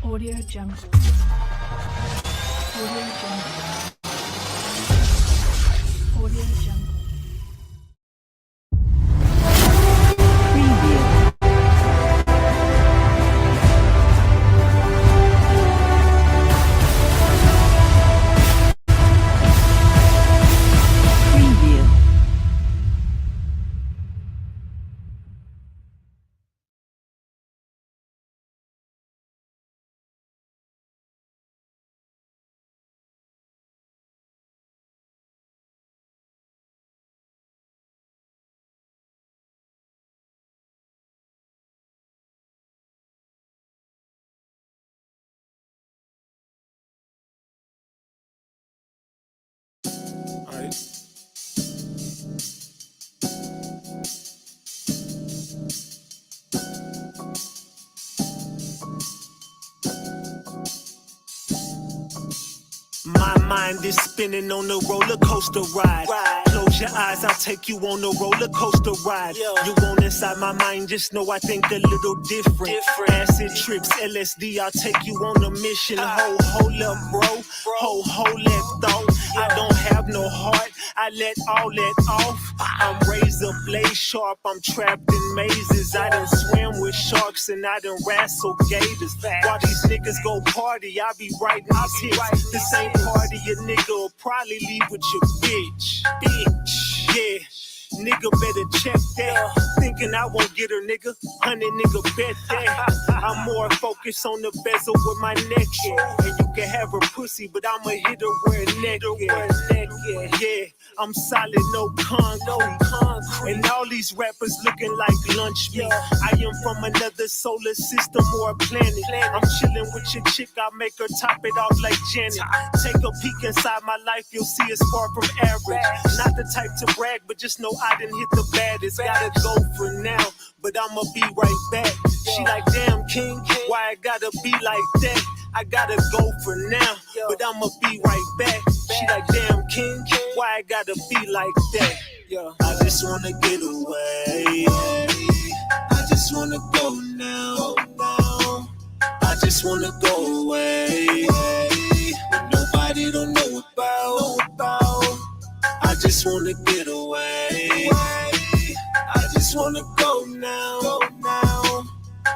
Audio Jungle. Audio Jungle. Audio Jungle. Preview. Preview. My mind is spinning on a roller coaster ride. Close your eyes, I'll take you on a roller coaster ride. You want inside my mind, just know I think a little different. Acid trips, LSD, I'll take you on a mission. Hold up, bro. Hold that thought. I don't have no heart, I let all that off. I'm razor blade sharp, I'm trapped in mazes. I done swim with sharks and I done wrestled gators. While these niggas go party, I be writing these hits. The same party a nigga will probably leave with your bitch. Yeah. Nigga better check that. Thinking I won't get her, nigga. 100 nigga bet that. I'm more focused on the bezel with my neck, yeah. And you can have her pussy, but I'ma hit her where her neck, yeah. I'm solid, no concrete. And all these rappers looking like lunch meat. I am from another solar system or a planet. I'm chilling with your chick, I make her top it off like Janet. Take a peek inside my life, you'll see it's far from average. Not the type to brag, but just know I done hit the baddest. Gotta go for now, but I'ma be right back. She like, damn, King, why I gotta be like that? I gotta go for now, but I'ma be right back. She like, damn, King, why I gotta be like that? I just wanna get away. I just wanna go now. I just wanna go away. But nobody don't know about. I just wanna get away. I just wanna go now.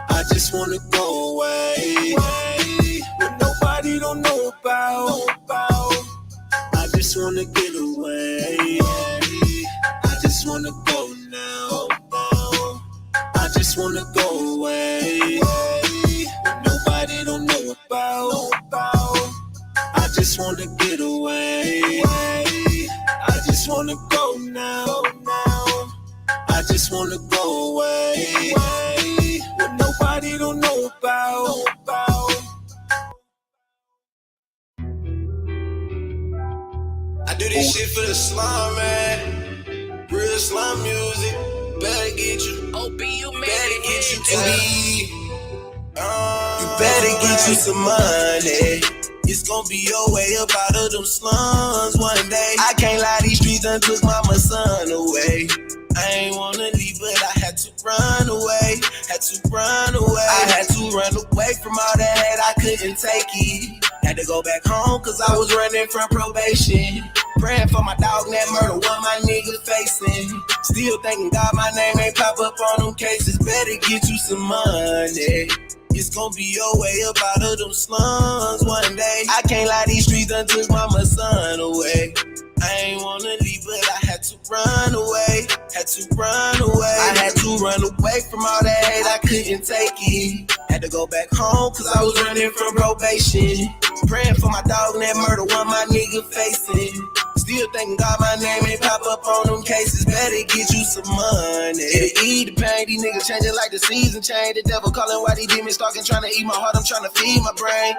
I just wanna go away. But nobody don't know about. I just wanna get away. I just wanna go now. I just wanna go away. But nobody don't know about. I just wanna get away. I just wanna go now. I just wanna go away. But nobody don't know about. I do this shit for the slum, man. Real slum music. Better get you. Better get you to me. You better get you some money. It's gonna be your way up out of them slums one day. I can't lie, these streets done took mama's son away. I ain't wanna leave, but I had to run away. I had to run away from all that hate, I couldn't take it. Had to go back home, cause I was running from probation. Praying for my dog, that murder, what my nigga facing. Still thanking God my name ain't pop up on them cases. Better get you some money. It's gonna be your way up out of them slums one day. I can't lie, these streets done took mama's son away. I ain't wanna leave, but I had to run away. I had to run away from all that hate, I couldn't take it. Had to go back home, cause I was running from probation. Praying for my dog, that murder, what my nigga facing. Still thanking God my name ain't pop up on them cases. Better get you some money. It'll eat the pain, these niggas changing like the season change. The devil calling why these demons stalking, trying to eat my heart, I'm trying to feed my brain.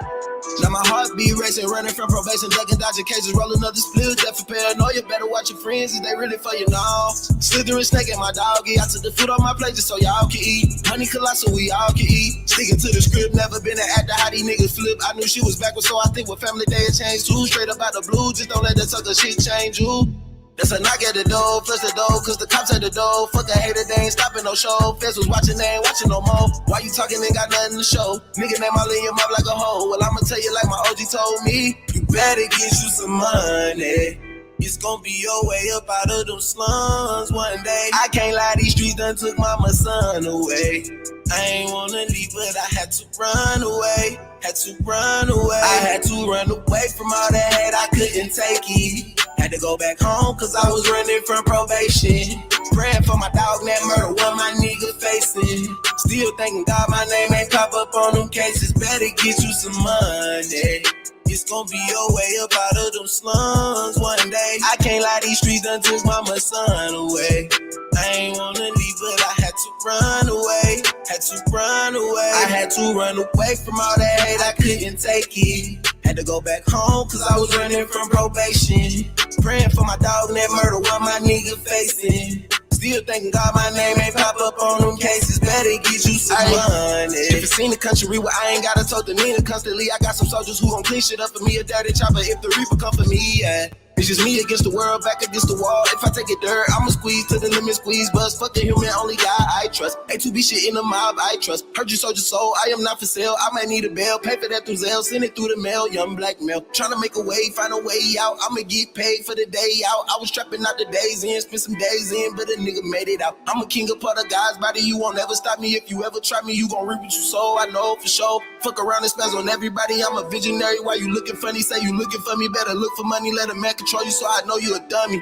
Now my heart be racing, running from probation, ducking, dodging cases, rolling up the split, death for paranoia. Better watch your friends, is they really for you now? Slithering snake and my doggy, I took the food off my plate just so y'all can eat. Honey colossal, we all can eat. Sticking to the script, never been an actor, how these niggas flip. I knew she was backwards, so I think with family day it changed too. Straight up out the blue, just don't let that sucker shit change you. That's a knock at the door, flush the door, cause the cops at the door. Fuck a hater, they ain't stopping no show. Fans was watching, they ain't watching no more. Why you talking, ain't got nothing to show? Nigga name all in your mouth like a hoe. Well, I'ma tell you like my OG told me. You better get you some money. It's gonna be your way up out of them slums one day. I can't lie, these streets done took mama's son away. I ain't wanna leave, but I had to run away. Had to run away. I had to run away from all that hate, I couldn't take it. Had to go back home, cause I was running from probation. Praying for my dog, that murder, what my nigga facing. Still thanking God my name ain't pop up on them cases. Better get you some money. It's gonna be your way up out of them slums one day. I can't lie, these streets done took mama's son away. I ain't wanna leave, but I had to run away. Had to run away. I had to run away from all that hate, I couldn't take it. Had to go back home, cause I was running from probation. Praying for my dog and that murder, what my nigga facing. Still thanking God my name ain't pop up on them cases. Better get you some money. If you seen the country where I ain't gotta talk to Nina constantly, I got some soldiers who gon' clean shit up for me. A dirty chopper if the reaper come for me, yeah. It's just me against the world, back against the wall. If I take it dirt, I'ma squeeze to the limit, squeeze bust. Fuck the human, only God I trust. A2B shit in the mob, I trust. Heard you sold your soul, I am not for sale. I might need a bail, pay for that through Zelle, send it through the mail. Young black male, tryna make a way, find a way out. I'ma get paid for the day out. I was trapping out the days in, spent some days in, but a nigga made it out. I'm a king of part of God's body, you won't ever stop me. If you ever try me, you gon' reap what you sow. I know for sure. Fuck around and spaz on everybody. I'm a visionary. Why you looking funny? Say you looking for me, better look for money. Let a man control you, so I know you a dummy.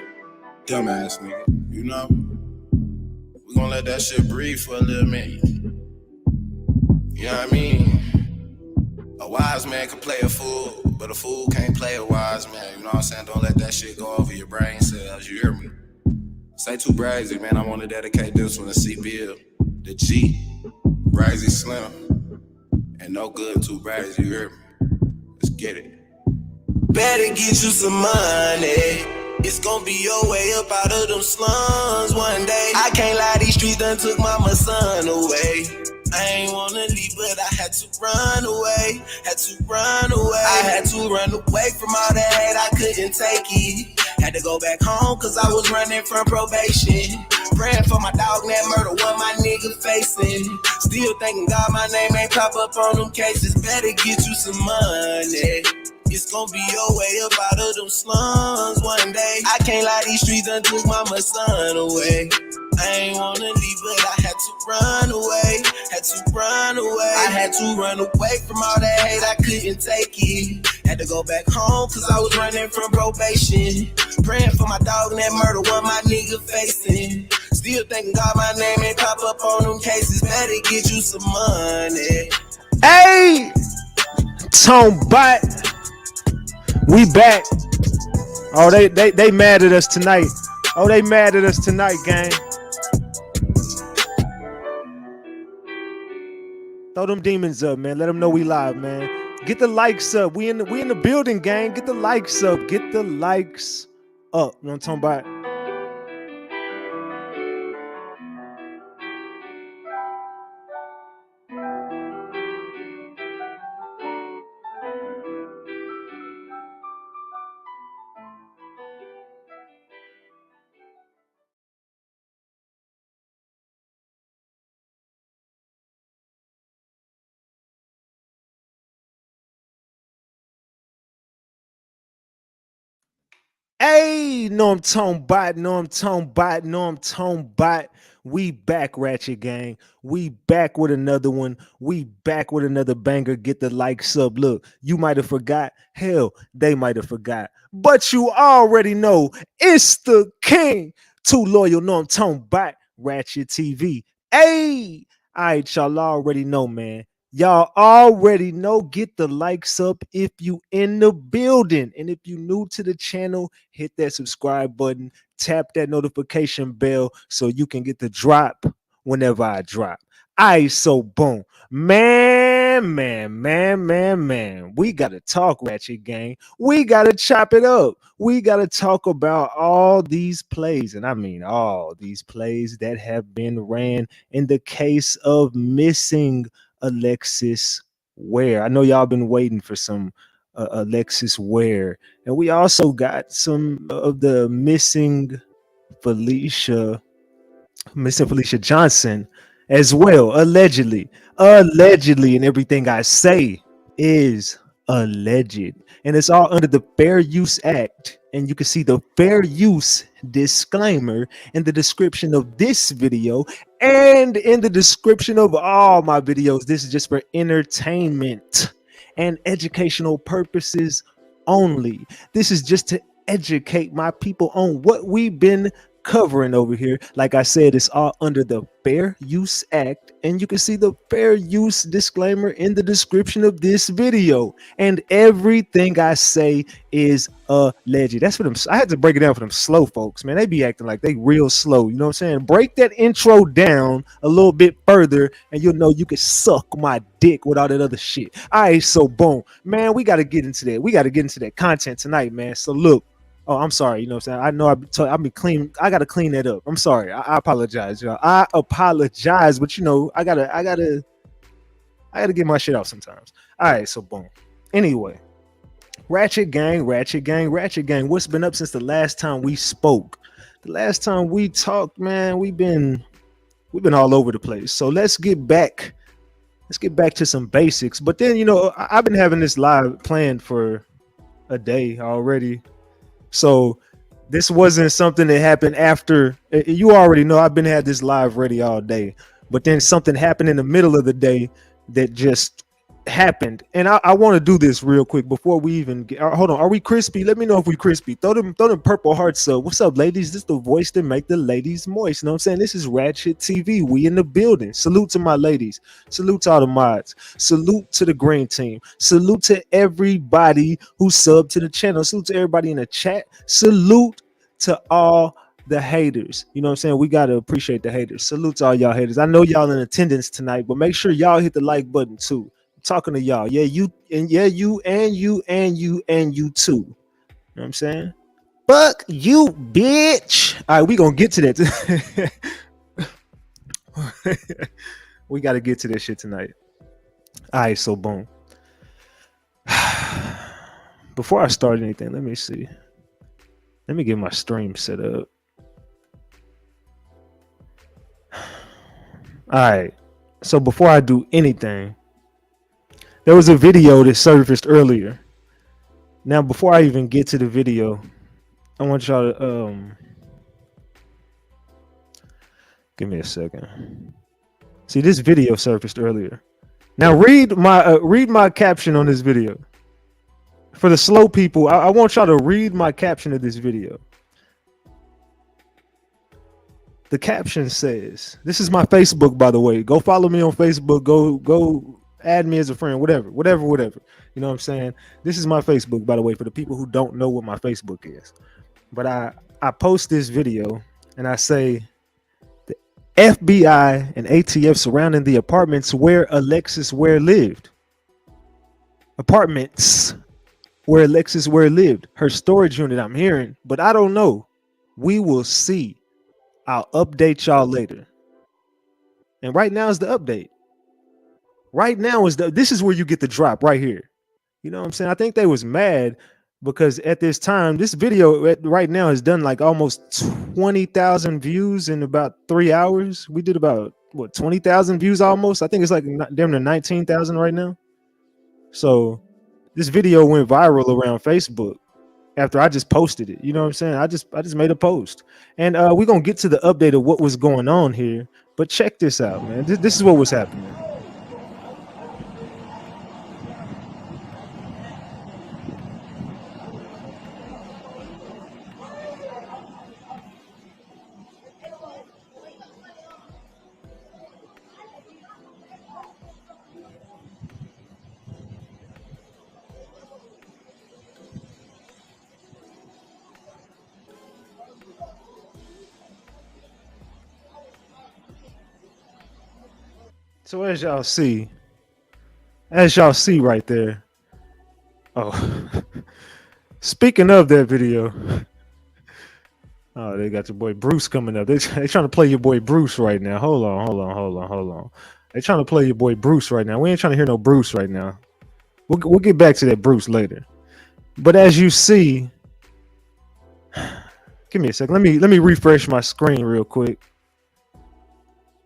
Dumbass nigga, you know? We gon' let that shit breathe for a little minute. You know what I mean? A wise man can play a fool, but a fool can't play a wise man. You know what I'm saying? Don't let that shit go over your brain cells, you hear me? Say too brazy, man. I wanna dedicate this one to C-Bill, the G, Brazy Slim, and no good too brazy, you hear me? Let's get it. Better get you some money. It's gonna be your way up out of them slums one day. I can't lie, these streets done took mama's son away. I ain't wanna leave, but I had to run away. Had to run away. I had to run away from all that hate, I couldn't take it. Had to go back home, cause I was running from probation. Praying for my dog, that murder, what my nigga facing. Still thanking God my name ain't pop up on them cases. Better get you some money. It's gonna be your way up out of them slums one day. I can't lie, these streets done took mama's son away. I ain't wanna leave, but I had to run away. Had to run away. I had to run away from all that hate, I couldn't take it. Had to go back home, cause I was running from probation. Praying for my dog and that murder, what my nigga facing. Still thanking God my name ain't pop up on them cases. Better get you some money. Hey, Tone Bot, we back. Oh, they mad at us tonight. Oh, they mad at us tonight, gang. Throw them demons up, man. Let them know we live, man. Get the likes up. We in the building, gang. Get the likes up. Get the likes up. You know what I'm talking about? Hey, no, I'm Tone Bot. No, I'm Tone Bot. No, I'm Tone Bot. We back, Ratchet Gang. We back with another one. We back with another banger. Get the likes up. Look, you might have forgot. Hell, they might have forgot. But you already know it's the king. Too loyal. No, I'm Tone Bot. RatchetTV. Hey, all right, y'all already know, man. Y'all already know, get the likes up if you in the building. And if you new to the channel, hit that subscribe button, tap that notification bell so you can get the drop whenever I drop. Aight, so boom. Man, we got to talk, Ratchet Gang. We got to chop it up. We got to talk about all these plays, and I mean all these plays that have been ran in the case of missing Alexis Ware. I know y'all been waiting for some Alexis Ware, and we also got some of the missing Felicia Johnson as well, allegedly, and everything I say is alleged, and it's all under the Fair Use Act. And you can see the fair use disclaimer in the description of this video and in the description of all my videos. This is just for entertainment and educational purposes only. This is just to educate my people on what we've been covering over here. Like I said, it's all under the Fair Use Act, and you can see the fair use disclaimer in the description of this video. And everything I say is alleged. That's for them. I had to break it down for them slow folks, man. They be acting like they real slow. You know what I'm saying? Break that intro down a little bit further, and you'll know you can suck my dick with all that other shit. All right, so boom, man. We got to get into that. We got to get into that content tonight, man. So look. Oh, I'm sorry. You know what I'm saying? I know I've been clean. I got to clean that up. I'm sorry. I apologize, y'all. I apologize, but you know, I gotta get my shit out sometimes. All right, so boom. Anyway, Ratchet Gang. What's been up since the last time we spoke? The last time we talked, man, we've been all over the place. So let's get back to some basics. But then, you know, I've been having this live planned for a day already. So this wasn't something that happened after. You already know I've been had this live ready all day, but then something happened in the middle of the day that just happened. And I want to do this real quick before we even get. Hold on, are we crispy? Let me know if we crispy. Throw them purple hearts up. What's up, ladies? This is the voice that make the ladies moist. You know what I'm saying? This is Ratchet TV. We in the building. Salute to my ladies. Salute to all the mods. Salute to the green team. Salute to everybody who subbed to the channel. Salute to everybody in the chat. Salute to all the haters. You know what I'm saying? We got to appreciate the haters. Salute to all y'all haters. I know y'all in attendance tonight, but make sure y'all hit the like button too. Talking to y'all, you too. You know what I'm saying? Fuck you, bitch. All right, we gonna get to that. We got to get to this shit tonight. All right, so boom. Before I start anything, let me see. Let me get my stream set up. All right. So before I do anything, there was a video that surfaced earlier. Now, before I even get to the video, I want y'all to give me a second. See, this video surfaced earlier. Now read my caption on this video. For the slow people, I want y'all to read my caption of this video. The caption says, this is my Facebook, by the way. Go follow me on Facebook. Go add me as a friend, whatever. You know what I'm saying? This is my Facebook, by the way, for the people who don't know what my Facebook is. But I post this video and I say, the FBI and ATF surrounding the apartments where Alexis Ware lived. Apartments where Alexis Ware lived. Her storage unit, I'm hearing, but I don't know. We will see. I'll update y'all later. And right now is the update. This is where you get the drop right here. You know what I'm saying? I think they was mad because at this time, this video right now has done like almost 20,000 views in about 3 hours. We did about 20,000 views almost. I think it's like damn near 19,000 right now. So this video went viral around Facebook after I just posted it. You know what I'm saying? I just made a post. And we're gonna get to the update of what was going on here. But check this out, man. This is what was happening. So as y'all see right there. Oh, speaking of that video, oh, they got your boy Bruce coming up. They trying to play your boy Bruce right now. Hold on. They trying to play your boy Bruce right now. We ain't trying to hear no Bruce right now. We'll get back to that Bruce later. But as you see, give me a second. Let me refresh my screen real quick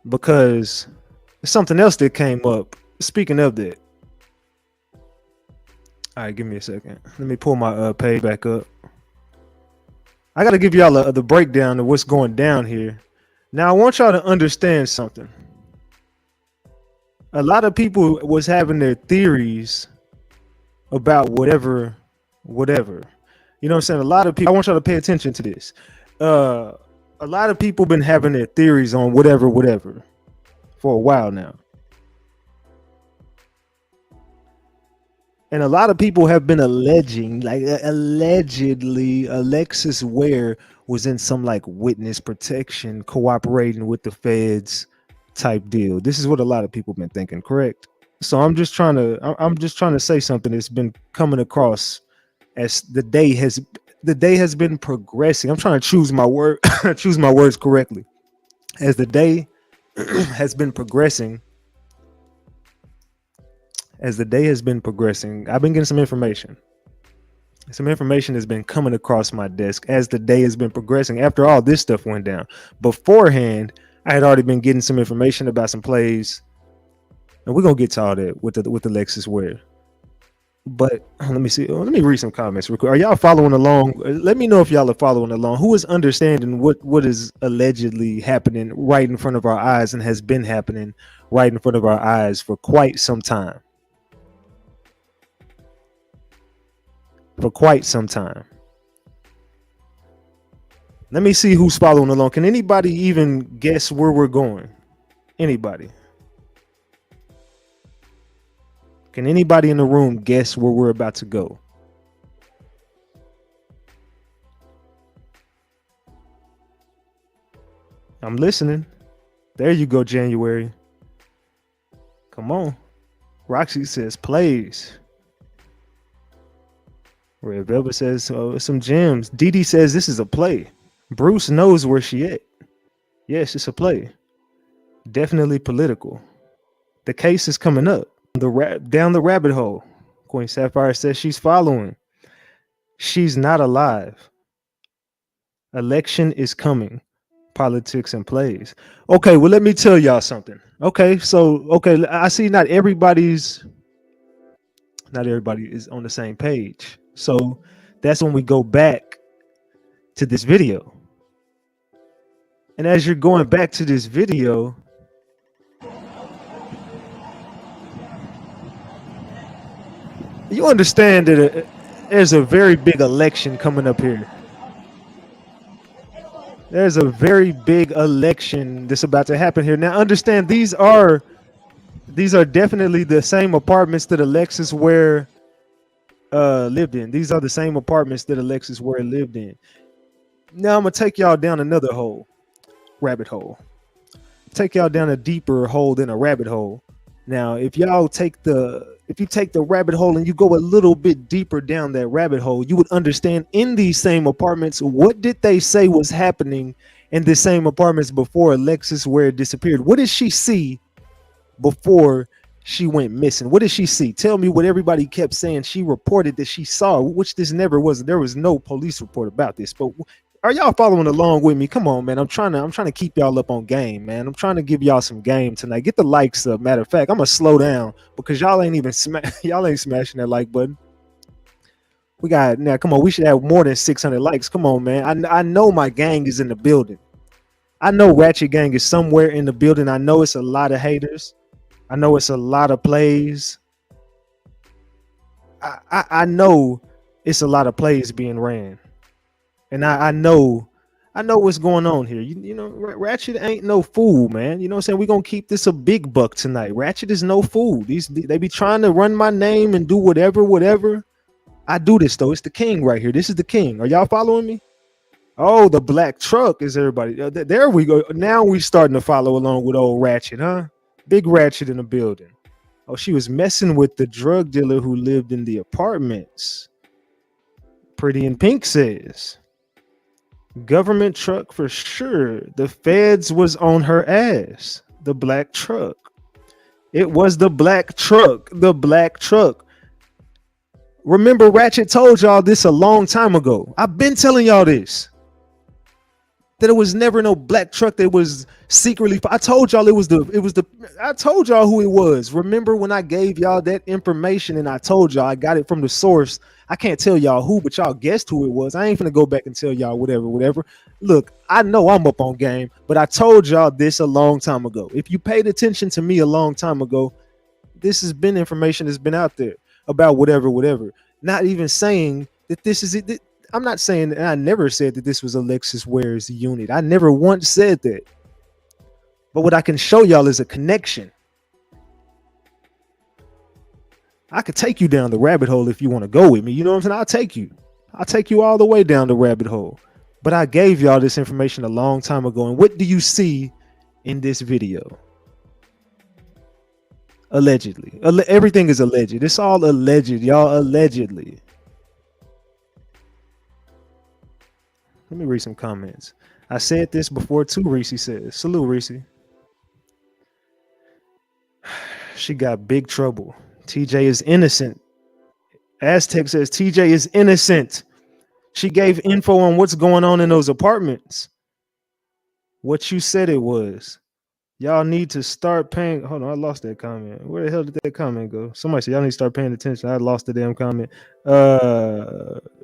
because there's something else that came up. Speaking of that, all right, give me a second. Let me pull my page back up. I got to give y'all the breakdown of what's going down here. Now, I want y'all to understand something. A lot of people was having their theories about whatever. You know what I'm saying? A lot of people, I want y'all to pay attention to this. A lot of people been having their theories on whatever for a while now. And a lot of people have been alleging, like allegedly, Alexis Ware was in some like witness protection, cooperating with the feds type deal. This is what a lot of people been thinking, correct? So I'm just trying to say something that's been coming across as the day has been progressing. I'm trying to choose my words correctly. As the day has been progressing. I've been getting some information. Some information has been coming across my desk as the day has been progressing. After all this stuff went down, beforehand, I had already been getting some information about some plays, and we're gonna get to all that with Alexis Ware. But let me see. Let me read some comments real quick. Are y'all following along? Let me know if y'all are following along. Who is understanding what is allegedly happening right in front of our eyes and has been happening right in front of our eyes for quite some time? Let me see who's following along. Can anybody even guess where we're going? Anybody? Can anybody in the room guess where we're about to go? I'm listening. There you go, January. Come on. Roxy says plays. Red Velvet says some gems. Dee says this is a play. Bruce knows where she at. Yes, it's a play. Definitely political. The case is coming up. Down the rabbit hole. Queen Sapphire says she's following. She's not alive. Election is coming. Politics and plays. Okay, well, let me tell y'all something. Okay, I see not everybody is on the same page. So that's when we go back to this video. And as you're going back to this video, you understand that there's a very big election coming up here. There's a very big election that's about to happen here. Now, understand these are definitely the same apartments that Alexis Ware lived in. These are the same apartments that Alexis Ware lived in. Now I'm gonna take y'all down another rabbit hole. Take y'all down a deeper hole than a rabbit hole. Now, if you take the rabbit hole and you go a little bit deeper down that rabbit hole, you would understand in these same apartments, what did they say was happening in the same apartments before Alexis Ware disappeared? What did she see before she went missing? What did she see? Tell me what everybody kept saying she reported that she saw, which this never was. There was no police report about this. But are y'all following along with me? Come on, man. I'm trying to keep y'all up on game, man. I'm trying to give y'all some game tonight. Get the likes up. Matter of fact, I'm gonna slow down because y'all ain't smashing that like button. We got now. Come on, we should have more than 600 likes. Come on, man. I know my gang is in the building. I know Ratchet Gang is somewhere in the building. I know it's a lot of haters. I know it's a lot of plays. I know it's a lot of plays being ran. And I know what's going on here. You know, Ratchet ain't no fool, man. You know what I'm saying? We're going to keep this a big buck tonight. Ratchet is no fool. They be trying to run my name and do whatever. I do this, though. It's the king right here. This is the king. Are y'all following me? Oh, the black truck is everybody. There we go. Now we starting to follow along with old Ratchet, huh? Big Ratchet in the building. Oh, she was messing with the drug dealer who lived in the apartments. Pretty in Pink says. Government truck for sure. The feds was on her ass. The black truck. It was the black truck. The black truck. Remember, Ratchet told y'all this a long time ago. I've been telling y'all this. That it was never no black truck that was secretly. I told y'all I told y'all who it was. Remember when I gave y'all that information and I told y'all I got it from the source. I can't tell y'all who, but y'all guessed who it was. I ain't gonna go back and tell y'all whatever. Look, I know I'm up on game, but I told y'all this a long time ago. If you paid attention to me a long time ago, this has been information that's been out there about whatever. Not even saying that this is it. I'm not saying, and I never said that this was Alexis Ware's unit. I never once said that. But what I can show y'all is a connection. I could take you down the rabbit hole if you want to go with me. You know what I'm saying? I'll take you all the way down the rabbit hole. But I gave y'all this information a long time ago. And what do you see in this video? Allegedly. Everything is alleged. It's all alleged, y'all. Allegedly. Let me read some comments. I said this before too, Reese says. Salute, Reese. She got big trouble. TJ is innocent. Aztec says TJ is innocent. She gave info on what's going on in those apartments. What you said it was. Y'all need to start paying. Hold on, I lost that comment. Where the hell did that comment go? Somebody said y'all need to start paying attention. I lost the damn comment.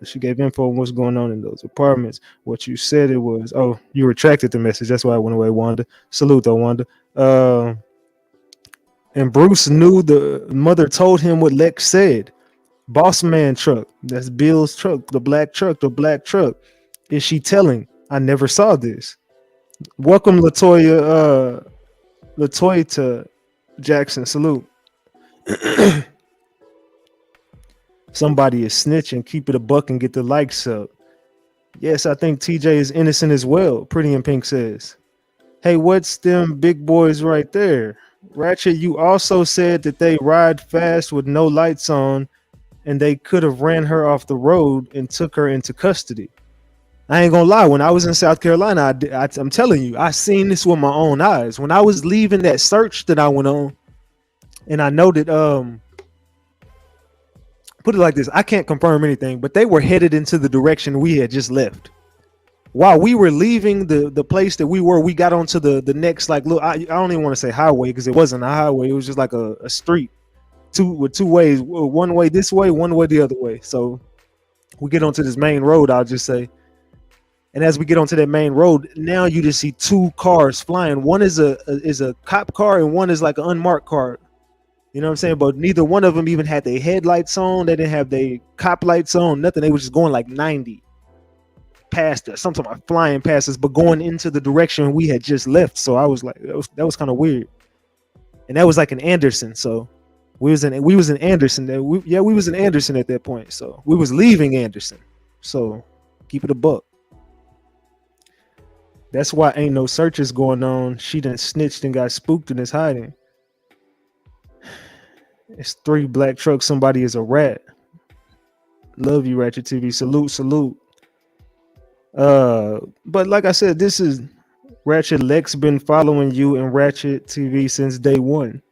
She gave info on what's going on in those apartments. What you said it was. Oh, you retracted the message. That's why I went away, Wanda. Salute though, Wanda. And Bruce knew the mother told him what Lex said. Boss man truck. That's Bill's truck. The black truck. Is she telling? I never saw this. Welcome, Latoya Jackson. Salute. Somebody is snitching. Keep it a buck and get the likes up. Yes, I think TJ is innocent as well. Pretty in Pink says. Hey, what's them big boys right there? Ratchet, you also said that they ride fast with no lights on and they could have ran her off the road and took her into custody. I ain't gonna lie, when I was in South Carolina, I'm telling you, I seen this with my own eyes. When I was leaving that search that I went on, and I know that put it like this, I can't confirm anything, but they were headed into the direction we had just left. While we were leaving the place that we were, we got onto the next, like, look, I don't even want to say highway because it wasn't a highway. It was just like a street, with two ways, one way this way, one way the other way. So we get onto this main road, I'll just say. And as we get onto that main road, now you just see two cars flying. One is a cop car and one is like an unmarked car. You know what I'm saying? But neither one of them even had their headlights on. They didn't have their cop lights on, nothing. They were just going like 90 past us. Sometimes flying past us, but going into the direction we had just left. So I was like, that was kind of weird. And that was like in Anderson. So we was in Anderson. We was in Anderson at that point. So we was leaving Anderson. So keep it a buck. That's why ain't no searches going on. She done snitched and got spooked and is hiding. It's 3 black trucks. Somebody is a rat. Love you, RatchetTV. Salute. But like I said, this is Ratchet. Lex been following you in RatchetTV since day one.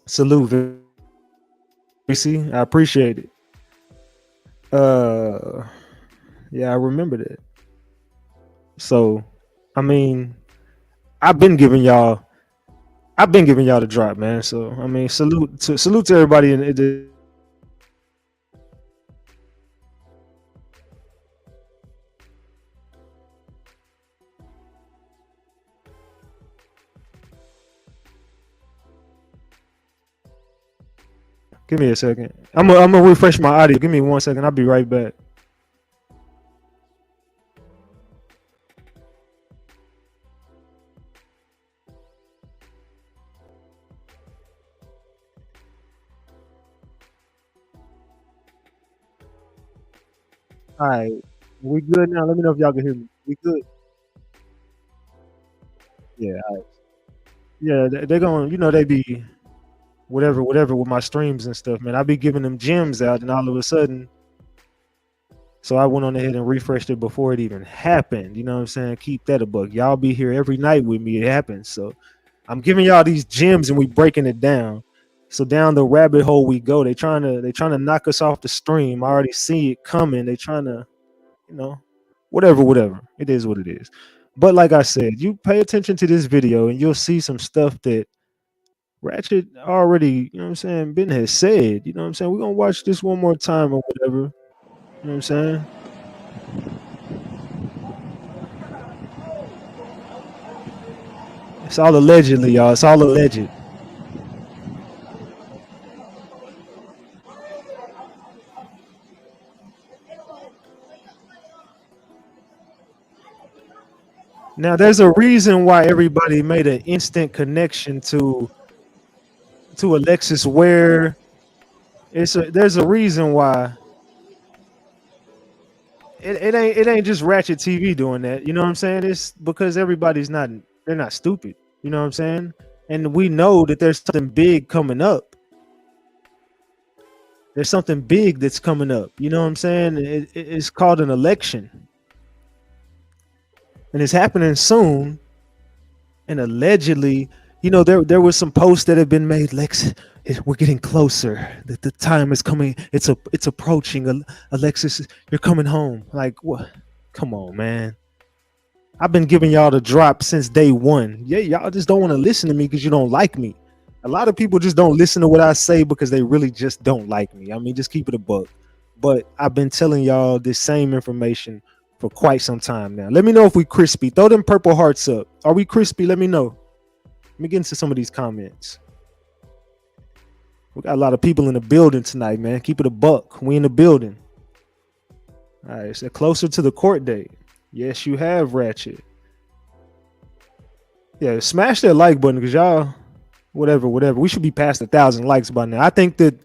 Salute, VC. I appreciate it. Yeah, I remember that. So, I mean, I've been giving y'all the drop, man. So, I mean, salute to everybody in the. Give me a second. I'm gonna refresh my audio. Give me 1 second. I'll be right back. All right, we good now. Let me know if y'all can hear me. We good? Yeah, all right. Yeah. They're going. They be whatever with my streams and stuff, man. I be giving them gems out, and all of a sudden, so I went on ahead and refreshed it before it even happened. You know what I'm saying? Keep that a buck. Y'all be here every night with me. It happens. So I'm giving y'all these gems, and we breaking it down. So down the rabbit hole we go. They trying to knock us off the stream. I already see it coming. They trying to, you know, whatever. It is what it is. But like I said, you pay attention to this video and you'll see some stuff that Ratchet already, you know what I'm saying, Ben has said. You know what I'm saying? We're gonna watch this one more time or whatever. You know what I'm saying? It's all allegedly, y'all. It's all alleged. Now, there's a reason why everybody made an instant connection to Alexis Ware. There's a reason why it ain't just Ratchet TV doing that. You know what I'm saying? It's because they're not stupid. You know what I'm saying? And we know that there's something big coming up. There's something big that's coming up. You know what I'm saying? It's called an election. And it's happening soon. And allegedly, you know, there was some posts that have been made. Lex, we're getting closer. The time is coming. It's approaching. Alexis, you're coming home. Like, what? Come on, man. I've been giving y'all the drop since day one. Yeah, y'all just don't want to listen to me because you don't like me. A lot of people just don't listen to what I say because they really just don't like me. I mean, just keep it a buck. But I've been telling y'all this same information for quite some time now. Let me know if we crispy. Throw them purple hearts up. Are we crispy? Let me know. Let me get into some of these comments. We got a lot of people in the building tonight, man. Keep it a buck. We in the building. All right, so closer to the court date. Yes, you have, Ratchet. Yeah, smash that like button because y'all, whatever. We should be past 1,000 likes by now. I think that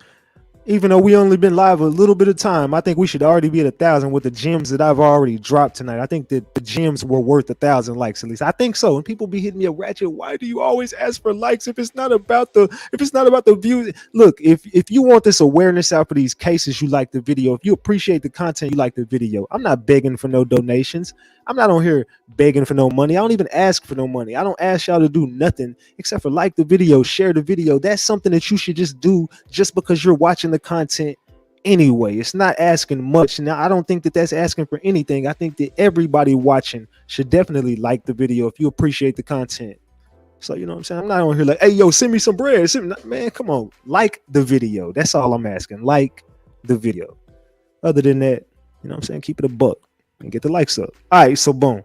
even though we only been live a little bit of time, I think we should already be at 1,000 with the gems that I've already dropped tonight. I think that the gems were worth 1,000 likes at least. I think so. And people be hitting me up, Ratchet, why do you always ask for likes if it's not about the views? Look, if you want this awareness out for these cases, you like the video. If you appreciate the content, you like the video. I'm not begging for no donations. I'm not on here begging for no money. I don't even ask for no money. I don't ask y'all to do nothing except for like the video, share the video. That's something that you should just do just because you're watching the content anyway. It's not asking much. Now, I don't think that that's asking for anything. I think that everybody watching should definitely like the video if you appreciate the content. So, you know what I'm saying? I'm not on here like, hey, yo, send me some bread. Man, come on. Like the video. That's all I'm asking. Like the video. Other than that, you know what I'm saying? Keep it a buck and get the likes up. All right, so boom.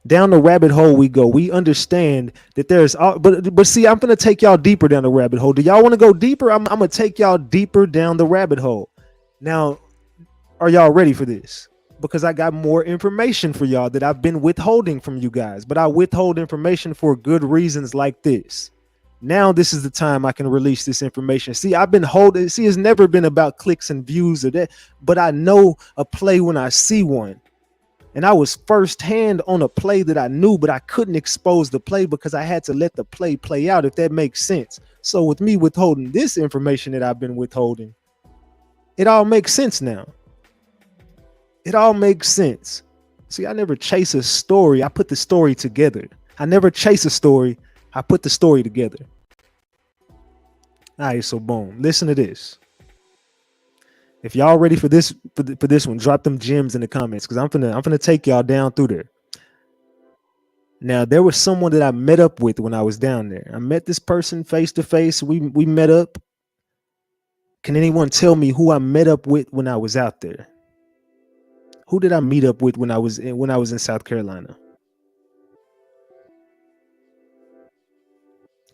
Down the rabbit hole we go. We understand that there's, but see, I'm gonna take y'all deeper down the rabbit hole. Do y'all want to go deeper? I'm gonna take y'all deeper down the rabbit hole. Now, are y'all ready for this? Because I got more information for y'all that I've been withholding from you guys, but I withhold information for good reasons like this. Now this is the time I can release this information. See, I've been holding. See, it's never been about clicks and views or that, but I know a play when I see one. And I was firsthand on a play that I knew, but I couldn't expose the play because I had to let the play out, if that makes sense. So with me withholding this information that I've been withholding, it all makes sense now. It all makes sense. See, I never chase a story. I put the story together. I never chase a story. I put the story together. All right, so boom. Listen to this. If y'all ready for this one, drop them gems in the comments because I'm finna take y'all down through there. Now, there was someone that I met up with when I was down there. I met this person face to face. We met up. Can anyone tell me who I met up with when I was out there? Who did I meet up with when I was in South Carolina?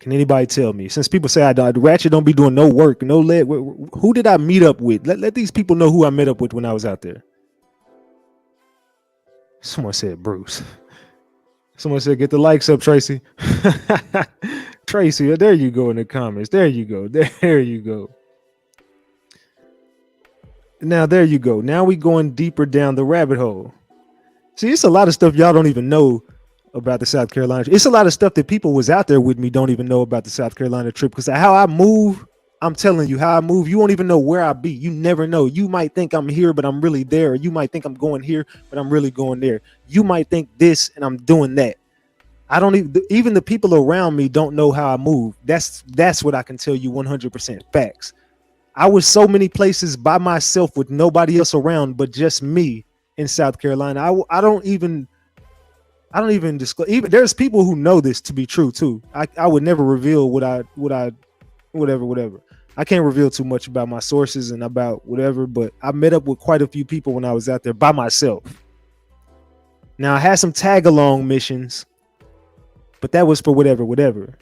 Can anybody tell me? Since people say Ratchet don't be doing no work, no lead, who did I meet up with? Let these people know who I met up with when I was out there. Someone said Bruce. Someone said get the likes up, Tracy. Tracy, there you go in the comments. There you go. There you go. Now, there you go. Now we going deeper down the rabbit hole. See, it's a lot of stuff y'all don't even know about the South Carolina. It's a lot of stuff that people was out there with me don't even know about the South Carolina trip because how I move, I'm telling you how I move. You won't even know where I be. You never know. You might think I'm here, but I'm really there. Or you might think I'm going here, but I'm really going there. You might think this and I'm doing that. I don't even the people around me don't know how I move. That's what I can tell you 100% facts. I was so many places by myself with nobody else around but just me in South Carolina. I don't even disclose. Even there's people who know this to be true too. I would never reveal whatever. I can't reveal too much about my sources and about whatever, but I met up with quite a few people when I was out there by myself. Now I had some tag along missions, but that was for whatever.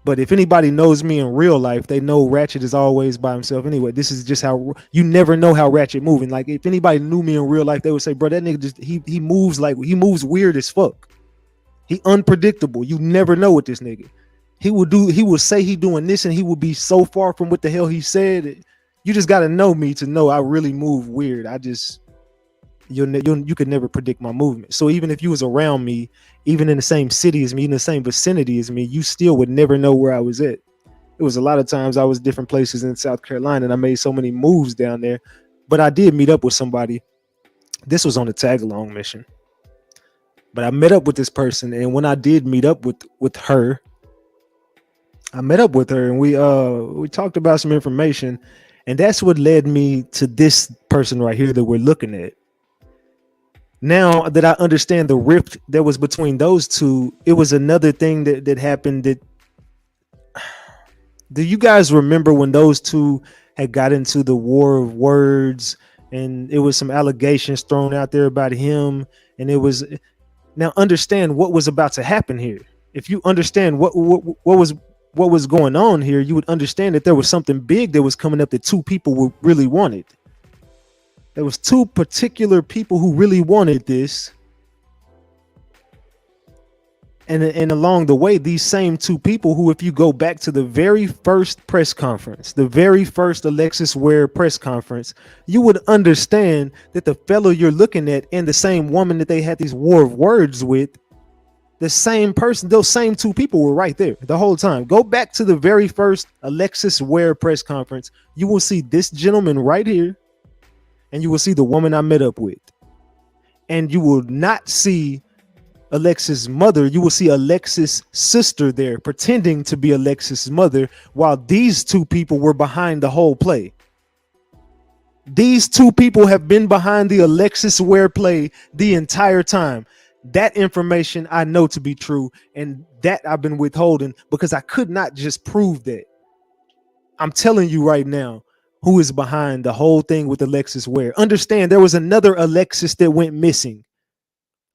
But if anybody knows me in real life, they know Ratchet is always by himself anyway. This is just how you never know how Ratchet moving. Like if anybody knew me in real life, they would say, bro, that nigga just he moves weird as fuck. He unpredictable. You never know with this nigga. He will say he doing this and he will be so far from what the hell he said. You just gotta know me to know I really move weird. You could never predict my movement. So even if you was around me, even in the same city as me, in the same vicinity as me, you still would never know where I was at. It was a lot of times I was different places in South Carolina and I made so many moves down there, but I did meet up with somebody. This was on a tag along mission, but I met up with this person. And when I did meet up with her, and we talked about some information, and that's what led me to this person right here that we're looking at. Now that I understand the rift that was between those two, it was another thing that happened. Do you guys remember when those two had got into the war of words, and it was some allegations thrown out there about him, and it was, now understand what was about to happen here. If you understand what was going on here, you would understand that there was something big that was coming up that two people really wanted. There was two particular people who really wanted this. And along the way, these same two people who, if you go back to the very first press conference, the very first Alexis Ware press conference, you would understand that the fellow you're looking at and the same woman that they had these war of words with, the same person, those same two people were right there the whole time. Go back to the very first Alexis Ware press conference. You will see this gentleman right here, and you will see the woman I met up with. And you will not see Alexis' mother. You will see Alexis' sister there pretending to be Alexis' mother, while these two people were behind the whole play. These two people have been behind the Alexis Ware play the entire time. That information I know to be true, and that I've been withholding because I could not just prove that. I'm telling you right now who is behind the whole thing with Alexis Ware. Understand, there was another Alexis that went missing.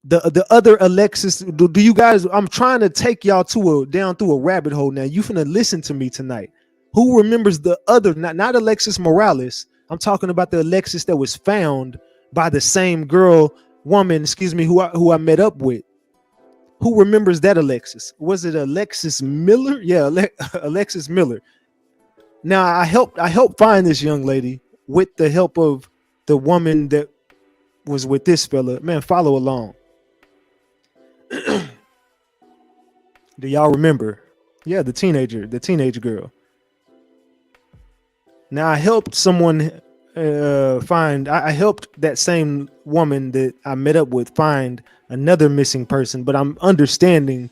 The other Alexis, do you guys, I'm trying to take y'all down through a rabbit hole now. You finna listen to me tonight. Who remembers the other, not Alexis Morales? I'm talking about the Alexis that was found by the same woman, who I met up with. Who remembers that Alexis? Was it Alexis Miller? Yeah, Alexis Miller. Now I helped find this young lady with the help of the woman that was with this fella. Man, follow along. Do y'all remember? Yeah, the teenage girl. Now I helped someone I helped that same woman that I met up with find another missing person, but I'm understanding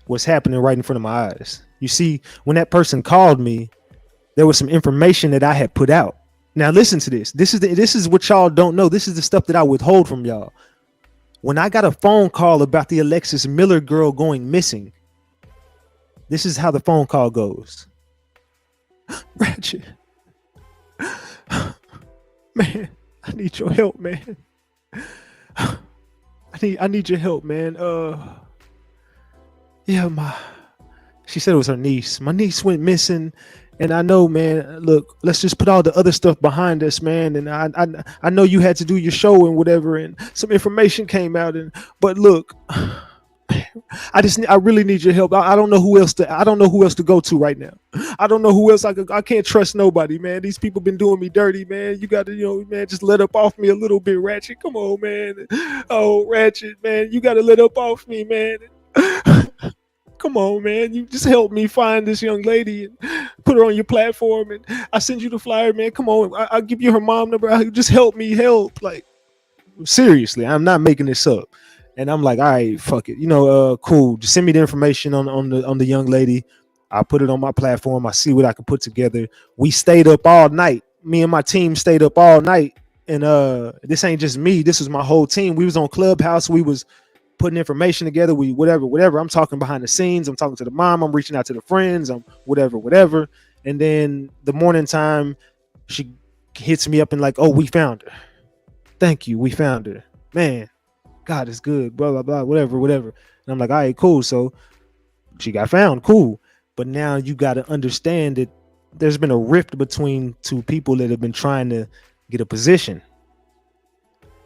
what's happening right in front of my eyes. You see, when that person called me, there was some information that I had put out. Now listen to this. This is what y'all don't know. This is the stuff that I withhold from y'all. When I got a phone call about the Alexis Miller girl going missing, this is how the phone call goes. Ratchet. Man, I need your help, man. I need your help, man. She said it was her niece. My niece went missing, and I know, man. Look, let's just put all the other stuff behind us, man. And I know you had to do your show and whatever, and some information came out. But look, I really need your help. I don't know who else to go to right now. I don't know who else I can't trust nobody, man. These people been doing me dirty, man. You got to, man, just let up off me a little bit, Ratchet. Come on, man. Oh, Ratchet, man, you got to let up off me, man. Come on, man. You just help me find this young lady and put her on your platform, and I send you the flyer, man. Come on, I'll give you her mom number. Just help me. Like, seriously, I'm not making this up. And I'm like, all right, fuck it. Cool. Just send me the information on the young lady. I put it on my platform. I see what I can put together. We stayed up all night. Me and my team stayed up all night. And this ain't just me. This was my whole team. We was on Clubhouse. We was putting information together. We whatever. I'm talking behind the scenes. I'm talking to the mom. I'm reaching out to the friends. I'm whatever. And then the morning time, she hits me up and like, oh, we found her. Thank you. We found her. Man, God is good. Blah, blah, blah, whatever. And I'm like, all right, cool. So she got found. Cool. But now you got to understand that there's been a rift between two people that have been trying to get a position.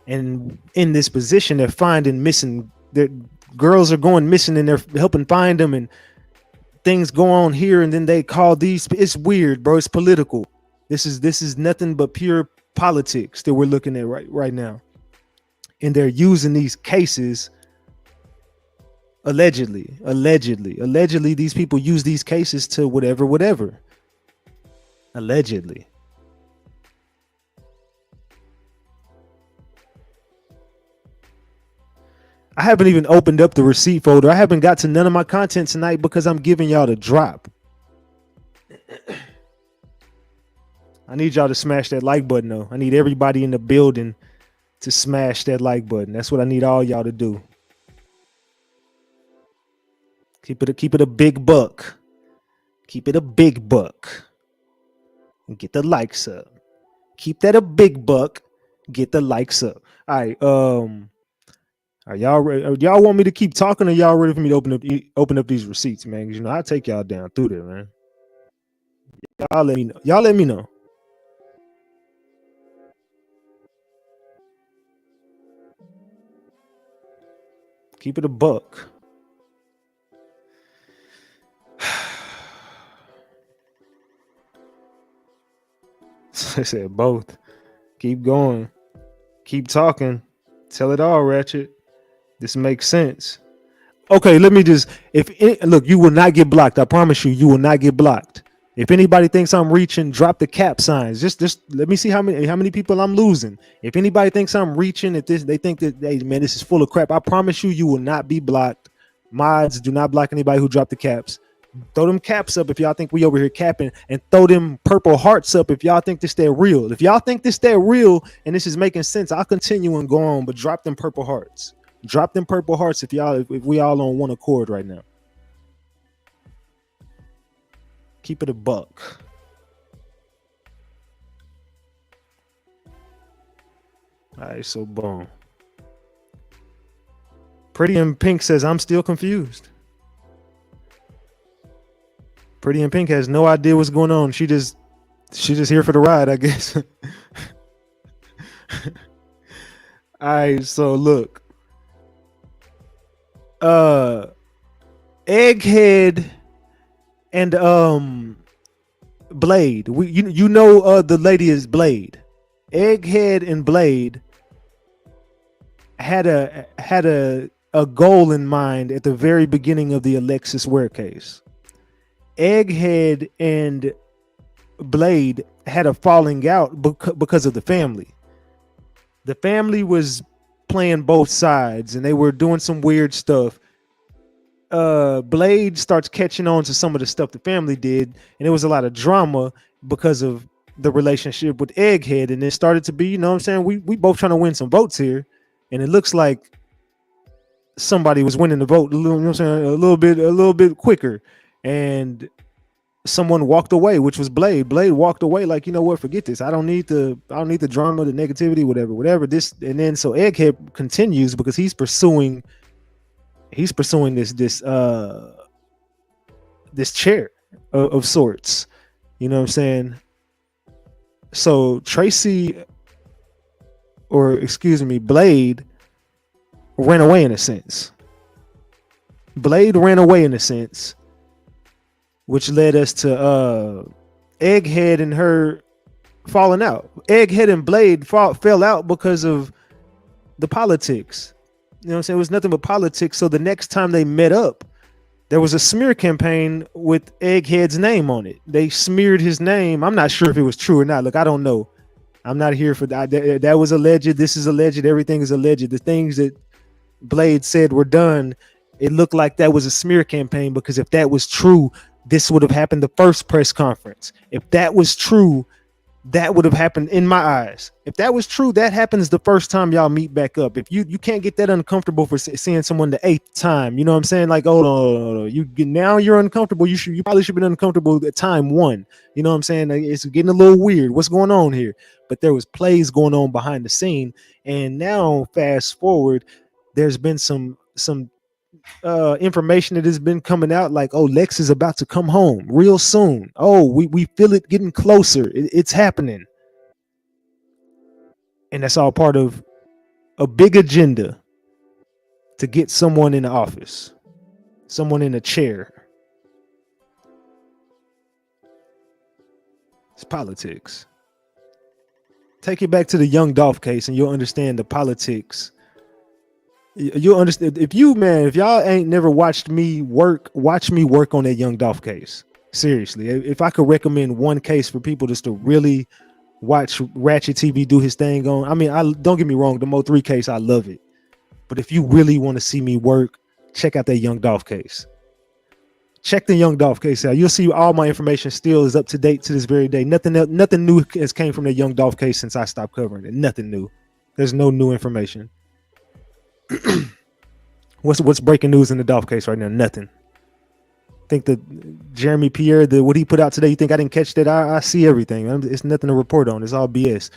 And in this position, they're finding missing. Their girls are going missing and they're helping find them, and things go on here. And then they call these. It's weird, bro. It's political. This is nothing but pure politics that we're looking at right now. And they're using these cases allegedly, these people use these cases to whatever. Allegedly. I haven't even opened up the receipt folder. I haven't got to none of my content tonight because I'm giving y'all the drop. I need y'all to smash that like button though. I need everybody in the building to smash that like button. That's what I need all y'all to do. Keep it a big buck. Keep it a big buck. And get the likes up. Keep that a big buck. Get the likes up. All right. Are y'all ready? Y'all want me to keep talking, or y'all ready for me to open up these receipts, man? Because I take y'all down through there, man. Y'all let me know. Y'all let me know. Keep it a buck. I said both. Keep going. Keep talking. Tell it all, Ratchet. This makes sense. Okay, let me just. Look, you will not get blocked. I promise you, you will not get blocked. If anybody thinks I'm reaching, drop the cap signs. Just let me see how many people I'm losing. If anybody thinks I'm reaching, if they think that, hey man, this is full of crap, I promise you, you will not be blocked. Mods, do not block anybody who dropped the caps. Throw them caps up if y'all think we over here capping, and throw them purple hearts up if y'all think this that real. If y'all think this that real and this is making sense, I'll continue and go on, but drop them purple hearts. Drop them purple hearts if we all on one accord right now. Keep it a buck. All right, so boom. Pretty in Pink says, I'm still confused. Pretty in Pink has no idea what's going on. She just here for the ride, I guess. All right, so look. Egghead and Blade. The lady is Blade. Egghead and Blade had a goal in mind at the very beginning of the Alexis Ware case. Egghead and Blade had a falling out because of the family. The family was playing both sides and they were doing some weird stuff. Blade starts catching on to some of the stuff the family did, and there was a lot of drama because of the relationship with Egghead, and it started to be, you know what I'm saying, we both trying to win some votes here, and it looks like somebody was winning the vote, you know what I'm saying, a little bit quicker, and someone walked away, which was Blade. Blade walked away like, you know what, forget this. I don't need the drama, the negativity, whatever this. And then so Egghead continues because he's pursuing this chair of sorts. You know what I'm saying? So Blade ran away in a sense. Which led us to Egghead and her falling out. Egghead and Blade fell out because of the politics. You know what I'm saying? It was nothing but politics. So the next time they met up, there was a smear campaign with Egghead's name on it. They smeared his name. I'm not sure if it was true or not. Look, I don't know. I'm not here for that. That was alleged. This is alleged. Everything is alleged. The things that Blade said we're done, it looked like that was a smear campaign, because if that was true, this would have happened the first press conference. If that was true, that would have happened in my eyes. If that was true, that happens the first time y'all meet back up. If you can't get that uncomfortable for seeing someone the 8th time, you know what I'm saying? Like, oh, now you're uncomfortable. You probably should have been uncomfortable at time 1. You know what I'm saying? Like, it's getting a little weird. What's going on here? But there was plays going on behind the scene, and now fast forward, there's been some information that has been coming out, like, oh, Lex is about to come home real soon. Oh, we feel it getting closer. It's happening. And that's all part of a big agenda to get someone in the office, someone in a chair. It's politics. Take it back to the Young Dolph case and you'll understand the politics. You'll understand. If y'all ain't never watched me work, watch me work on that Young Dolph case. Seriously, if I could recommend one case for people just to really watch RatchetTV do his thing on, I mean, don't get me wrong, the Mo3 case, I love it. But if you really want to see me work, check out that Young Dolph case. Check the Young Dolph case out. You'll see all my information still is up to date to this very day. Nothing new has came from the Young Dolph case since I stopped covering it. Nothing new. There's no new information. What's breaking news in the Dolph case right now? Nothing. Think that Jeremy Pierre, what he put out today, you think I didn't catch that? I see everything. It's nothing to report on. It's all BS.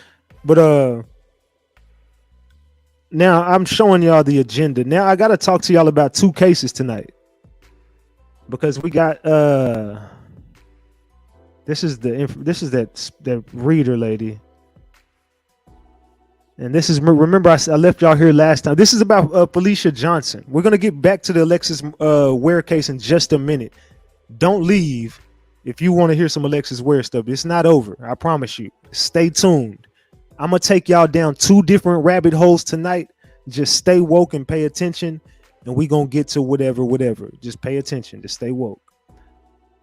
But now I'm showing y'all the agenda. Now I gotta talk to y'all about 2 cases tonight, because we got this is that reader lady. And this is, remember, I left y'all here last time. This is about Felicia Johnson. We're going to get back to the Alexis Ware case in just a minute. Don't leave if you want to hear some Alexis Ware stuff. It's not over. I promise you. Stay tuned. I'm going to take y'all down 2 different rabbit holes tonight. Just stay woke and pay attention. And we're going to get to whatever. Just pay attention. Just stay woke.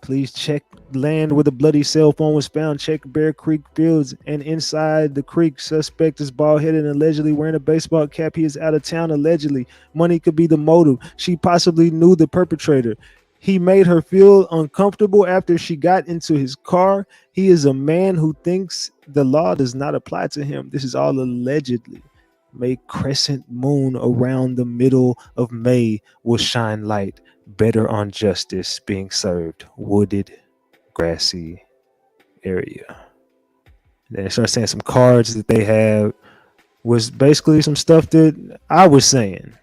Please check land where the bloody cell phone was found. Check Bear Creek Fields, and inside the creek, suspect is bald-headed and allegedly wearing a baseball cap. He is out of town allegedly. Money could be the motive. She possibly knew the perpetrator. He made her feel uncomfortable after she got into his car. He is a man who thinks the law does not apply to him. This is all allegedly. May crescent moon around the middle of May will shine light better on justice being served. Wooded, grassy area. Then they start saying some cards that they have was basically some stuff that I was saying.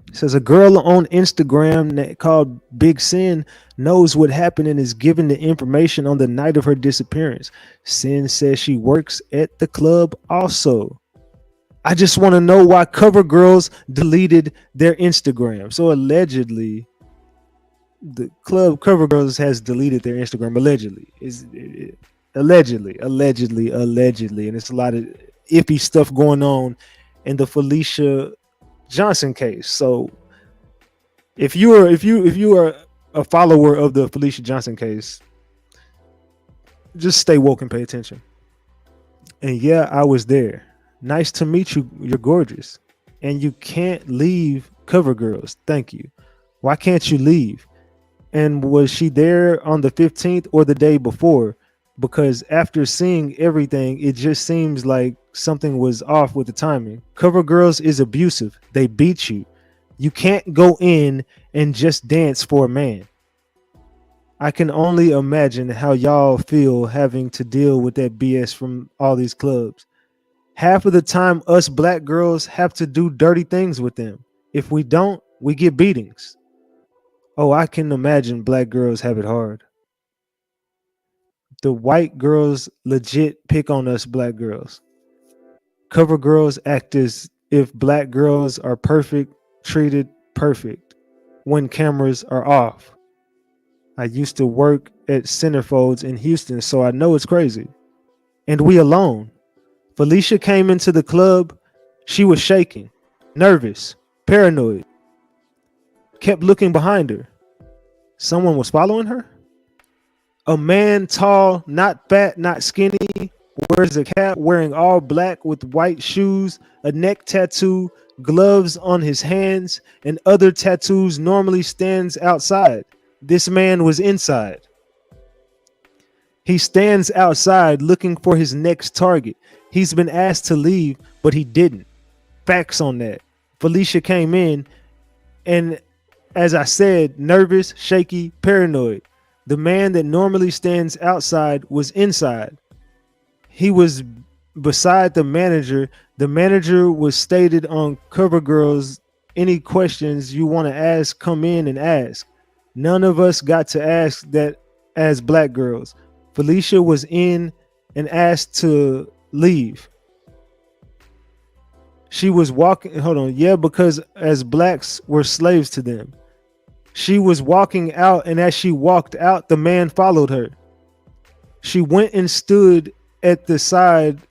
It says a girl on Instagram that called Big Sin knows what happened and is given the information on the night of her disappearance. Sin says she works at the club also. I just want to know why Cover Girls deleted their Instagram. So allegedly, the club Cover Girls has deleted their Instagram. Allegedly, and it's a lot of iffy stuff going on in the Felicia Johnson case. So if you are a follower of the Felicia Johnson case, just stay woke and pay attention. And yeah, I was there. Nice to meet you. You're gorgeous. And you can't leave Cover Girls. Thank you. Why can't you leave? And was she there on the 15th or the day before? Because after seeing everything, it just seems like something was off with the timing. Cover Girls is abusive. They beat you. You can't go in and just dance for a man. I can only imagine how y'all feel having to deal with that BS from all these clubs. Half of the time, us black girls have to do dirty things with them. If we don't, we get beatings. Oh, I can imagine black girls have it hard. The white girls legit pick on us black girls. Cover Girls act as if black girls are perfect, treated perfect when cameras are off. I used to work at Centerfolds in Houston, so I know it's crazy. And we alone. Felicia came into the club. She was shaking, nervous, paranoid. Kept looking behind her. Someone was following her? A man, tall, not fat, not skinny, wears a cap, wearing all black with white shoes, a neck tattoo, gloves on his hands, and other tattoos normally stands outside. This man was inside. He stands outside looking for his next target. He's been asked to leave, but he didn't. Facts on that. Felicia came in, and as I said, nervous, shaky, paranoid. The man that normally stands outside was inside. He was beside the manager. The manager was stated on CoverGirl's, any questions you want to ask, come in and ask. None of us got to ask that as black girls. Felicia was in and asked to leave. She was walking, hold on, yeah, because as blacks were slaves to them. She was walking out, and as she walked out, the man followed her. She went and stood at the side.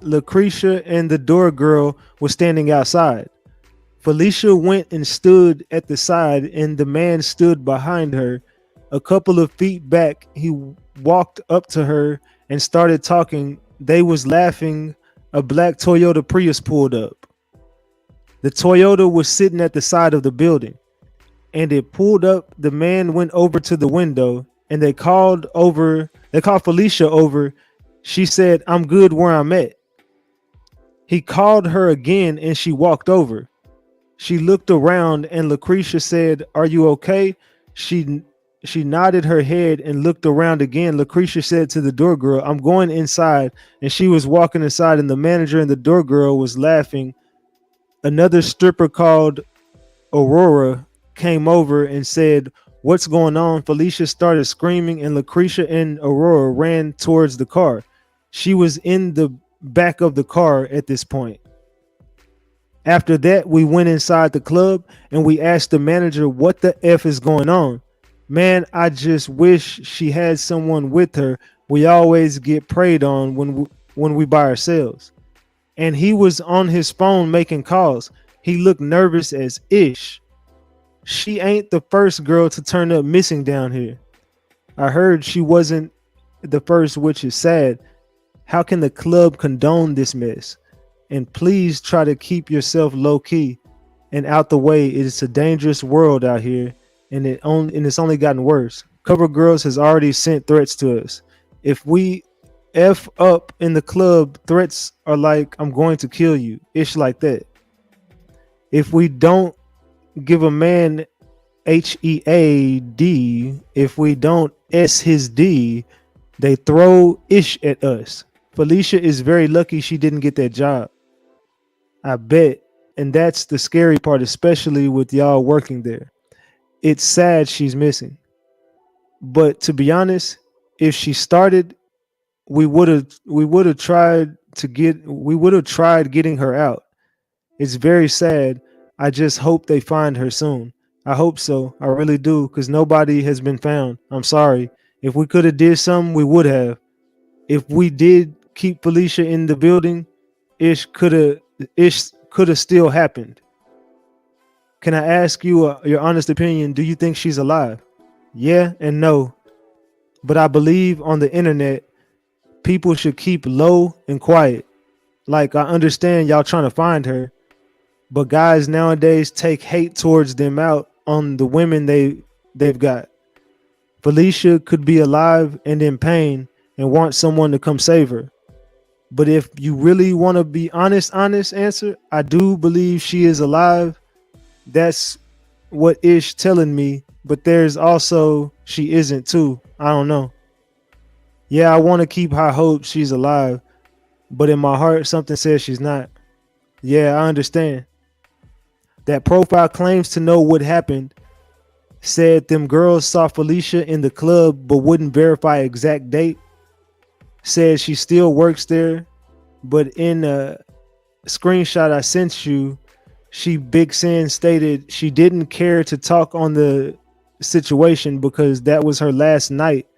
Lucretia and the door girl were standing outside. Felicia went and stood at the side, and the man stood behind her. A couple of feet back, he walked up to her and started talking. They was laughing. A black Toyota Prius pulled up. The Toyota was sitting at the side of the building, and it pulled up. The man went over to the window, and they called Felicia over. She said, "I'm good where I'm at." He called her again, and she walked over. She looked around, and Lucretia said, "Are you okay?" She nodded her head and looked around again. Lucretia said to the door girl, "I'm going inside." And she was walking inside, and the manager and the door girl was laughing. Another stripper called Aurora came over and said, "What's going on?" Felicia started screaming, and Lucretia and Aurora ran towards the car. She was in the back of the car at this point. After that, we went inside the club and we asked the manager, "What the F is going on?" "Man, I just wish she had someone with her. We always get preyed on when we by ourselves." And he was on his phone making calls. He looked nervous as ish. She ain't the first girl to turn up missing down here. I heard she wasn't the first, which is sad. How can the club condone this mess? And please try to keep yourself low key and out the way. It's a dangerous world out here, and it's only gotten worse. CoverGirls has already sent threats to us. If we F up in the club, threats are like, "I'm going to kill you," ish like that. If we don't give a man HEAD, if we don't S his D, they throw ish at us. Felicia is very lucky she didn't get that job, I bet. And that's the scary part, especially with y'all working there. It's sad she's missing. But to be honest, if she started, we would have tried getting her out. It's very sad. I just hope they find her soon. I hope so. I really do, because nobody has been found. I'm sorry. If we could have did something, we would have. If we did keep Felicia in the building, ish could have still happened. Can I ask you your honest opinion? Do you think she's alive? Yeah and no. But I believe on the internet, people should keep low and quiet. Like, I understand y'all trying to find her, but guys nowadays take hate towards them out on the women they've got. Felicia could be alive and in pain and want someone to come save her. But if you really want to be honest answer, I do believe she is alive. That's what Ish telling me. But there's also she isn't too. I don't know. Yeah, I want to keep high hope she's alive, but in my heart, something says she's not. Yeah, I understand. That profile claims to know what happened. Said them girls saw Felicia in the club, but wouldn't verify exact date. Said she still works there, but in a screenshot I sent you, she big sin stated she didn't care to talk on the situation because that was her last night.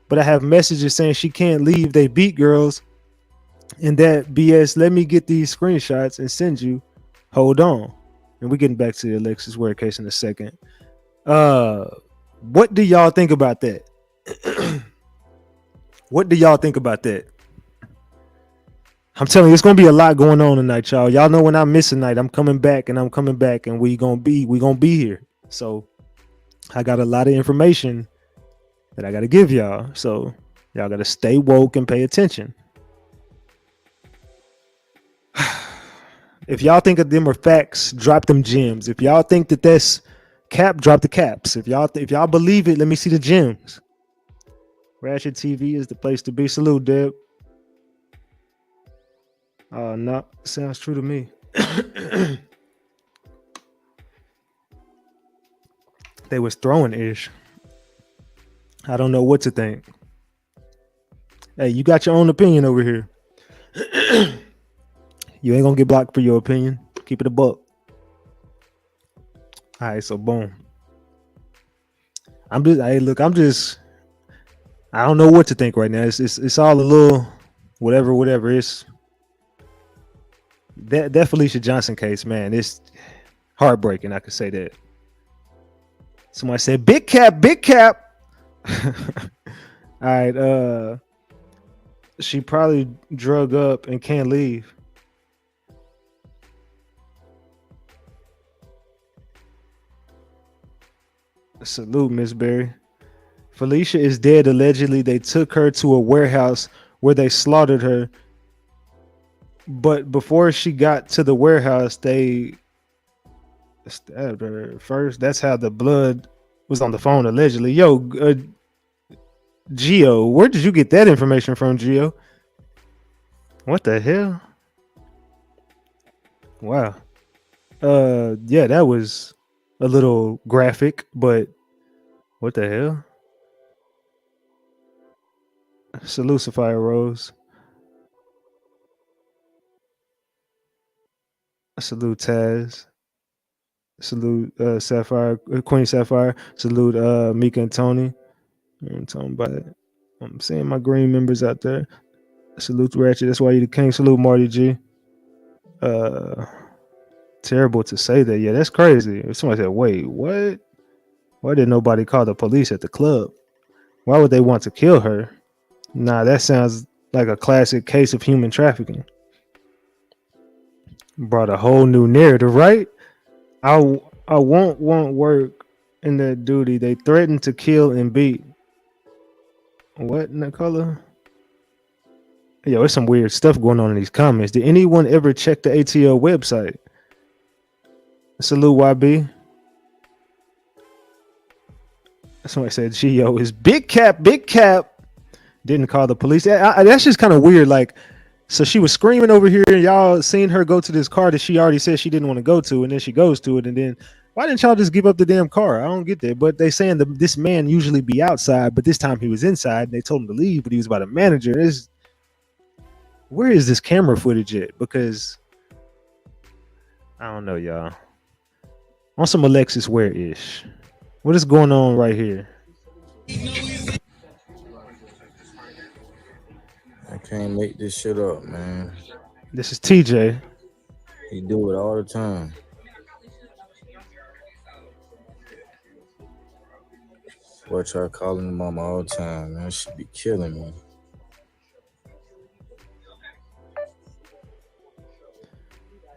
But I have messages saying she can't leave. They beat girls and that BS. Let me get these screenshots and send you. Hold on. And we're getting back to the Alexis Ware case in a second. What do y'all think about that? What do y'all think about that? I'm telling you, it's gonna be a lot going on tonight, y'all. Y'all know when I miss a night, I'm coming back, and we gonna be here. So I got a lot of information that I gotta give y'all. So y'all gotta stay woke and pay attention. If y'all think of them are facts, drop them gems. If y'all think that that's cap, drop the caps. If y'all believe it, let me see the gems. Ratchet TV is the place to be. Salute, Deb. No, sounds true to me. They was throwing ish. I don't know what to think. Hey, you got your own opinion over here. You ain't gonna get blocked for your opinion. Keep it a buck. All right, so boom. I don't know what to think right now. It's all a little whatever. It's that Felicia Johnson case, man. It's heartbreaking. I could say that. Somebody said big cap. All right, she probably drug up and can't leave. Salute, Miss Berry. Felicia is dead. Allegedly, they took her to a warehouse where they slaughtered her. But before she got to the warehouse, they stabbed her first. That's how the blood was on the phone, allegedly. Yo, Gio, where did you get that information from, Gio? What the hell? Wow. Yeah, that was a little graphic, but what the hell? Salute, Sapphire Rose. Salute, Taz. Salute, Sapphire, Queen Sapphire. Salute, Mika and Tony. I'm talking about it. I'm seeing my green members out there. Salute, Ratchet. That's why you the king. Salute, Marty G. Terrible to say that. Yeah, that's crazy. If somebody said, wait, what? Why did nobody call the police at the club? Why would they want to kill her? Nah, that sounds like a classic case of human trafficking. Brought a whole new narrative, right? I won't want work in that duty. They threatened to kill and beat. What, Nicola? Yo, there's some weird stuff going on in these comments. Did anyone ever check the ATL website? Salute, YB. Somebody said Gio is big cap. Didn't call the police. That's just kind of weird. Like, so she was screaming over here, and y'all seen her go to this car that she already said she didn't want to go to, and then she goes to it, and then why didn't y'all just give up the damn car? I don't get that. But they saying that this man usually be outside, but this time he was inside, and they told him to leave, but he was about a manager. Where is this camera footage at? Because I don't know, y'all. On some Alexis Ware ish. What is going on right here? I can't make this shit up, man. This is TJ. He do it all the time. Boy, try calling him mama all the time, man. She be killing me.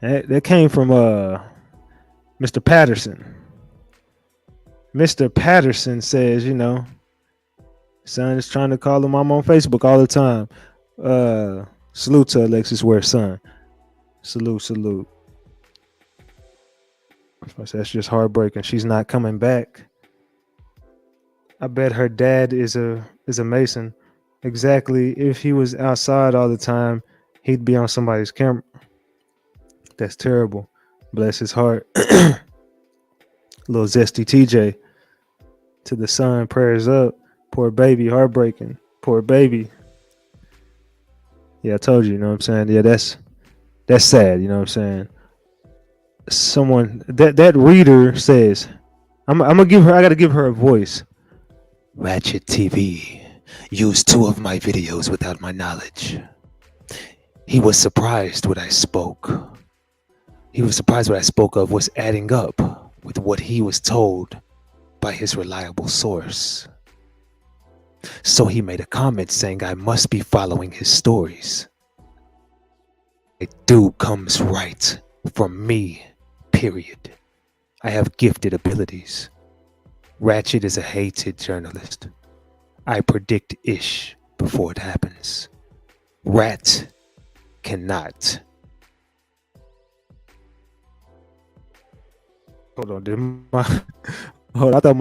That came from Mr. Patterson. Mr. Patterson says, son is trying to call him mom on Facebook all the time. Salute to Alexis Ware, son. Salute. That's just heartbreaking. She's not coming back. I bet her dad is a Mason. Exactly. If he was outside all the time, he'd be on somebody's camera. That's terrible. Bless his heart. Little zesty TJ. To the son, prayers up. Poor baby, heartbreaking. Poor baby. Yeah, I told you, you know what I'm saying? Yeah, that's sad, you know what I'm saying? Someone that reader says, I gotta give her a voice. Ratchet TV used 2 of my videos without my knowledge. He was surprised what I spoke. He was surprised what I spoke of was adding up with what he was told by his reliable source. So he made a comment saying I must be following his stories. do comes right from me, period. I have gifted abilities. Ratchet is a hated journalist. I predict ish before it happens. Rat cannot. Hold on, did my hold on,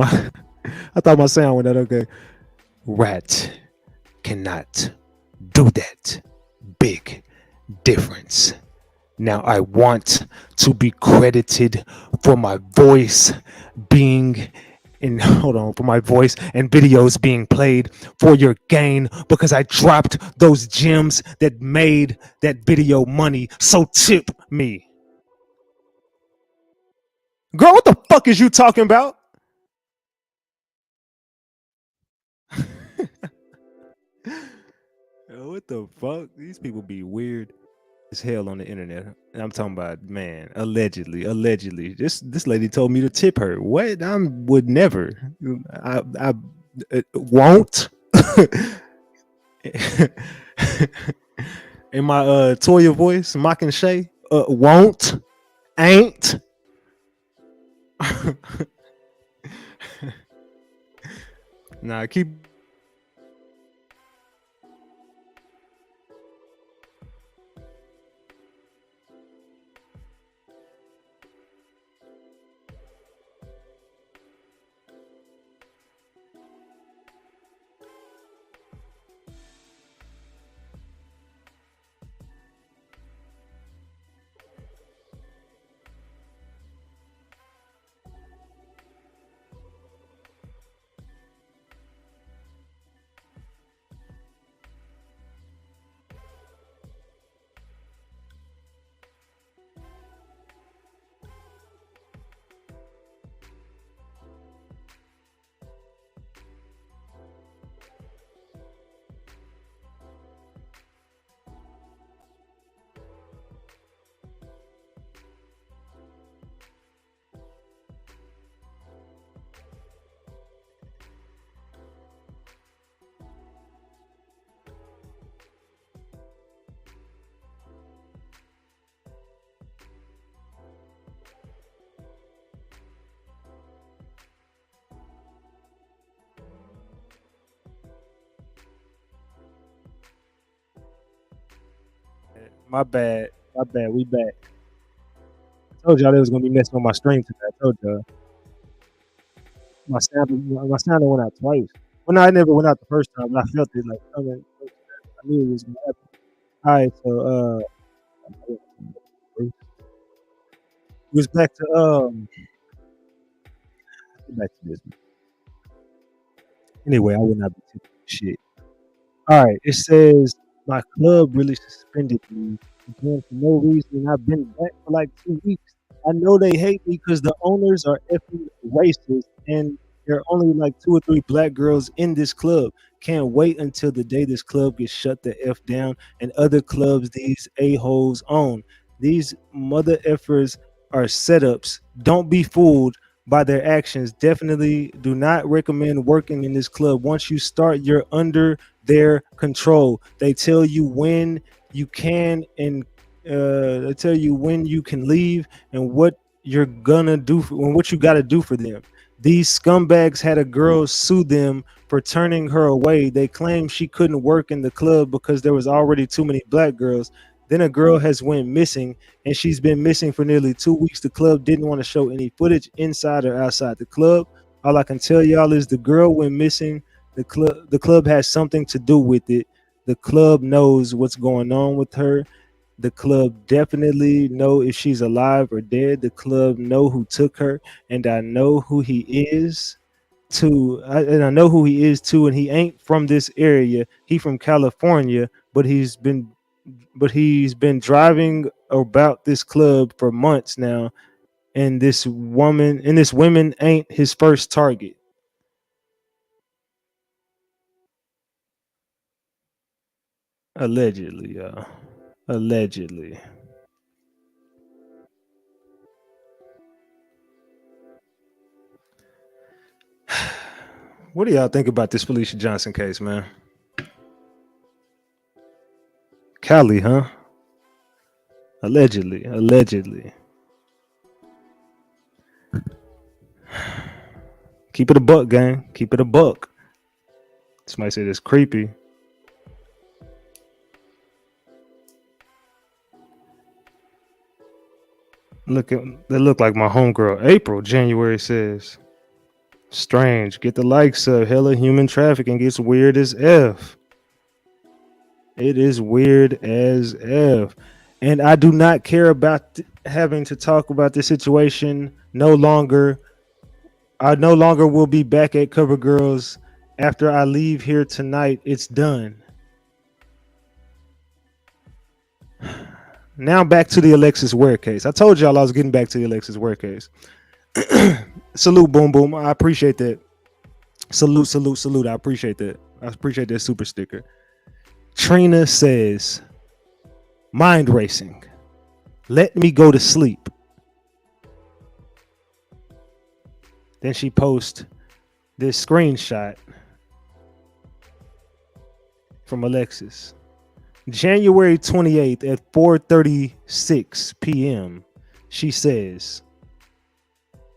I thought my sound went out okay. Rat cannot do that. Big difference. Now I want to be credited for my voice being in hold on for my voice and videos being played for your gain because I dropped those gems that made that video money. So tip me. Girl, what the fuck is you talking about? What the fuck? These people be weird as hell on the internet. And I'm talking about, man, allegedly. This lady told me to tip her. What? I would never. I won't. In my Toya voice, mocking Shay, won't, ain't. Nah, keep. My bad. My bad. We back. I told y'all they was gonna be messing with my stream today. I told y'all. My sound went out twice. Well, no, I never went out the first time, but I felt it like coming. I knew it was gonna happen. All right, so it was back to back to this. Anyway, I would not be tipping shit. All right, it says my club really suspended me again for no reason. I've been back for like 2 weeks. I know they hate me because the owners are effing racist, and there are only like 2 or 3 black girls in this club. Can't wait until the day this club gets shut the f down and other clubs these a holes own. These mother effers are setups. Don't be fooled by their actions. Definitely do not recommend working in this club. Once you start, you're under their control. They tell you when you can and they tell you when you can leave and what you're gonna do and what you got to do for them. These scumbags had a girl sue them for turning her away. They claim she couldn't work in the club because there was already too many black girls. Then a girl has went missing and she's been missing for nearly 2 weeks. The club didn't want to show any footage inside or outside the club. All I can tell y'all is the girl went missing. The club has something to do with it. The club knows what's going on with her. The club definitely know if she's alive or dead. The club know who took her, and I know who he is too. And I know who he is too. And he ain't from this area. He from California, but he's been driving about this club for months now. And this woman ain't his first target. Allegedly, allegedly. What do y'all think about this Felicia Johnson case, man? Cali, huh? Allegedly. Keep it a buck, gang. Keep it a buck. Somebody said it's creepy. They look like my homegirl April. January says, strange. Get the likes up. Hella human trafficking gets weird as F. It is weird as F. And I do not care about having to talk about this situation no longer. I no longer will be back at Cover Girls after I leave here tonight. It's done. Now back to the Alexis Ware case. I told y'all I was getting back to the Alexis Ware case. Salute, boom, boom. I appreciate that. Salute. I appreciate that. I appreciate that super sticker. Trina says, mind racing. Let me go to sleep. Then she posts this screenshot from Alexis. January 28th at 4:36 p.m. She says,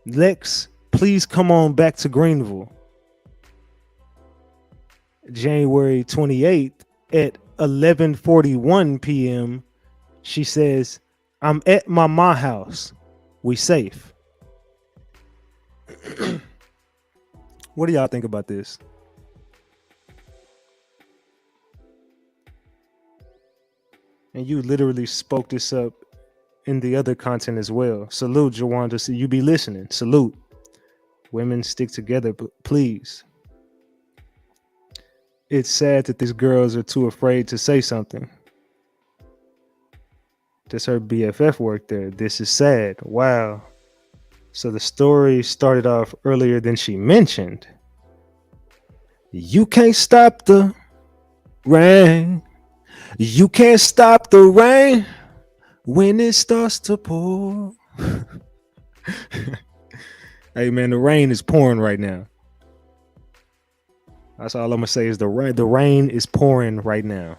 Lex, please come on back to Greenville. January 28th at 11:41 p.m. She says, I'm at my ma house. We safe. What do y'all think about this? And you literally spoke this up in the other content as well. Salute, Jawanda. So you be listening. Salute. Women stick together, please. It's sad that these girls are too afraid to say something. Does her BFF work there? This is sad. Wow. So the story started off earlier than she mentioned. You can't stop the rain. You can't stop the rain when it starts to pour. Hey man, the rain is pouring right now. That's all I'm gonna say is the rain is pouring right now.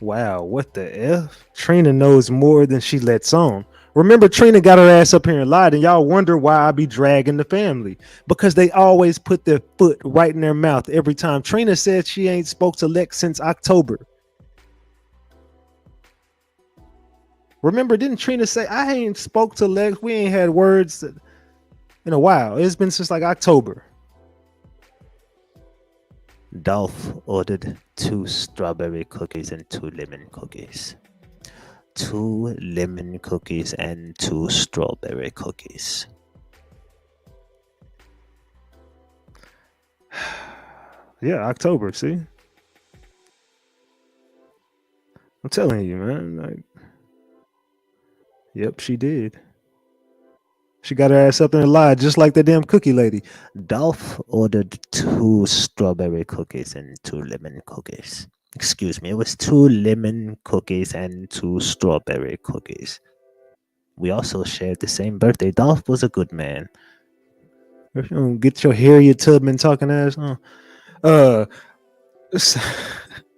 Wow, what the F? Trina knows more than she lets on. Remember, Trina got her ass up here and lied, and y'all wonder why I be dragging the family. Because they always put their foot right in their mouth every time. Trina said she ain't spoke to Lex since October. Remember, didn't Trina say, I ain't spoke to Lex, we ain't had words in a while. It's been since like October. Dolph ordered 2 strawberry cookies and 2 lemon cookies. 2 lemon cookies and 2 strawberry cookies. Yeah, October, see? I'm telling you, man. Like, yep, she did. She got her ass up there and lied just like the damn cookie lady. Dolph ordered 2 strawberry cookies and 2 lemon cookies. Excuse me, it was 2 lemon cookies and 2 strawberry cookies. We also shared the same birthday. Dolph was a good man. If you don't get your Harriet Tubman talking ass on.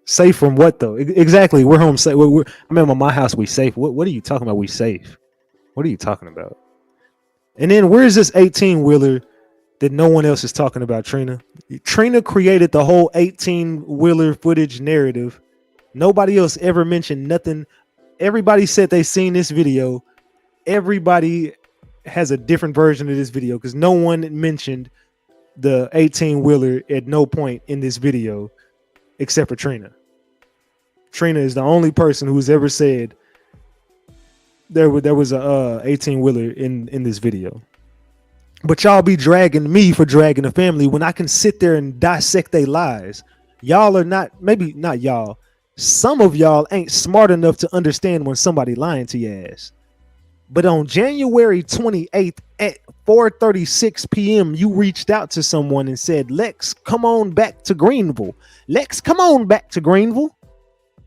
Safe from what though? Exactly. We're home safe. I'm at my house. We safe. What are you talking about? We safe. What are you talking about? And then where's this 18-wheeler that no one else is talking about, Trina? Trina created the whole 18-wheeler footage narrative. Nobody else ever mentioned nothing. Everybody said they seen this video. Everybody has a different version of this video because no one mentioned the 18-wheeler at no point in this video except for Trina. Trina is the only person who's ever said there was a 18-wheeler in this video. But y'all be dragging me for dragging the family when I can sit there and dissect their lies. Y'all are not, maybe not y'all. Some of y'all ain't smart enough to understand when somebody lying to your ass. But on January 28th at 4:36 p.m., you reached out to someone and said, Lex, come on back to Greenville. Lex, come on back to Greenville.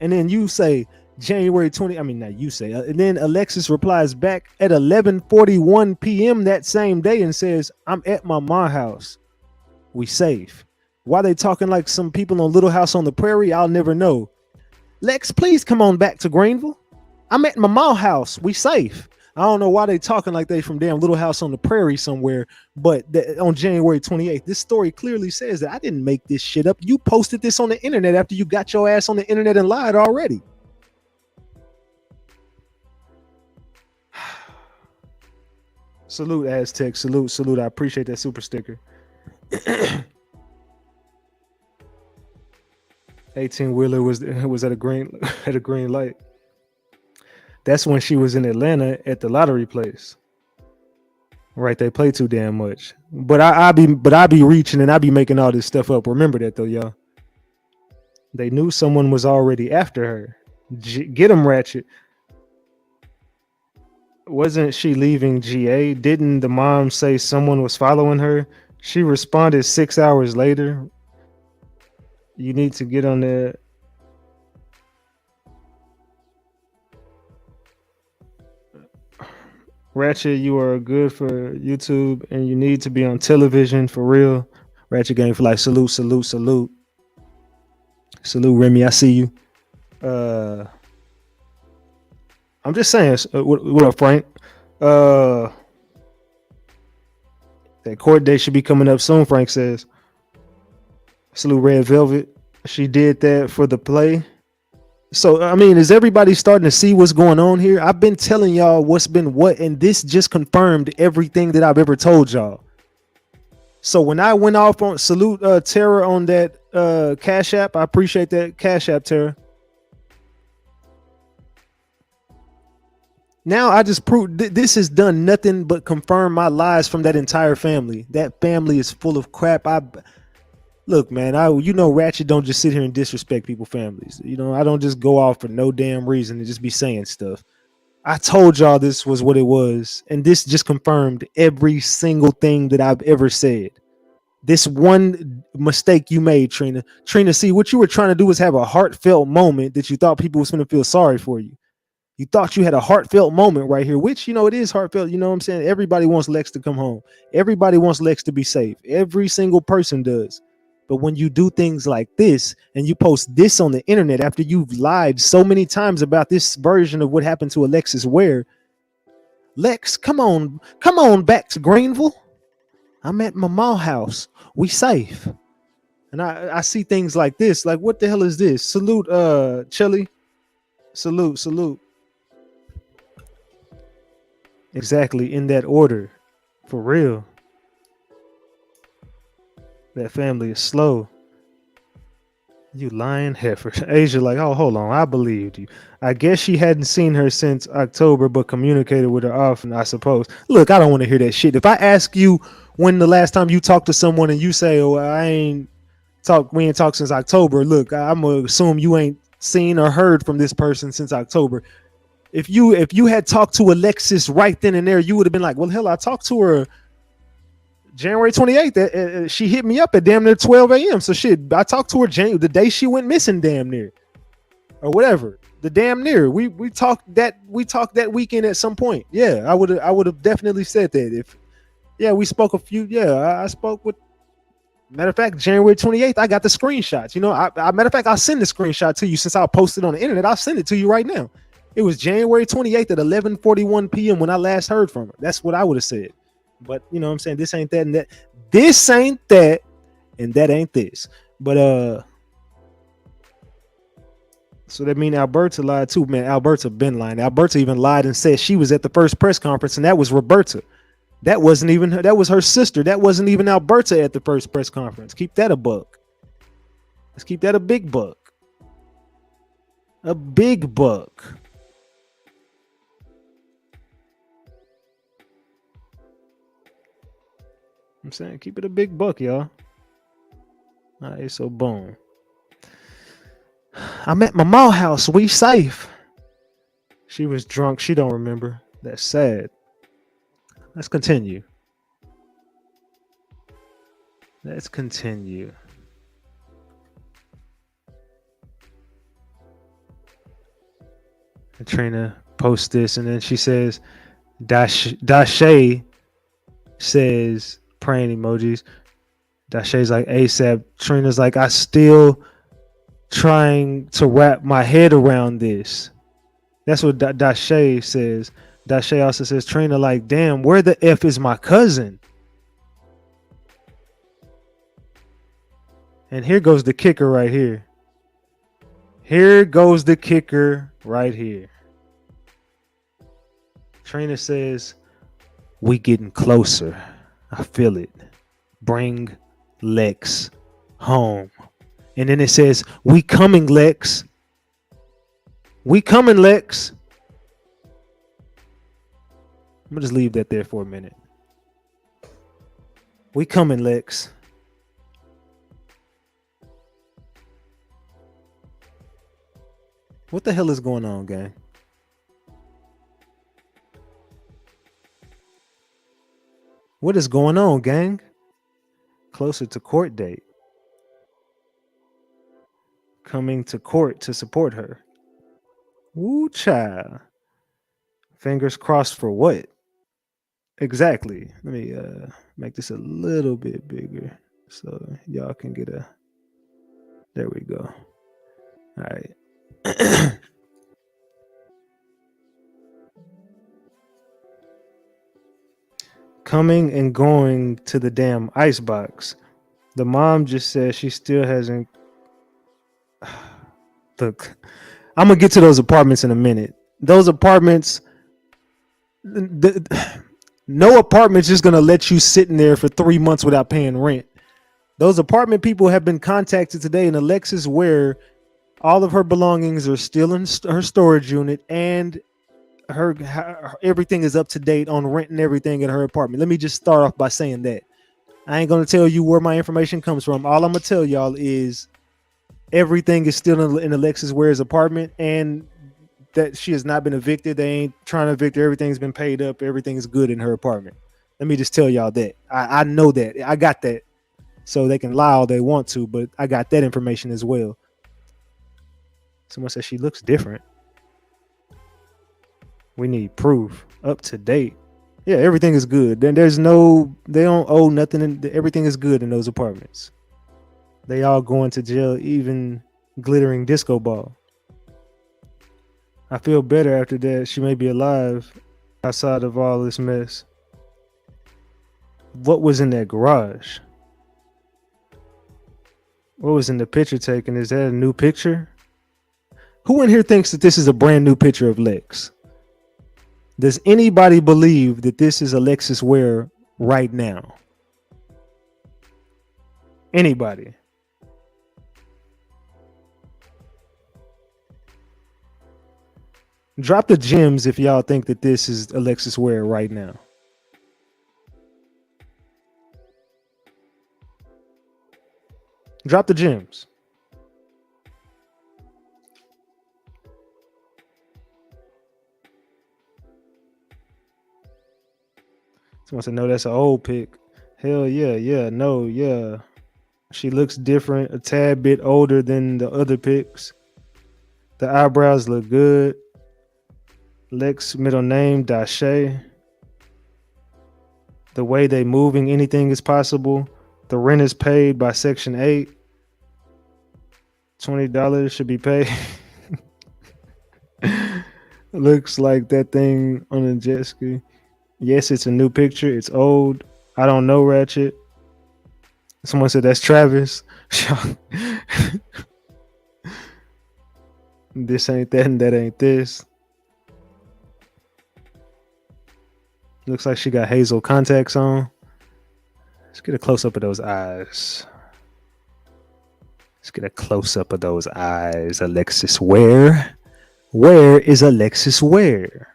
And then you say, January 20, I mean, not you say, and then Alexis replies back at 11:41 p.m. that same day and says, I'm at my ma house. We safe. Why they talking like some people on Little House on the Prairie? I'll never know. Lex, please come on back to Greenville. I'm at my mall house. We safe. I don't know why they talking like they from damn Little House on the Prairie somewhere, but on January 28th, this story clearly says that I didn't make this shit up. You posted this on the internet after you got your ass on the internet and lied already. Salute, Aztec. Salute. I appreciate that super sticker. 18-wheeler was at a green light. That's when she was in Atlanta at the lottery place. Right, they play too damn much. But I be reaching and I be making all this stuff up. Remember that though, y'all. They knew someone was already after her. Get them, Ratchet. Wasn't she leaving GA? Didn't the mom say someone was following her? She responded 6 hours later. You need to get on there. Ratchet, you are good for YouTube and you need to be on television for real. Ratchet Game for life. Salute. Salute, Remy. I see you. I'm just saying. What up, Frank? That court date should be coming up soon, Frank says. Salute, Red Velvet. She did that for the play. So, I mean, is everybody starting to see what's going on here? I've been telling y'all what's been what, and this just confirmed everything that I've ever told y'all. So when I went off on salute Tara on that Cash App, I appreciate that Cash App, Tara. Now I just proved this has done nothing but confirm my lies from that entire family. That family is full of crap. Look, man, Ratchet don't just sit here and disrespect people's families. I don't just go off for no damn reason and just be saying stuff. I told y'all this was what it was, and this just confirmed every single thing that I've ever said. This one mistake you made, Trina. Trina, see, what you were trying to do was have a heartfelt moment that you thought people was going to feel sorry for you. You thought you had a heartfelt moment right here, which, it is heartfelt. You know what I'm saying? Everybody wants Lex to come home. Everybody wants Lex to be safe. Every single person does. But when you do things like this and you post this on the internet after you've lied so many times about this version of what happened to Alexis Ware, Lex, come on back to Greenville. I'm at my mall house. We safe. And I see things like this. Like, what the hell is this? Salute, Chili. Salute. Exactly in that order. For real. That family is slow. You lying heifer. Asia like, oh, hold on. I believed you. I guess she hadn't seen her since October, but communicated with her often, I suppose. Look, I don't want to hear that shit. If I ask you when the last time you talked to someone and you say, oh, we ain't talked since October. Look, I'm going to assume you ain't seen or heard from this person since October. If you had talked to Alexis right then and there, you would have been like, well, hell, I talked to her January 28th. She hit me up at damn near 12 a.m. So shit, I talked to her the day she went missing, damn near, or whatever. The damn near. We talked that weekend at some point. Yeah, I would have definitely said that. We spoke a few. Yeah, I spoke with. Matter of fact, January 28th, I got the screenshots. Matter of fact, I'll send the screenshot to you since I'll post it on the internet. I'll send it to you right now. It was January 28th at 11:41 p.m. when I last heard from her. That's what I would have said. But you know what I'm saying? This ain't that and that. This ain't that and that ain't this. But so that means Alberta lied too, man. Alberta been lying. Alberta even lied and said she was at the first press conference, and that was Roberta. That wasn't even her. That was her sister. That wasn't even Alberta at the first press conference. Keep that a buck. Let's keep that a big buck. A big buck. I'm saying keep it a big buck, y'all. All right, so boom. I'm at my mall house. We safe. She was drunk. She don't remember. That's sad. Let's continue. Katrina posts this, and then she says, Dashay says, praying emojis. Dasha's like, ASAP. Trina's like, I still trying to wrap my head around this. That's what Dashay says. Dashay also says, Trina, like, damn, where the F is my cousin? And here goes the kicker right here. Here goes the kicker right here. Trina says, we getting closer. I feel it. Bring Lex home. And then it says, we coming, Lex. We coming, Lex. I'm gonna just leave that there for a minute. We coming, Lex. What the hell is going on, gang? What is going on, gang? Closer to court date. Coming to court to support her. Woo child. Fingers crossed for what? Exactly. Let me make this a little bit bigger so y'all can get a. There we go. All right. Coming and going to the damn icebox. The mom just said she still hasn't. Look, I'm gonna get to those apartments in a minute. Those apartments. No apartment's just gonna let you sit in there for 3 months without paying rent. Those apartment people have been contacted today, and Alexis Ware, all of her belongings are still in her storage unit, and her everything is up to date on rent and everything in her apartment. Let me just start off by saying that I ain't gonna tell you where my information comes from. All I'm gonna tell y'all is everything is still in Alexis Ware's apartment, and that she has not been evicted. They ain't trying to evict her. Everything's been paid up. Everything is good in her apartment. Let me just tell y'all that. I know that. I got that. So they can lie all they want to, but I got that information as well. Someone says she looks different. We need proof. Up to date. Yeah, everything is good. Then they don't owe nothing. Everything is good in those apartments. They all going to jail, even glittering disco ball. I feel better after that. She may be alive outside of all this mess. What was in that garage? What was in the picture taken? Is that a new picture? Who in here thinks that this is a brand new picture of Lex? Does anybody believe that this is Alexis Ware right now? Anybody? Drop the gems if y'all think that this is Alexis Ware right now. Drop the gems. Someone said, no, that's an old pic. Hell yeah, no, yeah. She looks different, a tad bit older than the other pics. The eyebrows look good. Lex middle name, Dashay. The way they moving, anything is possible. The rent is paid by Section 8. $20 should be paid. Looks like that thing on a jet ski. Yes, it's a new picture. It's old. I don't know, Ratchet. Someone said that's Travis. This ain't that and that ain't this. Looks like she got hazel contacts on. Let's get a close-up of those eyes. Let's get a close-up of those eyes. Alexis Ware. Where is Alexis Ware?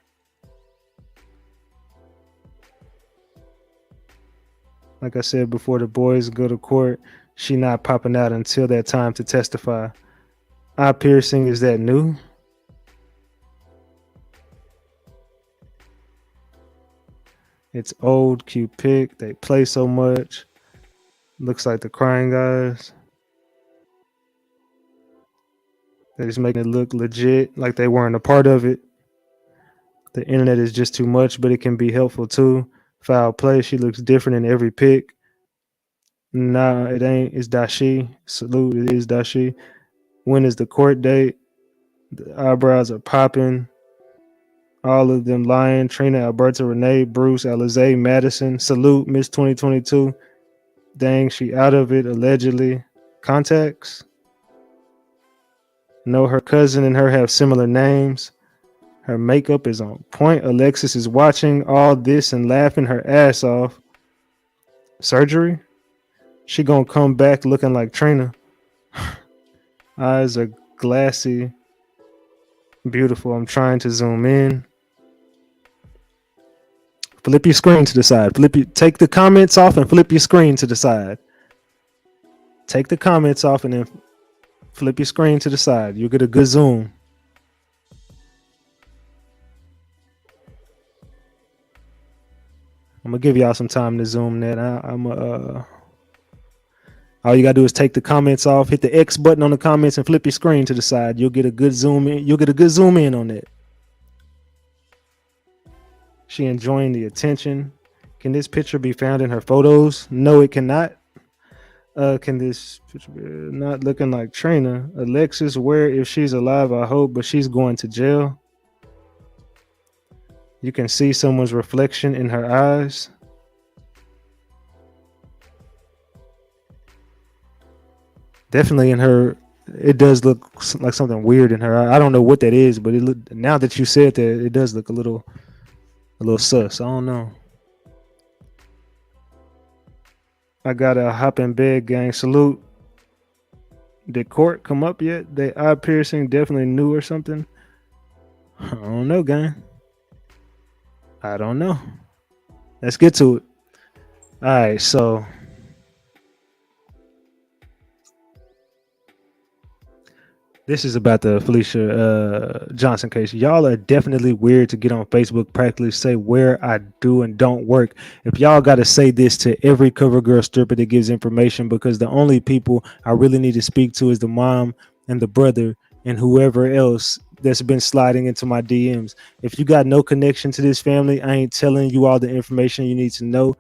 Like I said before, the boys go to court. She not popping out until that time to testify. Eye piercing, is that new? It's old, cute pic. They play so much. Looks like the crying guys. They're just making it look legit, like they weren't a part of it. The internet is just too much, but it can be helpful too. Foul play. She looks different in every pic. Nah, it ain't. It's Dashi. Salute. It is Dashi. When is the court date? The eyebrows are popping. All of them lying. Trina, Alberta, Renee, Bruce, Alizé, Madison. Salute, Miss 2022. Dang, she out of it, allegedly. Contacts? No, her cousin and her have similar names. Her makeup is on point. Alexis is watching all this and laughing her ass off. Surgery? She gonna come back looking like Trina. Eyes are glassy. Beautiful. I'm trying to zoom in. Flip your screen to the side. Take the comments off and flip your screen to the side. Take the comments off and then flip your screen to the side. You'll get a good zoom. I'm gonna give y'all some time to zoom that. All you gotta do is take the comments off, hit the X button on the comments, and flip your screen to the side. You'll get a good zoom in. You'll get a good zoom in on that. She enjoying the attention. Can this picture be found in her photos? No, it cannot. Can this picture be not looking like Trina? Alexis Ware, if she's alive, I hope, but she's going to jail. You can see someone's reflection in her eyes. Definitely in her, it does look like something weird in her eye. I don't know what that is, but it look, now that you said that, it does look a little sus. I don't know. I gotta hop in bed, gang. Salute. Did court come up yet? They eye piercing definitely new or something. I don't know, gang. I don't know. Let's get to it. All right, so this is about the Felicia Johnson case. Y'all are definitely weird to get on Facebook, practically say where I do and don't work. If y'all got to say this to every cover girl stripper that gives information, because the only people I really need to speak to is the mom and the brother and whoever else that's been sliding into my DMs. If you got no connection to this family, I ain't telling you all the information you need to know.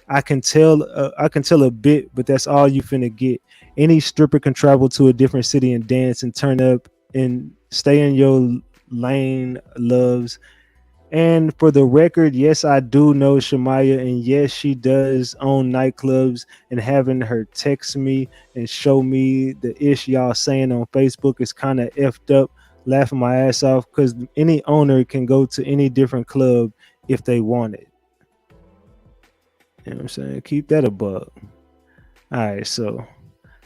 I can tell a bit, but that's all you finna get. Any stripper can travel to a different city and dance and turn up and stay in your lane, loves. And for the record, yes, I do know Shamaya, and yes, she does own nightclubs. And having her text me and show me the ish y'all saying on Facebook is kind of effed up, laughing my ass off, because any owner can go to any different club if they want it. You know what I'm saying? Keep that a bug. All right, so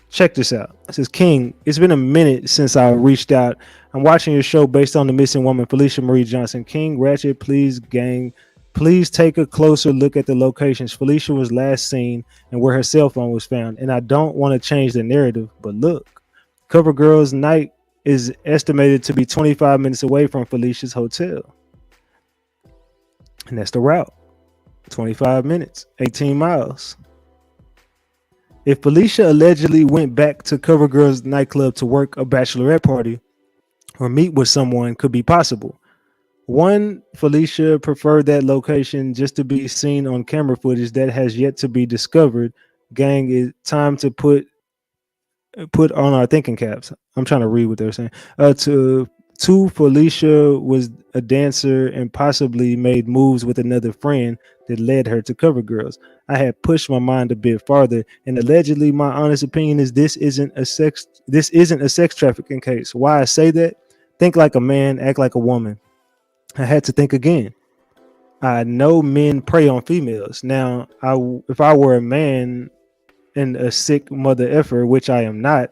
check this out. It says, King, it's been a minute since I reached out. I'm watching your show based on the missing woman, Felicia Marie Johnson. King, Ratchet, please, gang, please take a closer look at the locations Felicia was last seen and where her cell phone was found. And I don't want to change the narrative, but look, Cover Girls Night is estimated to be 25 minutes away from Felicia's hotel. And that's the route. 25 minutes, 18 miles. If Felicia allegedly went back to Cover Girls nightclub to work a bachelorette party or meet with someone, could be possible. One, Felicia preferred that location just to be seen on camera footage that has yet to be discovered. Gang, it's time to put on our thinking caps. I'm trying to read what they're saying. Two, Felicia was a dancer and possibly made moves with another friend that led her to Cover Girls. I had pushed my mind a bit farther, and allegedly, my honest opinion is this isn't a sex trafficking case. Why I say that? Think like a man, act like a woman. I had to think again. I know men prey on females. Now, if I were a man and a sick mother effer, which I am not,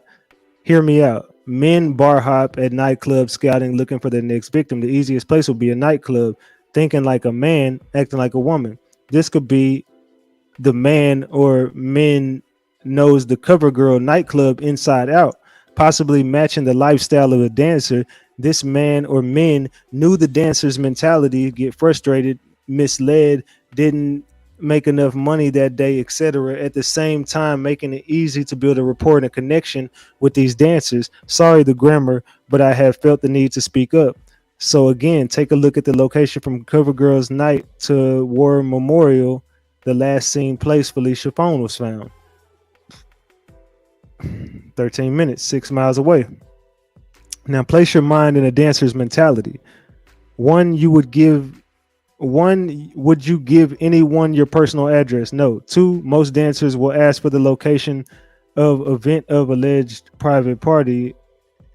hear me out. Men bar hop at nightclubs scouting, looking for their next victim. The easiest place would be a nightclub. Thinking like a man, acting like a woman. This could be the man or men knows the Cover Girl nightclub inside out, possibly matching the lifestyle of a dancer. This man or men knew the dancer's mentality, get frustrated, misled, didn't make enough money that day, etc. At the same time, making it easy to build a rapport and a connection with these dancers. Sorry the grammar, but I have felt the need to speak up. So again, take a look at the location from Cover Girls Night to War Memorial, the last seen place Felicia's phone was found. 13 minutes, 6 miles away. Now place your mind in a dancer's mentality. One, you would give One, would you give anyone your personal address? No. Two, most dancers will ask for the location of event of alleged private party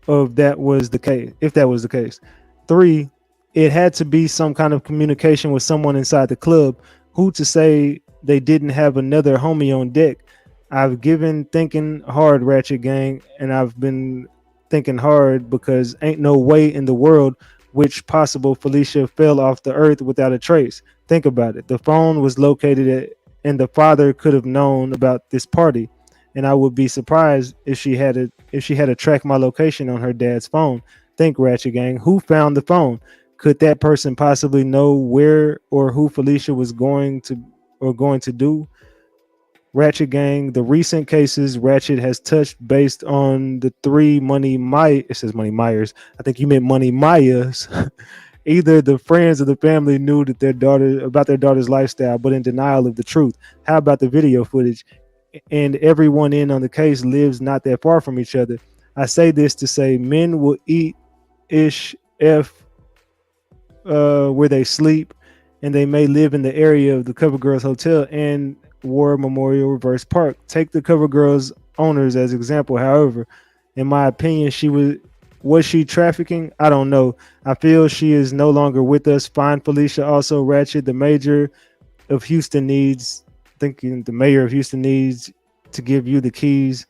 of that was the case, if that was the case. Three, it had to be some kind of communication with someone inside the club. Who to say they didn't have another homie on deck? I've given thinking hard, Ratchet Gang, and I've been thinking hard because ain't no way in the world which possible Felicia fell off the earth without a trace. Think about it. The phone was located at, and the father could have known about this party, and I would be surprised if she had to track my location on her dad's phone. Think, Ratchet Gang, who found the phone? Could that person possibly know where or who Felicia was going to do? Ratchet Gang, the recent cases Ratchet has touched based on the three it says Money Myers. I think you meant Money Myers. Either the friends or the family knew that about their daughter's lifestyle, but in denial of the truth. How about the video footage? And everyone in on the case lives not that far from each other. I say this to say men will eat ish f where they sleep, and they may live in the area of the Cover Girls Hotel and War Memorial Reverse Park. Take the Cover Girls owners as example. However, in my opinion, was she trafficking? I don't know. I feel she is no longer with us. Find Felicia. Also, Ratchet, the mayor of Houston needs to give you the keys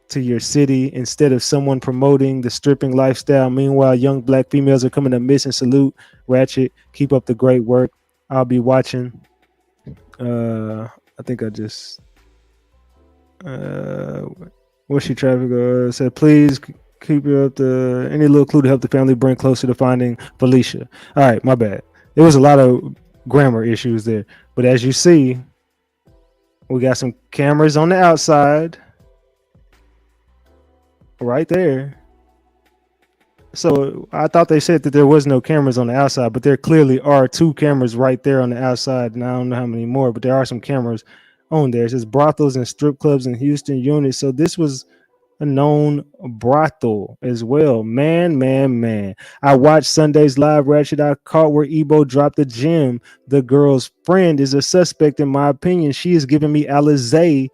to your city instead of someone promoting the stripping lifestyle. Meanwhile, young black females are coming to miss. Salute, Ratchet. Keep up the great work. I'll be watching. I think I just what's she traffic? Said please keep it up to any little clue to help the family bring closer to finding Felicia. All right, my bad. There was a lot of grammar issues there, but as you see, we got some cameras on the outside, right there. So I thought they said that there was no cameras on the outside, but there clearly are two cameras right there on the outside, and I don't know how many more, but there are some cameras on there. It says brothels and strip clubs in Houston units. So this was a known brothel as well. Man. I watched Sunday's live Ratchet. I caught where Ebo dropped the gem. The girl's friend is a suspect in my opinion. She is giving me Alizé.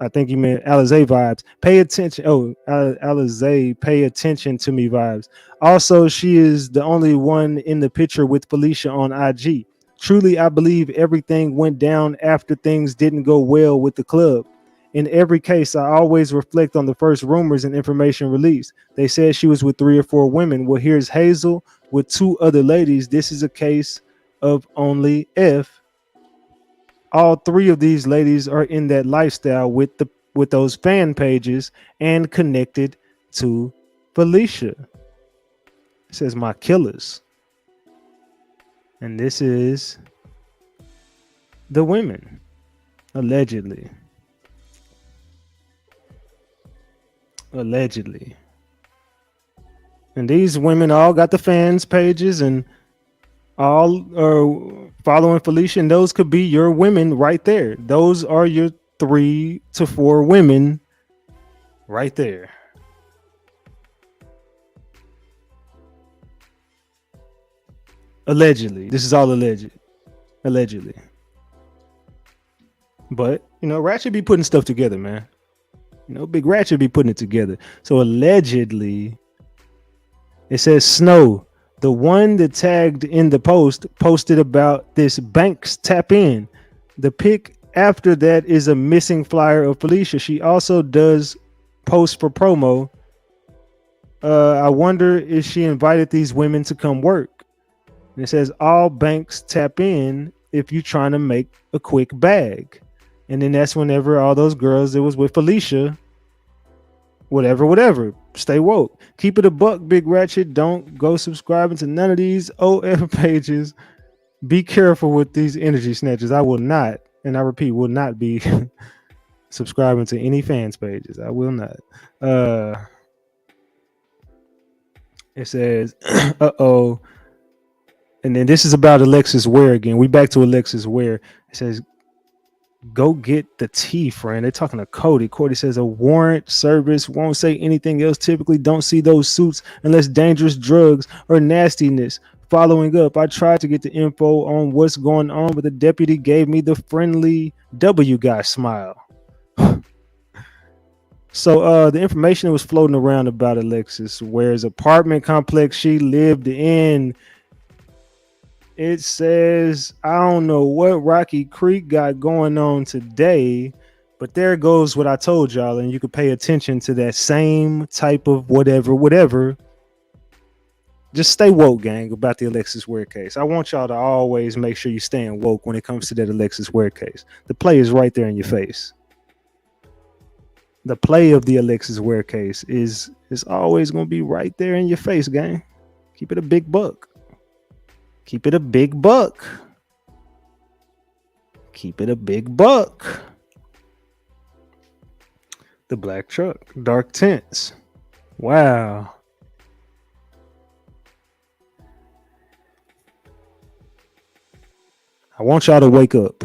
I think you meant Alizé vibes. Pay attention. Oh, Alizé, pay attention to me vibes. Also, she is the only one in the picture with Felicia on IG. Truly, I believe everything went down after things didn't go well with the club. In every case, I always reflect on the first rumors and information released. They said she was with 3 or 4 women. Well, here's Hazel with 2 other ladies. This is a case of only if all 3 of these ladies are in that lifestyle with those fan pages and connected to Felicia. It says my killers. And this is the women, allegedly. And these women all got the fans pages and all are following Felicia, and those could be your women right there. Those are your 3 to 4 women right there. Allegedly. This is all allegedly. But Ratchet be putting stuff together, man. Big Ratchet be putting it together. So allegedly, it says Snow, the one that tagged in the post, posted about this Banks tap in. The pic after that is a missing flyer of Felicia. She also does post for promo. I wonder if she invited these women to come work. And it says all banks tap in if you're trying to make a quick bag. And then that's whenever all those girls that was with Felicia, whatever. Stay woke. Keep it a buck, Big Ratchet. Don't go subscribing to none of these OF pages. Be careful with these energy snatchers. I will not, and I repeat, will not be subscribing to any fans pages. I will not. It says, uh-oh. And then this is about Alexis Ware again. We back to Alexis Ware. It says, Go get the tea, friend. They're talking to Cody. Cody says a warrant service won't say anything else. Typically don't see those suits unless dangerous drugs or nastiness. Following up, I tried to get the info on what's going on, but the deputy gave me the friendly W guy smile. So the information that was floating around about Alexis Ware's apartment complex she lived in, it says, I don't know what Rocky Creek got going on today, but there goes what I told y'all, and you could pay attention to that same type of whatever. Just stay woke, gang, about the Alexis Ware case. I want y'all to always make sure you staying woke when it comes to that Alexis Ware case. The play is right there in your face. The play of the Alexis Ware case is always going to be right there in your face, gang. Keep it a big buck. Keep it a big buck. Keep it a big buck. The black truck, dark tints. Wow. I want y'all to wake up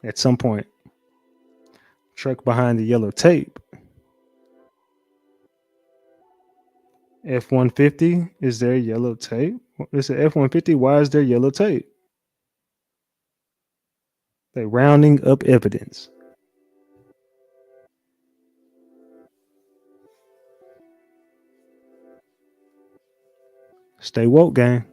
at some point. Truck behind the yellow tape. F-150, is there yellow tape? It's an F-150. Why is there yellow tape? They rounding up evidence. Stay woke, gang.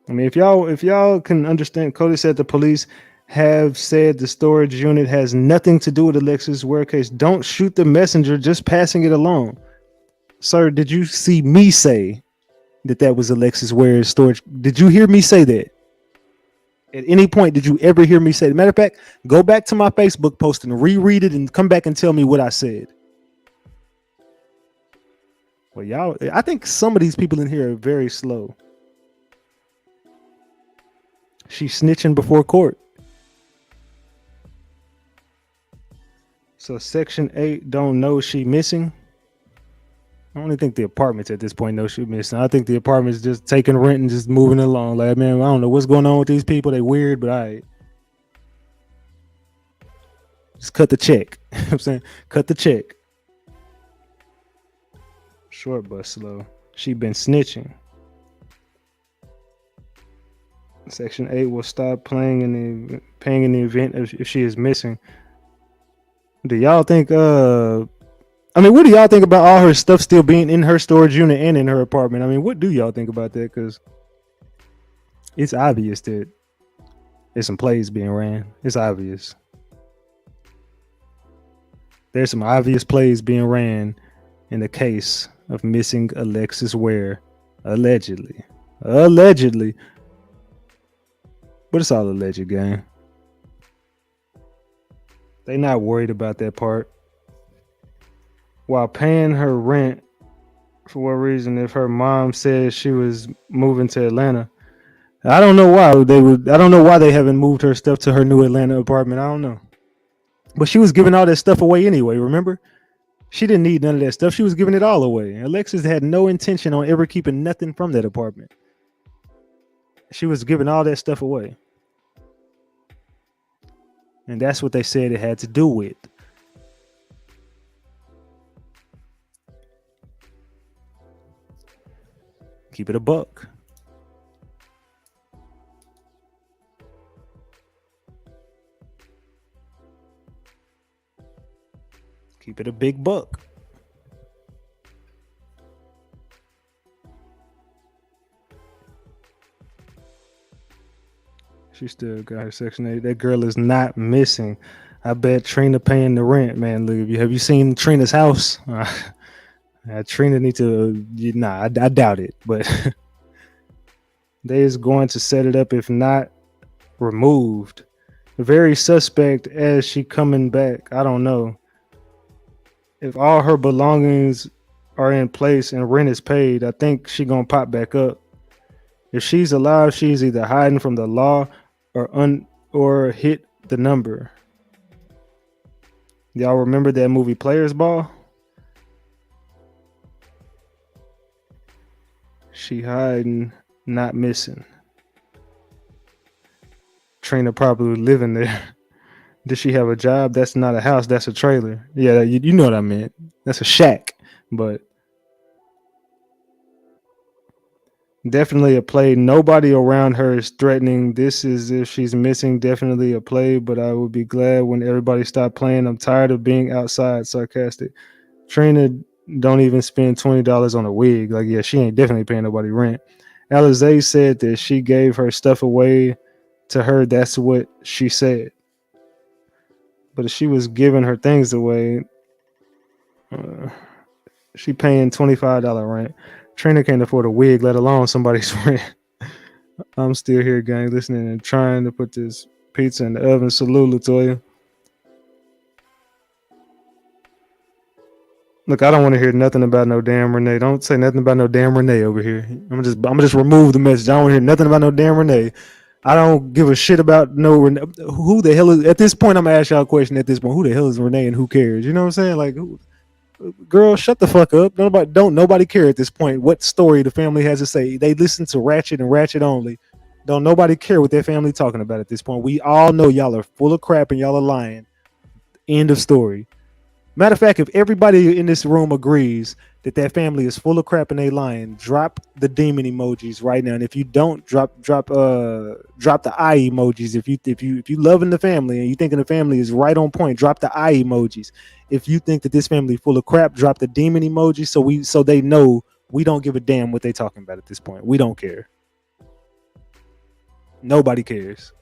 I mean, if y'all can understand, Cody said the police have said the storage unit has nothing to do with Alexis Ware case. Don't shoot the messenger, just passing it along. Sir, did you see me say that was Alexis Ware's storage? Did you hear me say that? At any point, did you ever hear me say that? Matter of fact, go back to my Facebook post and reread it and come back and tell me what I said. Well, y'all, I think some of these people in here are very slow. She's snitching before court. So Section 8 don't know she missing. I don't think the apartments at this point know she missing. I think the apartment's just taking rent and just moving along. Like, man, I don't know what's going on with these people. They weird, but all right. Just cut the check. You know what I'm saying? Cut the check. Short but slow. She been snitching. Section 8 will stop paying in the event if she is missing. Do y'all think I mean, what do y'all think about all her stuff still being in her storage unit and in her apartment? I mean, what do y'all think about that? Because it's obvious that there's some plays being ran. It's obvious. There's some obvious plays being ran in the case of missing Alexis Ware. Allegedly. But it's all alleged, gang. They not worried about that part. While paying her rent, for what reason? If her mom said she was moving to Atlanta, I don't know why they would. I don't know why they haven't moved her stuff to her new Atlanta apartment. I don't know. But she was giving all that stuff away anyway. Remember, she didn't need none of that stuff. She was giving it all away. Alexis had no intention on ever keeping nothing from that apartment. She was giving all that stuff away, and that's what they said it had to do with. Keep it a buck. Keep it a big buck. She still got her Section 8. That girl is not missing. I bet Trina paying the rent, man. Look, have you seen Trina's house? Trina need to. I doubt it, but they is going to set it up if not removed. Very suspect as she coming back. I don't know. If all her belongings are in place and rent is paid, I think she gonna pop back up. If she's alive, she's either hiding from the law or hit the number. Y'all remember that movie Players Ball? She hiding, not missing. Trina probably living there. Does she have a job? That's not a house. That's a trailer. Yeah, you know what I meant. That's a shack. But definitely a play. Nobody around her is threatening. This is if she's missing. Definitely a play. But I would be glad when everybody stopped playing. I'm tired of being outside. Sarcastic. Trina don't even spend $20 on a wig. Like, yeah, she ain't definitely paying nobody rent. Alizé said that she gave her stuff away to her. That's what she said. But if she was giving her things away, she paying $25 rent. Trina can't afford a wig, let alone somebody's rent. I'm still here, gang, listening and trying to put this pizza in the oven. Salute, Latoya. Look, I don't want to hear nothing about no damn Renee. Don't say nothing about no damn Renee over here. I'm gonna just remove the message. I don't want to hear nothing about no damn Renee. I don't give a shit about no Renee. Who the hell is at this point? I'm gonna ask y'all a question at this point. Who the hell is Renee and who cares? You know what I'm saying? Like, girl, shut the fuck up. Nobody care at this point what story the family has to say. They listen to Ratchet and Ratchet only. Don't nobody care what their family talking about at this point. We all know y'all are full of crap and y'all are lying. End of story. Matter of fact, if everybody in this room agrees that family is full of crap and they lying, drop the demon emojis right now. And if you don't, drop the eye emojis. If you loving the family and you thinking the family is right on point, drop the eye emojis. If you think that this family is full of crap, drop the demon emoji so they know we don't give a damn what they talking about at this point. We don't care. Nobody cares.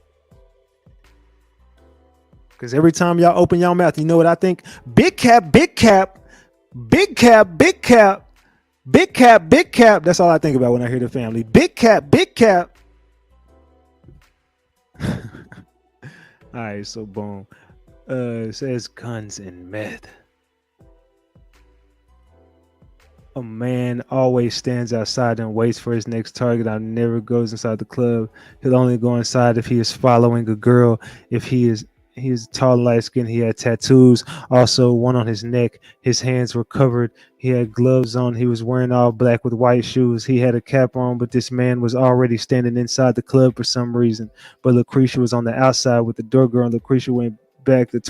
Because every time y'all open y'all mouth, you know what I think? Big cap, big cap, big cap, big cap, big cap, big cap. That's all I think about when I hear the family. Big cap, big cap. All right, so boom. It says guns and meth. A man always stands outside and waits for his next target. I never goes inside the club. He'll only go inside if he is following a girl. If he is tall, light skinned. He had tattoos, also one on his neck. His hands were covered. He had gloves on. He was wearing all black with white shoes. He had a cap on, but this man was already standing inside the club for some reason. But Lucretia was on the outside with the door girl, and Lucretia went back. The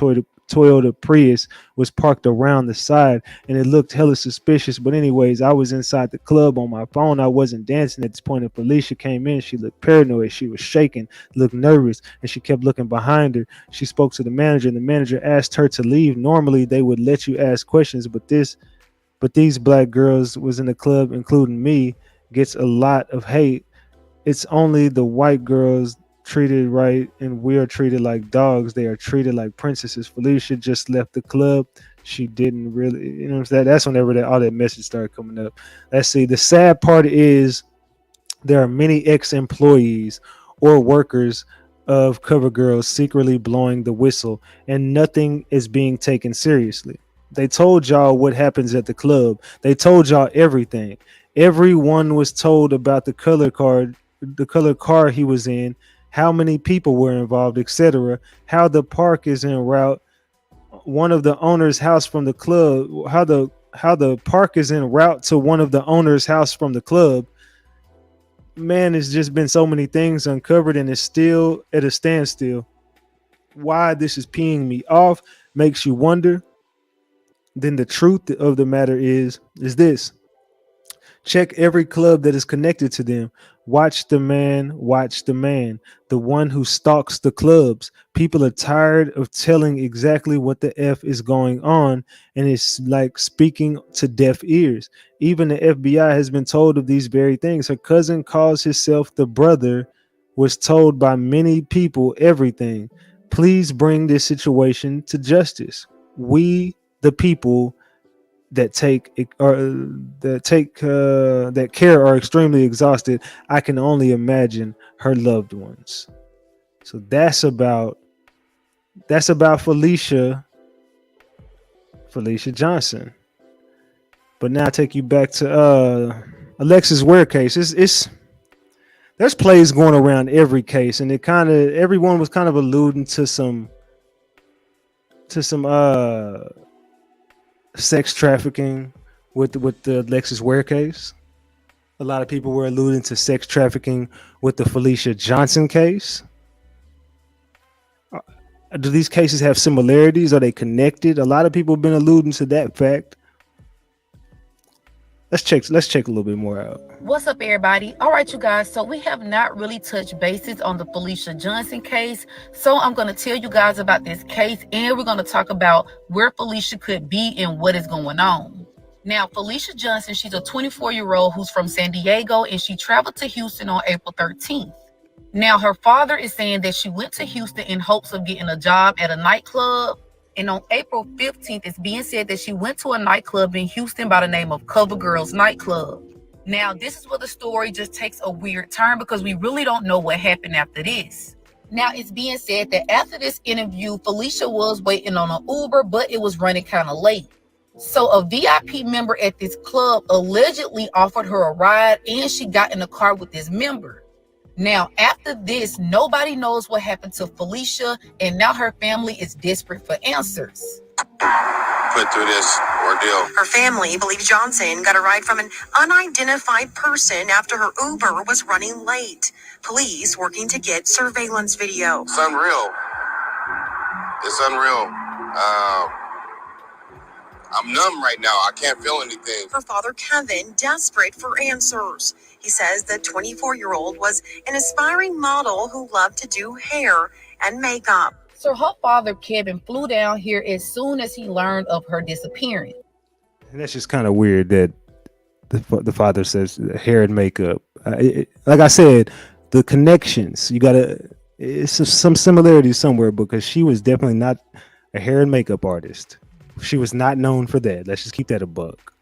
Toyota Prius was parked around the side, and it looked hella suspicious. But anyways, I was inside the club on my phone. I wasn't dancing at this point, and Felicia came in. She looked paranoid. She was shaking, looked nervous, and she kept looking behind her. She spoke to the manager, and the manager asked her to leave. Normally, they would let you ask questions, but these black girls was in the club, including me, gets a lot of hate. It's only the white girls treated right, and we are treated like dogs. They are treated like princesses. Felicia just left the club. She didn't really, you know what I'm saying? That's whenever all that message started coming up. Let's see. The sad part is there are many ex-employees or workers of CoverGirl secretly blowing the whistle, and nothing is being taken seriously. They told y'all what happens at the club. They told y'all everything. Everyone was told about the color car he was in, how many people were involved, etc. How the park is en route, one of the owner's house from the club, how the park is en route to one of the owner's house from the club. Man, it's just been so many things uncovered, and it's still at a standstill. Why this is peeing me off makes you wonder. Then the truth of the matter is this. Check every club that is connected to them. Watch the man, the one who stalks the clubs. People are tired of telling exactly what the F is going on, and it's like speaking to deaf ears. Even the FBI has been told of these very things. Her cousin calls himself the brother, was told by many people everything. Please bring this situation to justice. We, the people that care are extremely exhausted. I can only imagine her loved ones. So that's about Felicia Johnson. But now I take you back to Alexis Ware case. There's plays going around every case, and everyone was kind of alluding to some sex trafficking with the Alexis Ware case. A lot of people were alluding to sex trafficking with the Felicia Johnson case. Do these cases have similarities? Are they connected? A lot of people have been alluding to that fact. Let's check a little bit more out. What's up, everybody? All right, you guys. So we have not really touched bases on the Felicia Johnson case. So I'm going to tell you guys about this case, and we're going to talk about where Felicia could be and what is going on. Now, Felicia Johnson, she's a 24-year-old who's from San Diego, and she traveled to Houston on April 13th. Now, her father is saying that she went to Houston in hopes of getting a job at a nightclub. And on April 15th, it's being said that she went to a nightclub in Houston by the name of CoverGirls Nightclub. Now, this is where the story just takes a weird turn because we really don't know what happened after this. Now, it's being said that after this interview, Felicia was waiting on an Uber, but it was running kind of late. So a VIP member at this club allegedly offered her a ride, and she got in a car with this member. Now, after this, nobody knows what happened to Felicia, and now her family is desperate for answers. Put through this ordeal. Her family believes Johnson got a ride from an unidentified person after her Uber was running late. Police working to get surveillance video. It's unreal. It's unreal. I'm numb right now. I can't feel anything. Her father, Kevin, desperate for answers. He says the 24-year-old was an aspiring model who loved to do hair and makeup. So her father, Kevin, flew down here as soon as he learned of her disappearance. And that's just kind of weird that the father says hair and makeup. Like I said, the connections, it's some similarities somewhere because she was definitely not a hair and makeup artist. She was not known for that. Let's just keep that a buck.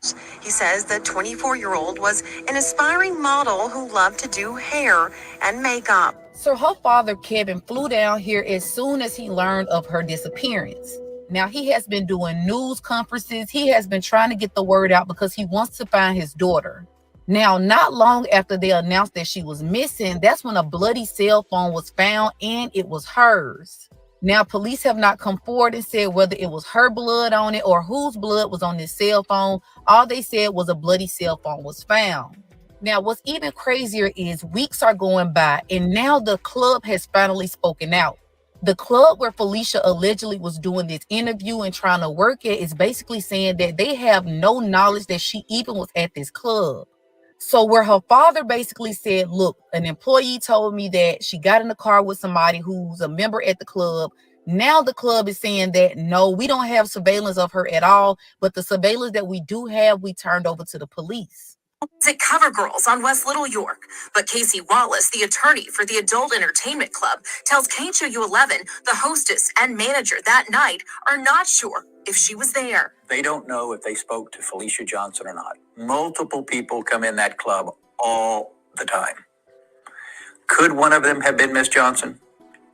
He says the 24-year-old was an aspiring model who loved to do hair and makeup. So her father, Kevin, flew down here as soon as he learned of her disappearance. Now, he has been doing news conferences. He has been trying to get the word out because he wants to find his daughter. Now, not long after they announced that she was missing, that's when a bloody cell phone was found, and it was hers. Now, police have not come forward and said whether it was her blood on it or whose blood was on this cell phone. All they said was a bloody cell phone was found. Now, what's even crazier is weeks are going by, and now the club has finally spoken out. The club where Felicia allegedly was doing this interview and trying to work at is basically saying that they have no knowledge that she even was at this club. So where her father basically said, look, an employee told me that she got in the car with somebody who's a member at the club. Now the club is saying that, no, we don't have surveillance of her at all. But the surveillance that we do have, we turned over to the police. At CoverGirls on West Little York. But Casey Wallace, the attorney for the Adult Entertainment Club, tells KHOU11 the hostess and manager that night are not sure if she was there. They don't know if they spoke to Felicia Johnson or not. Multiple people come in that club all the time. Could one of them have been Miss Johnson?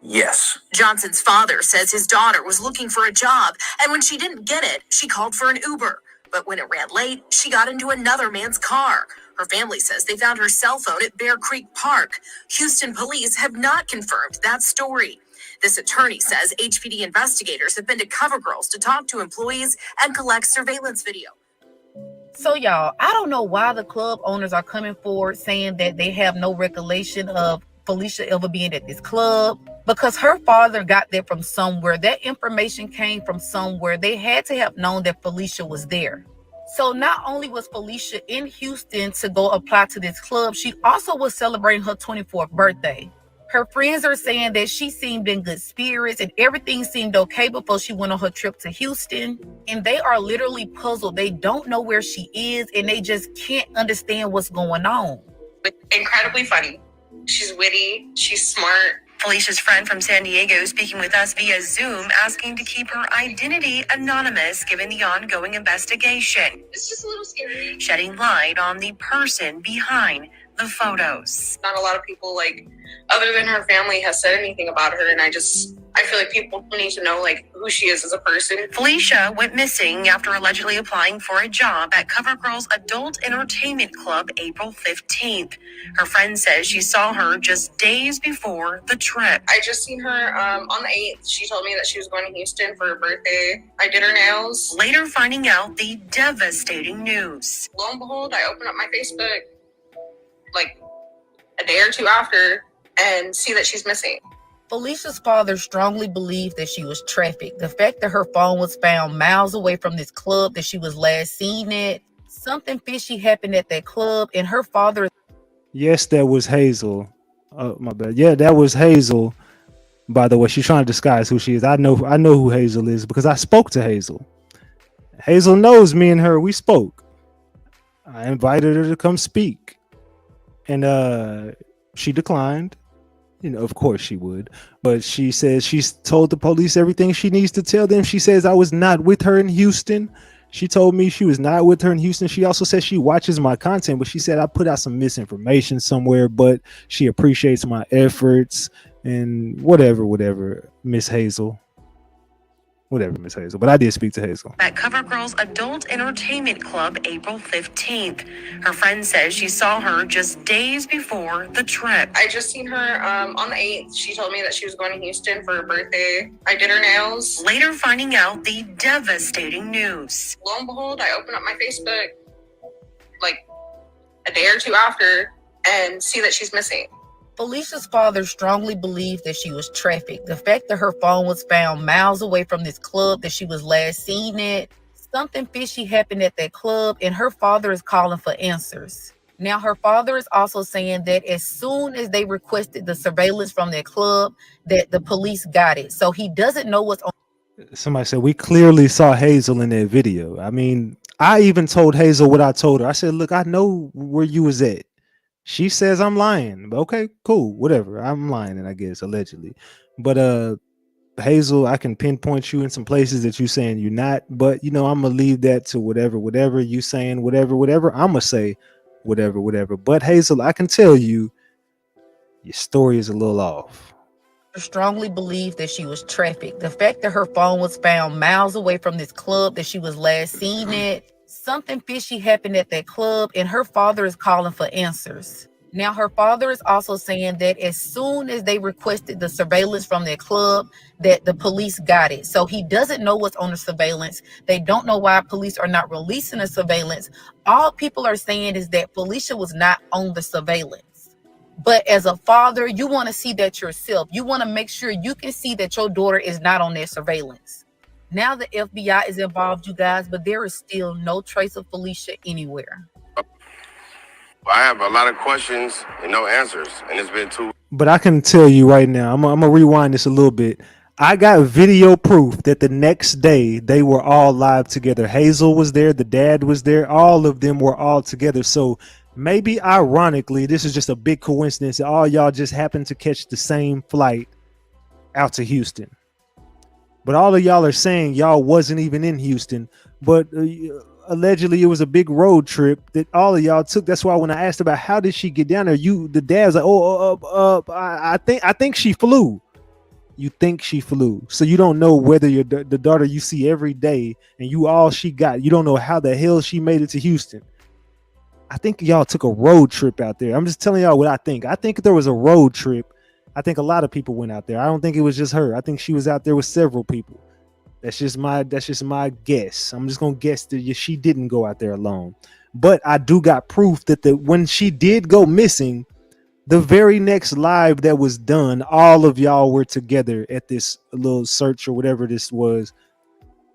Yes. Johnson's father says his daughter was looking for a job, and when she didn't get it, she called for an Uber. But when it ran late, she got into another man's car. Her family says they found her cell phone at Bear Creek Park. Houston police have not confirmed that story. This attorney says HPD investigators have been to CoverGirls to talk to employees and collect surveillance video. So, y'all, I don't know why the club owners are coming forward saying that they have no recollection of Felicia ever being at this club, because her father got there from somewhere. That information came from somewhere. They had to have known that Felicia was there. So not only was Felicia in Houston to go apply to this club, she also was celebrating her 24th birthday. Her friends are saying that she seemed in good spirits and everything seemed okay before she went on her trip to Houston. And they are literally puzzled. They don't know where she is and they just can't understand what's going on. Incredibly funny. She's witty. She's smart. Felicia's friend from San Diego speaking with us via Zoom, asking to keep her identity anonymous given the ongoing investigation. It's just a little scary. Shedding light on the person behind the photos. Not a lot of people, other than her family, has said anything about her, and I feel like people need to know, who she is as a person. Felicia went missing after allegedly applying for a job at CoverGirls Adult Entertainment Club April 15th. Her friend says she saw her just days before the trip. I just seen her on the 8th. She told me that she was going to Houston for her birthday. I did her nails. Later finding out the devastating news. Lo and behold, I opened up my Facebook a day or two after and see that she's missing. Felicia's father strongly believed that she was trafficked. The fact that her phone was found miles away from this club that she was last seen at, something fishy happened at that club, and her father. Yes, that was Hazel. Oh, my bad. Yeah, that was Hazel. By the way, she's trying to disguise who she is. I know who Hazel is because I spoke to Hazel. Hazel knows me and her. We spoke. I invited her to come speak, and she declined. You know, of course she would. But she says she's told the police everything she needs to tell them. She says I was not with her in Houston. She told me she was not with her in Houston. She also says she watches my content, but she said I put out some misinformation somewhere, but she appreciates my efforts and whatever, Miss Hazel. Whatever, Miss Hazel. But I did speak to Hazel. At CoverGirl's Adult Entertainment Club April 15th. Her friend says she saw her just days before the trip. I just seen her on the 8th. She told me that she was going to Houston for her birthday. I did her nails. Later finding out the devastating news. Lo and behold, I open up my Facebook like a day or two after and see that she's missing. Felicia's father strongly believed that she was trafficked. The fact that her phone was found miles away from this club that she was last seen at, something fishy happened at that club, and her father is calling for answers. Now, her father is also saying that as soon as they requested the surveillance from their club, that the police got it. So he doesn't know what's on. Somebody said we clearly saw Hazel in that video. I mean, I even told Hazel what I told her. I said, look, I know where you was at. She says I'm lying. Okay, cool, whatever. I'm lying, and I guess allegedly. But Hazel, I can pinpoint you in some places that you saying you're not. But you know, I'm gonna leave that to whatever you saying, whatever. I'm gonna say whatever. But Hazel, I can tell you, your story is a little off. Strongly believed that she was trafficked. The fact that her phone was found miles away from this club that she was last seen at, something fishy happened at that club, and her father is calling for answers. Now, her father is also saying that as soon as they requested the surveillance from their club, that the police got it. So he doesn't know what's on the surveillance. They don't know why police are not releasing the surveillance. All people are saying is that Felicia was not on the surveillance. But as a father, you want to see that yourself. You want to make sure you can see that your daughter is not on their surveillance. Now the FBI is involved, you guys, but there is still no trace of Felicia anywhere. I have a lot of questions and no answers, and it's been 2 weeks. But I can tell you right now, I'm gonna rewind this a little bit. I got video proof that the next day they were all live together. Hazel was there, the dad was there, all of them were all together. So maybe ironically, this is just a big coincidence that all y'all just happened to catch the same flight out to Houston. But all of y'all are saying y'all wasn't even in Houston, but allegedly it was a big road trip that all of y'all took. That's why when I asked about how did she get down there, the dad's like, I think she flew. You think she flew, so you don't know whether the daughter you see every day and you all she got. You don't know how the hell she made it to Houston. I think y'all took a road trip out there. I'm just telling y'all what I think. I think there was a road trip. I think a lot of people went out there. I don't think it was just her. I think she was out there with several people. That's just my guess. I'm just gonna guess that she didn't go out there alone. But I do got proof that when she did go missing, the very next live that was done, all of y'all were together at this little search or whatever this was.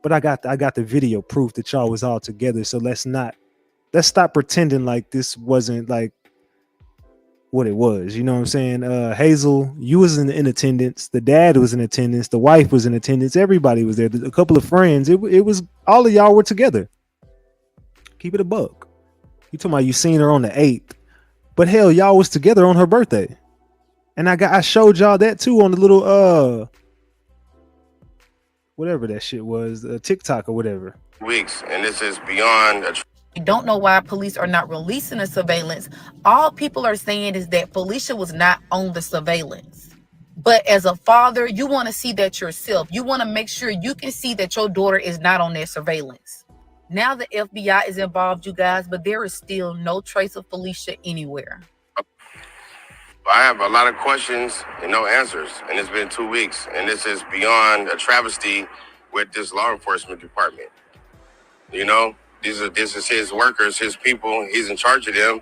But I got the video proof that y'all was all together. So let's stop pretending like this wasn't like what it was. You know what I'm saying? Hazel, you was in attendance. The dad was in attendance. The wife was in attendance. Everybody was there. A couple of friends. It was all of y'all were together. Keep it a buck. You talking about you seen her on the 8th, but hell, y'all was together on her birthday. And I showed y'all that too on the little whatever that shit was, TikTok or whatever. Weeks, and this is beyond a. We don't know why police are not releasing the surveillance. All people are saying is that Felicia was not on the surveillance. But as a father, you want to see that yourself. You want to make sure you can see that your daughter is not on their surveillance. Now the FBI is involved, you guys, but there is still no trace of Felicia anywhere. I have a lot of questions and no answers, and it's been 2 weeks, and this is beyond a travesty with this law enforcement department. You know? This is his workers, his people. He's in charge of them.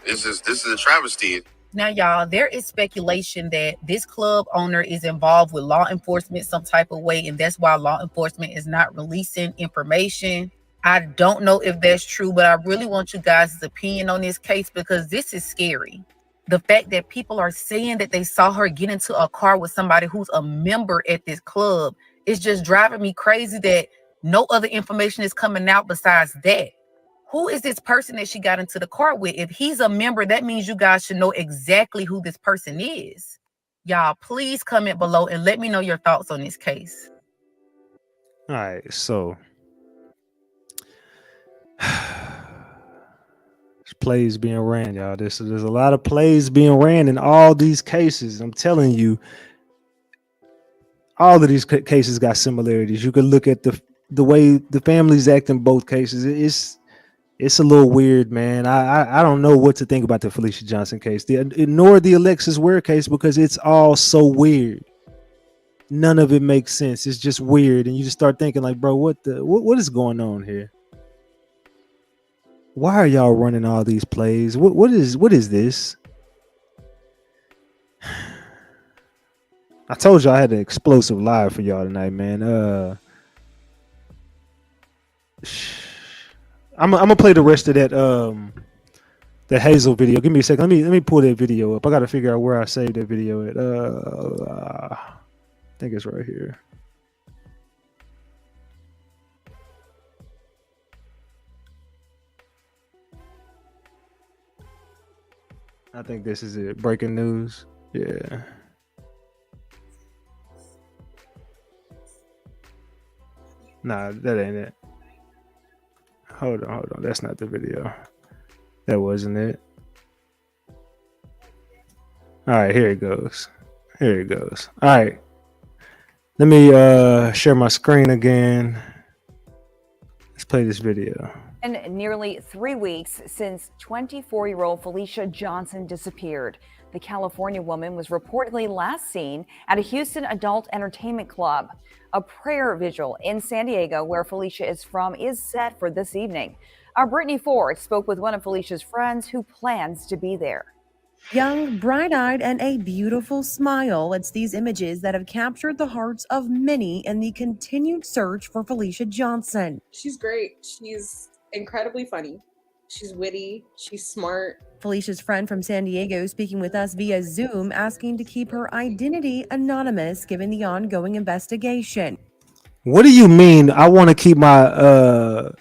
This is a travesty. Now, y'all, there is speculation that this club owner is involved with law enforcement some type of way, and that's why law enforcement is not releasing information. I don't know if that's true, but I really want you guys' opinion on this case because this is scary. The fact that people are saying that they saw her get into a car with somebody who's a member at this club is just driving me crazy that no other information is coming out besides that. Who is this person that she got into the car with? If he's a member, that means you guys should know exactly who this person is. Y'all, please comment below and let me know your thoughts on this case. All right, so there's plays being ran, y'all. There's a lot of plays being ran in all these cases. I'm telling you, all of these cases got similarities. You could look at the way the families act in both cases. It's a little weird, man. I don't know what to think about the Felicia Johnson case, nor the Alexis Ware case, because it's all so weird. None of it makes sense. It's just weird, and you just start thinking like, bro, what is going on here? Why are y'all running all these plays? What is this? I told you I had an explosive live for y'all tonight, man. I'm gonna play the rest of that Hazel video. Give me a second. Let me pull that video up. I gotta figure out where I saved that video at. I think it's right here. I think this is it. Breaking news. Yeah. Nah, that ain't it. Hold on. That's not the video. That wasn't it. All right, here it goes. All right. Let me share my screen again. Let's play this video. And nearly 3 weeks since 24-year-old Felicia Johnson disappeared. The California woman was reportedly last seen at a Houston adult entertainment club. A prayer vigil in San Diego, where Felicia is from, is set for this evening. Our Brittany Ford spoke with one of Felicia's friends who plans to be there. Young, bright-eyed, and a beautiful smile. It's these images that have captured the hearts of many in the continued search for Felicia Johnson. She's great. She's incredibly funny. She's witty. She's smart. Felicia's friend from San Diego speaking with us via Zoom, asking to keep her identity anonymous given the ongoing investigation. What do you mean? I want to keep my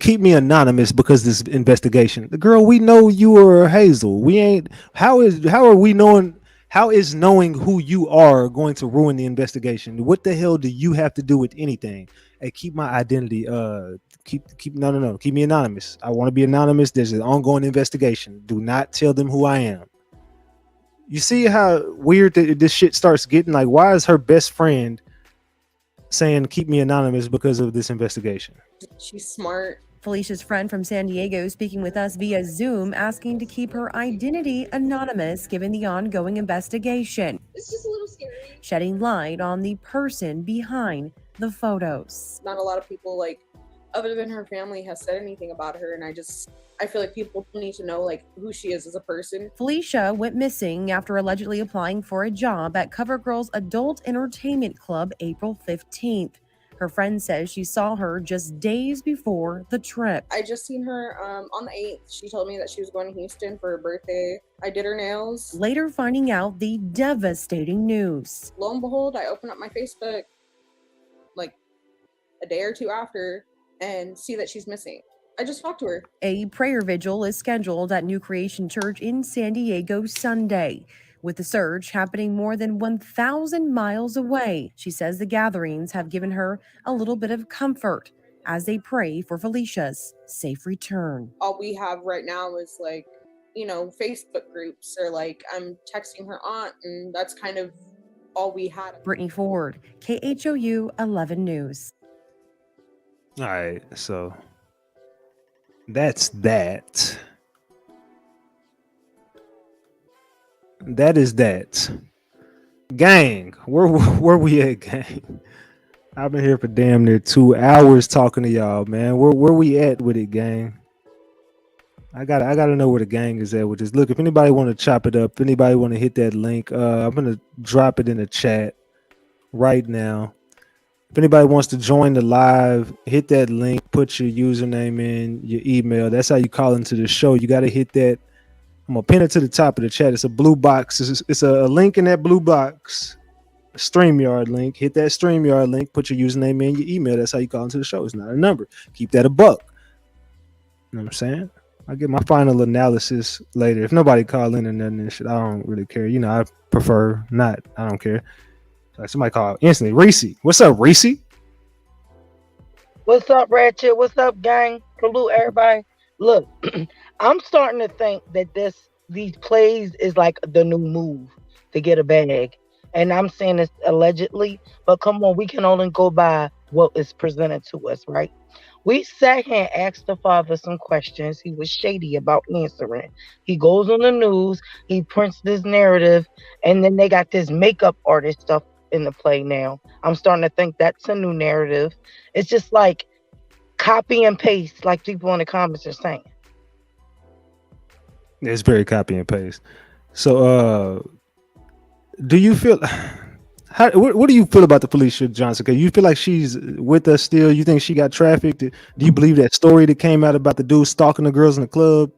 keep me anonymous because this investigation. The girl, we know you are Hazel. We ain't. How are we knowing? How is knowing who you are going to ruin the investigation? What the hell do you have to do with anything? Hey, keep my identity. No. Keep me anonymous. I want to be anonymous. There's an ongoing investigation. Do not tell them who I am. You see how weird this shit starts getting? Like, why is her best friend saying keep me anonymous because of this investigation? She's smart. Felicia's friend from San Diego speaking with us via Zoom, asking to keep her identity anonymous given the ongoing investigation. It's just a little scary. Shedding light on the person behind the photos. Not a lot of people, like, other than her family, has said anything about her, and I feel like people need to know, like, who she is as a person. Felicia went missing after allegedly applying for a job at CoverGirl's adult entertainment club April 15th. Her friend says she saw her just days before the trip. I just seen her on the 8th. She told me that she was going to Houston for her birthday. I did her nails. Later finding out the devastating news. Lo and behold, I opened up my Facebook like a day or two after and see that she's missing. I just talked to her. A prayer vigil is scheduled at New Creation Church in San Diego Sunday, with the search happening more than 1,000 miles away. She says the gatherings have given her a little bit of comfort as they pray for Felicia's safe return. All we have right now is like, Facebook groups, or like I'm texting her aunt, and that's kind of all we had. Brittany Ford, KHOU 11 News. All right, so that's that. That is that. Gang, where we at, gang? I've been here for damn near 2 hours talking to y'all, man. Where we at with it, gang? I gotta know where the gang is at with this. Look, if anybody want to chop it up, if anybody want to hit that link, I'm gonna drop it in the chat right now. If anybody wants to join the live, hit that link, put your username in, your email. That's how you call into the show. You got to hit that. I'm gonna pin it to the top of the chat. It's a blue box. It's a link in that blue box. A StreamYard link. Hit that StreamYard link. Put your username in, your email. That's how you call into the show. It's not a number. Keep that a buck. You know what I'm saying? I'll get my final analysis later. If nobody call in or nothing and shit, I don't really care. You know, I prefer not. I don't care. Like somebody call instantly. Reese. What's up, Reese? What's up, Ratchet? What's up, gang? Salute everybody. Look, I'm starting to think that these plays is like the new move to get a bag. And I'm saying this allegedly, but come on, we can only go by what is presented to us, right? We sat here and asked the father some questions. He was shady about answering. He goes on the news, he prints this narrative, and then they got this makeup artist stuff in the play now. I'm starting to think that's a new narrative. It's just like copy and paste, like people in the comments are saying. It's very copy and paste. So, do you feel? What do you feel about the Felicia Johnson? Cause you feel like she's with us still? You think she got trafficked? Do you believe that story that came out about the dude stalking the girls in the club?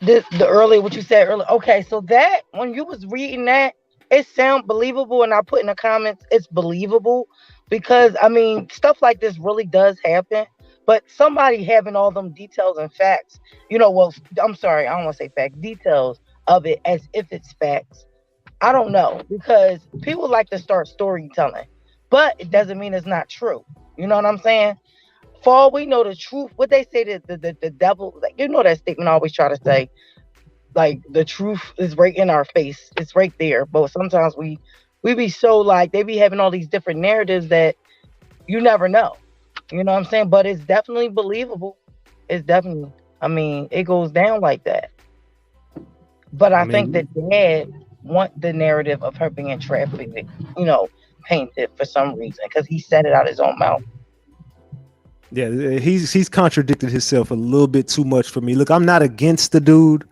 The earlier what you said earlier. Okay, so that when you was reading that, it sound believable, and I put in the comments it's believable because I mean stuff like this really does happen. But somebody having all them details and facts, well, I'm sorry, I don't want to say facts, details of it as if it's facts. I don't know, because people like to start storytelling, but it doesn't mean it's not true. You know what I'm saying? For all we know, the truth, what they say, that the devil, like, that statement I always try to say, like the truth is right in our face. It's right there. But sometimes we be so like, they be having all these different narratives that you never know. You know what I'm saying? But it's definitely believable. It's definitely, I mean, it goes down like that. But I think that dad want the narrative of her being trafficked, painted for some reason, because he said it out his own mouth. Yeah, he's contradicted himself a little bit too much for me. Look, I'm not against the dude,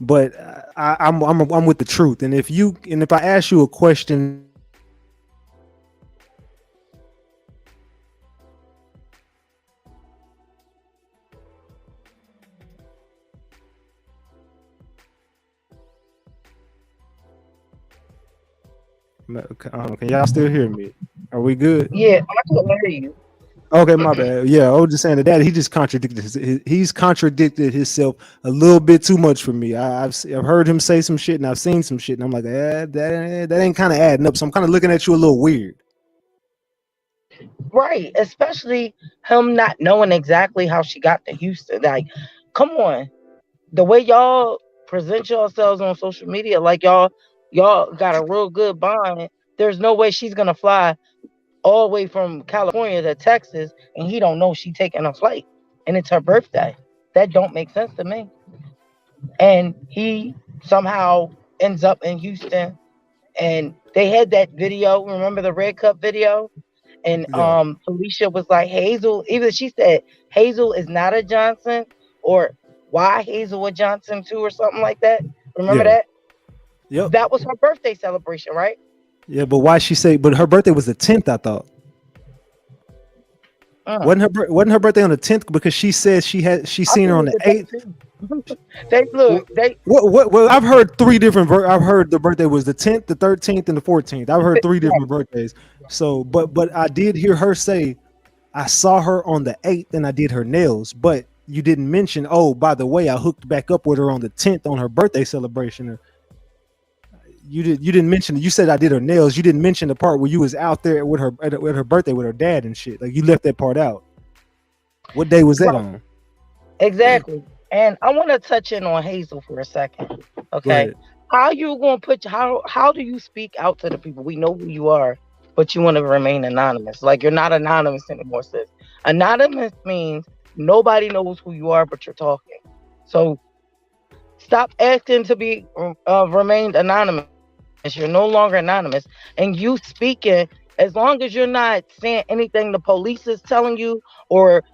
but I'm with the truth. And if I ask you a question, can y'all still hear me? Are we good? Yeah, I couldn't hear you. Okay, my bad. Yeah, I was just saying that he just he's contradicted himself a little bit too much for me. I've heard him say some shit and I've seen some shit and I'm like, that ain't kind of adding up. So I'm kind of looking at you a little weird. Right, especially him not knowing exactly how she got to Houston. Like, come on, the way y'all present yourselves on social media, like y'all got a real good bond. There's no way she's gonna fly all the way from California to Texas and he don't know she taking a flight and it's her birthday. That don't make sense to me. And he somehow ends up in Houston, and they had that video. Remember the Red Cup video? And Felicia was like, Hazel, either she said Hazel is not a Johnson, or why Hazel a Johnson too, or something like that. Remember that? Yep. That was her birthday celebration, right? Yeah, but why she say? But her birthday was the 10th, I thought. Wasn't her birthday on the 10th? Because she said she seen her on the 8th. Well, I've heard three different. I've heard the birthday was the 10th, the 13th, and the 14th. I've heard three different birthdays. So, but I did hear her say, I saw her on the 8th and I did her nails. But you didn't mention, oh, by the way, I hooked back up with her on the 10th on her birthday celebration. You didn't mention it. You said I did her nails. You didn't mention the part where you was out there with her at her birthday with her dad and shit. Like, you left that part out. What day was that on? Exactly. And I want to touch in on Hazel for a second. Okay. How you gonna how do you speak out to the people? We know who you are, but you want to remain anonymous. Like, you're not anonymous anymore, sis. Anonymous means nobody knows who you are, but you're talking. So stop asking to be remained anonymous. You're no longer anonymous, and you speaking, as long as you're not saying anything the police is telling you or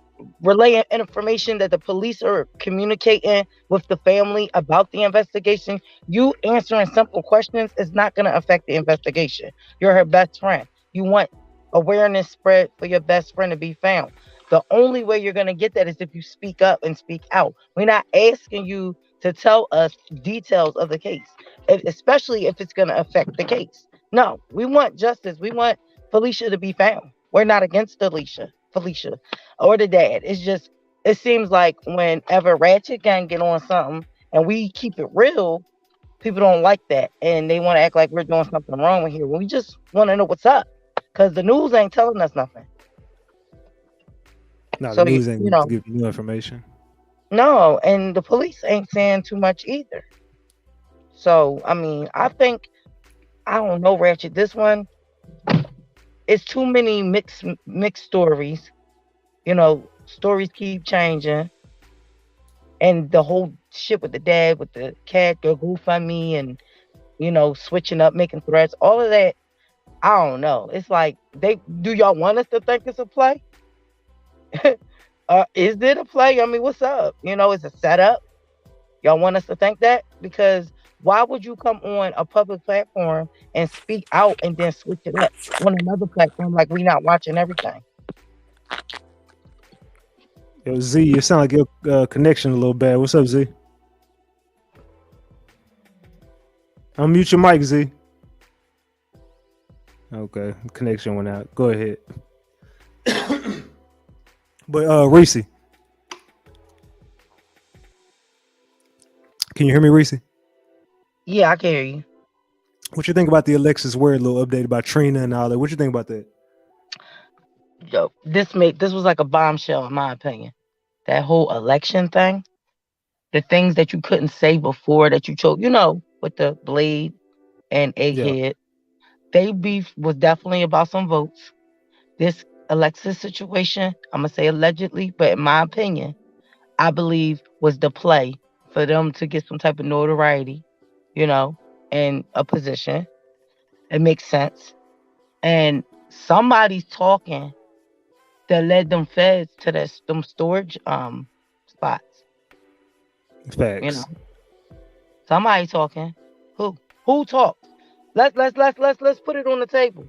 relaying information that the police are communicating with the family about the investigation. You answering simple questions is not going to affect the investigation. You're her best friend. You want awareness spread for your best friend to be found. The only way you're going to get that is if you speak up and speak out. We're not asking you to tell us details of the case, especially if it's going to affect the case. No, we want justice. We want Felicia to be found. We're not against Felicia or the dad. It's just, it seems like whenever Ratchet Gang get on something and we keep it real, people don't like that. And they want to act like we're doing something wrong with here. We just want to know what's up because the news ain't telling us nothing. No, So, the news ain't you going know, to give you new information. no, and the police ain't saying too much either. So, I mean, I think, I don't know, Ratchet, this one, it's too many mixed stories. You know, stories keep changing. And the whole shit with the dad, with the cat, the GoFundMe, and, you know, switching up, making threats, all of that, I don't know. It's like, do y'all want us to think it's a play? Is it a play? I mean, what's up? You know, it's a setup. Y'all want us to think that? Because why would you come on a public platform and speak out and then switch it up on another platform like we not watching everything? Yo, Z, you sound like your connection a little bad. What's up, Z? Unmute your mic, Z. Okay, connection went out. Go ahead. But Reese, can you hear me, Reese? Yeah, I can hear you. What you think about the Alexis Ware little update about Trina and all that? What you think about that? Yo, this was like a bombshell in my opinion. That whole election thing, the things that you couldn't say before that you chose, you know, with the Blade and Egghead, they beef was definitely about some votes. This Alexis situation, I'm gonna say allegedly, but in my opinion, I believe was the play for them to get some type of notoriety, you know, and a position. It makes sense. And somebody's talking that led them feds to them storage spots. Facts. You know, somebody talking. Who talks? Let's put it on the table.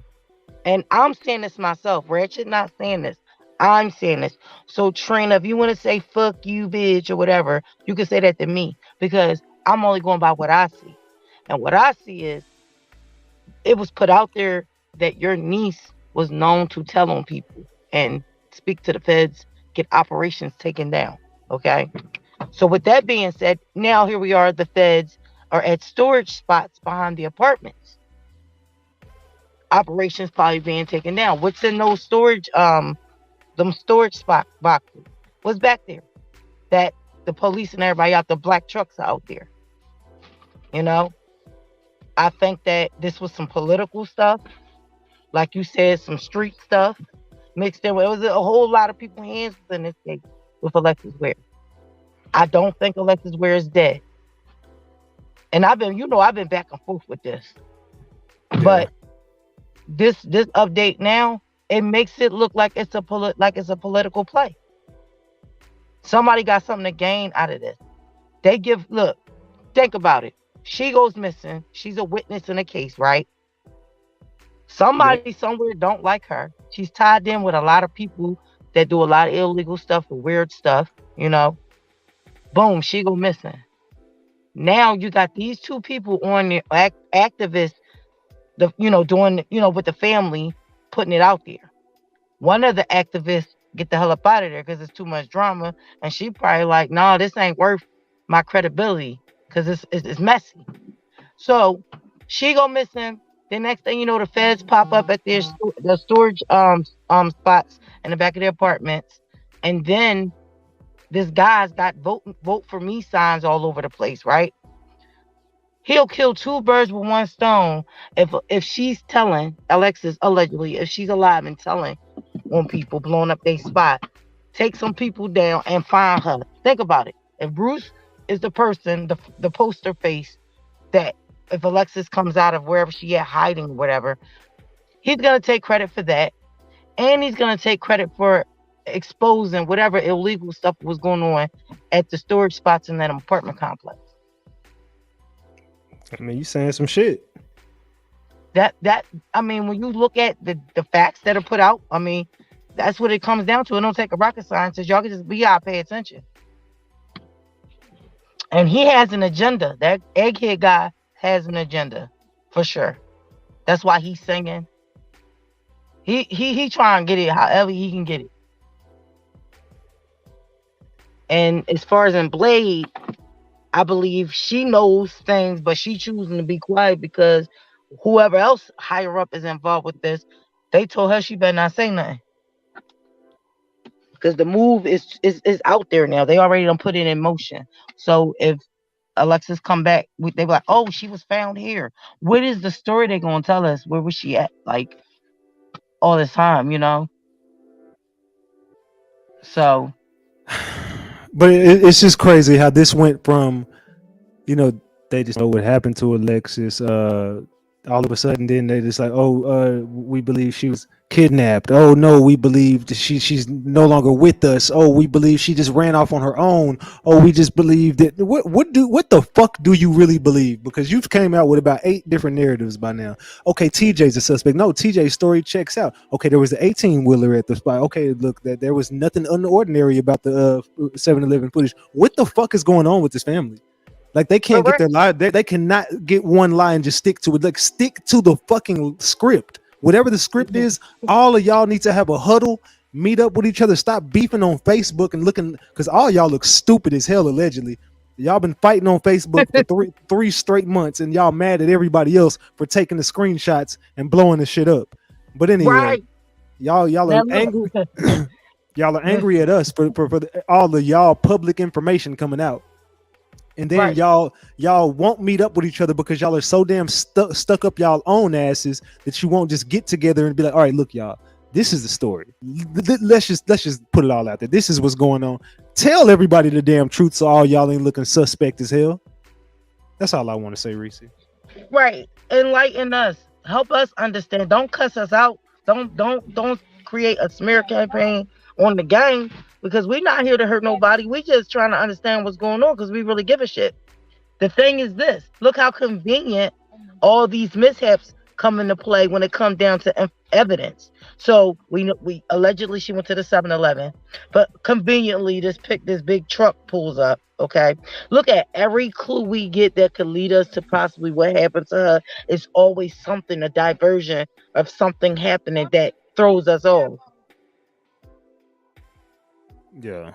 And I'm saying this myself. Ratchet not saying this. I'm saying this. So Trina, if you want to say fuck you, bitch, or whatever, you can say that to me because I'm only going by what I see. And what I see is it was put out there that your niece was known to tell on people and speak to the feds, get operations taken down. Okay. So with that being said, now here we are, the feds are at storage spots behind the apartments. Operations probably being taken down. What's in those storage them storage spot boxes? What's back there? That the police and everybody out, the black trucks are out there. You know? I think that this was some political stuff. Like you said, some street stuff mixed in. It was a whole lot of people's hands in this case with Alexis Ware. I don't think Alexis Ware is dead. And I've been back and forth with this. Yeah. But this update now, it makes it look like it's a political play. Somebody got something to gain out of this. Think about it. She goes missing. She's a witness in a case, right? Somebody somewhere don't like her. She's tied in with a lot of people that do a lot of illegal stuff or weird stuff, you know. Boom, she go missing. Now you got these two people on the activists, doing, with the family, putting it out there. One of the activists get the hell up out of there because it's too much drama, and she probably like, nah, this ain't worth my credibility because it's messy. So she go missing. The next thing you know, the feds pop up at the storage spots in the back of their apartments, and then this guy's got vote for me signs all over the place, right? He'll kill two birds with one stone if she's telling Alexis, allegedly, if she's alive and telling on people, blowing up their spot, take some people down and find her. Think about it. If Bruce is the person, the poster face, that if Alexis comes out of wherever she at hiding, whatever, he's gonna take credit for that, and he's gonna take credit for exposing whatever illegal stuff was going on at the storage spots in that apartment complex. I mean, you saying some shit. I mean, when you look at the facts that are put out, I mean, that's what it comes down to. It don't take a rocket scientist. Y'all can just pay attention. And he has an agenda. That egghead guy has an agenda, for sure. That's why he's singing. He trying to get it however he can get it. And as far as in Blade, I believe she knows things, but she choosing to be quiet because whoever else higher up is involved with this, they told her she better not say nothing. Because the move is out there now. They already done put it in motion. So if Alexis come back, they be like, oh, she was found here. What is the story they gonna tell us? Where was she at? Like all this time, you know? So But it's just crazy how this went from, you know, they just know what happened to Alexis. All of a sudden, then they just like, oh, we believe she was kidnapped. Oh no, we believe she's no longer with us. Oh, we believe she just ran off on her own. Oh, we just believe that. What the fuck do you really believe? Because you've came out with about 8 different narratives by now. Okay, TJ's a suspect. No, TJ's story checks out. Okay, there was an 18-wheeler at the spot. Okay, look, that there was nothing unordinary about the 7-Eleven footage. What the fuck is going on with this family? Like they can't get their lie. They cannot get one lie and just stick to it. Like stick to the fucking script. Whatever the script is, all of y'all need to have a huddle, meet up with each other, stop beefing on Facebook and looking, because all y'all look stupid as hell allegedly. Y'all been fighting on Facebook for three straight months, and y'all mad at everybody else for taking the screenshots and blowing the shit up. But anyway, y'all are angry. Y'all are angry at us for all the y'all public information coming out. And then y'all won't meet up with each other because y'all are so damn stuck up y'all own asses that you won't just get together and be like, all right, look, y'all, this is the story. Let's just put it all out there. This is what's going on. Tell everybody the damn truth so all y'all ain't looking suspect as hell. That's all I want to say, Reese. Right. Enlighten us. Help us understand. Don't cuss us out. Don't create a smear campaign on the gang. Because we're not here to hurt nobody. We just trying to understand what's going on because we really give a shit. The thing is this. Look how convenient all these mishaps come into play when it comes down to evidence. So we allegedly she went to the 7-Eleven, but conveniently this big truck pulls up. Okay. Look at every clue we get that could lead us to possibly what happened to her. It's always something, a diversion of something happening that throws us off. Yeah.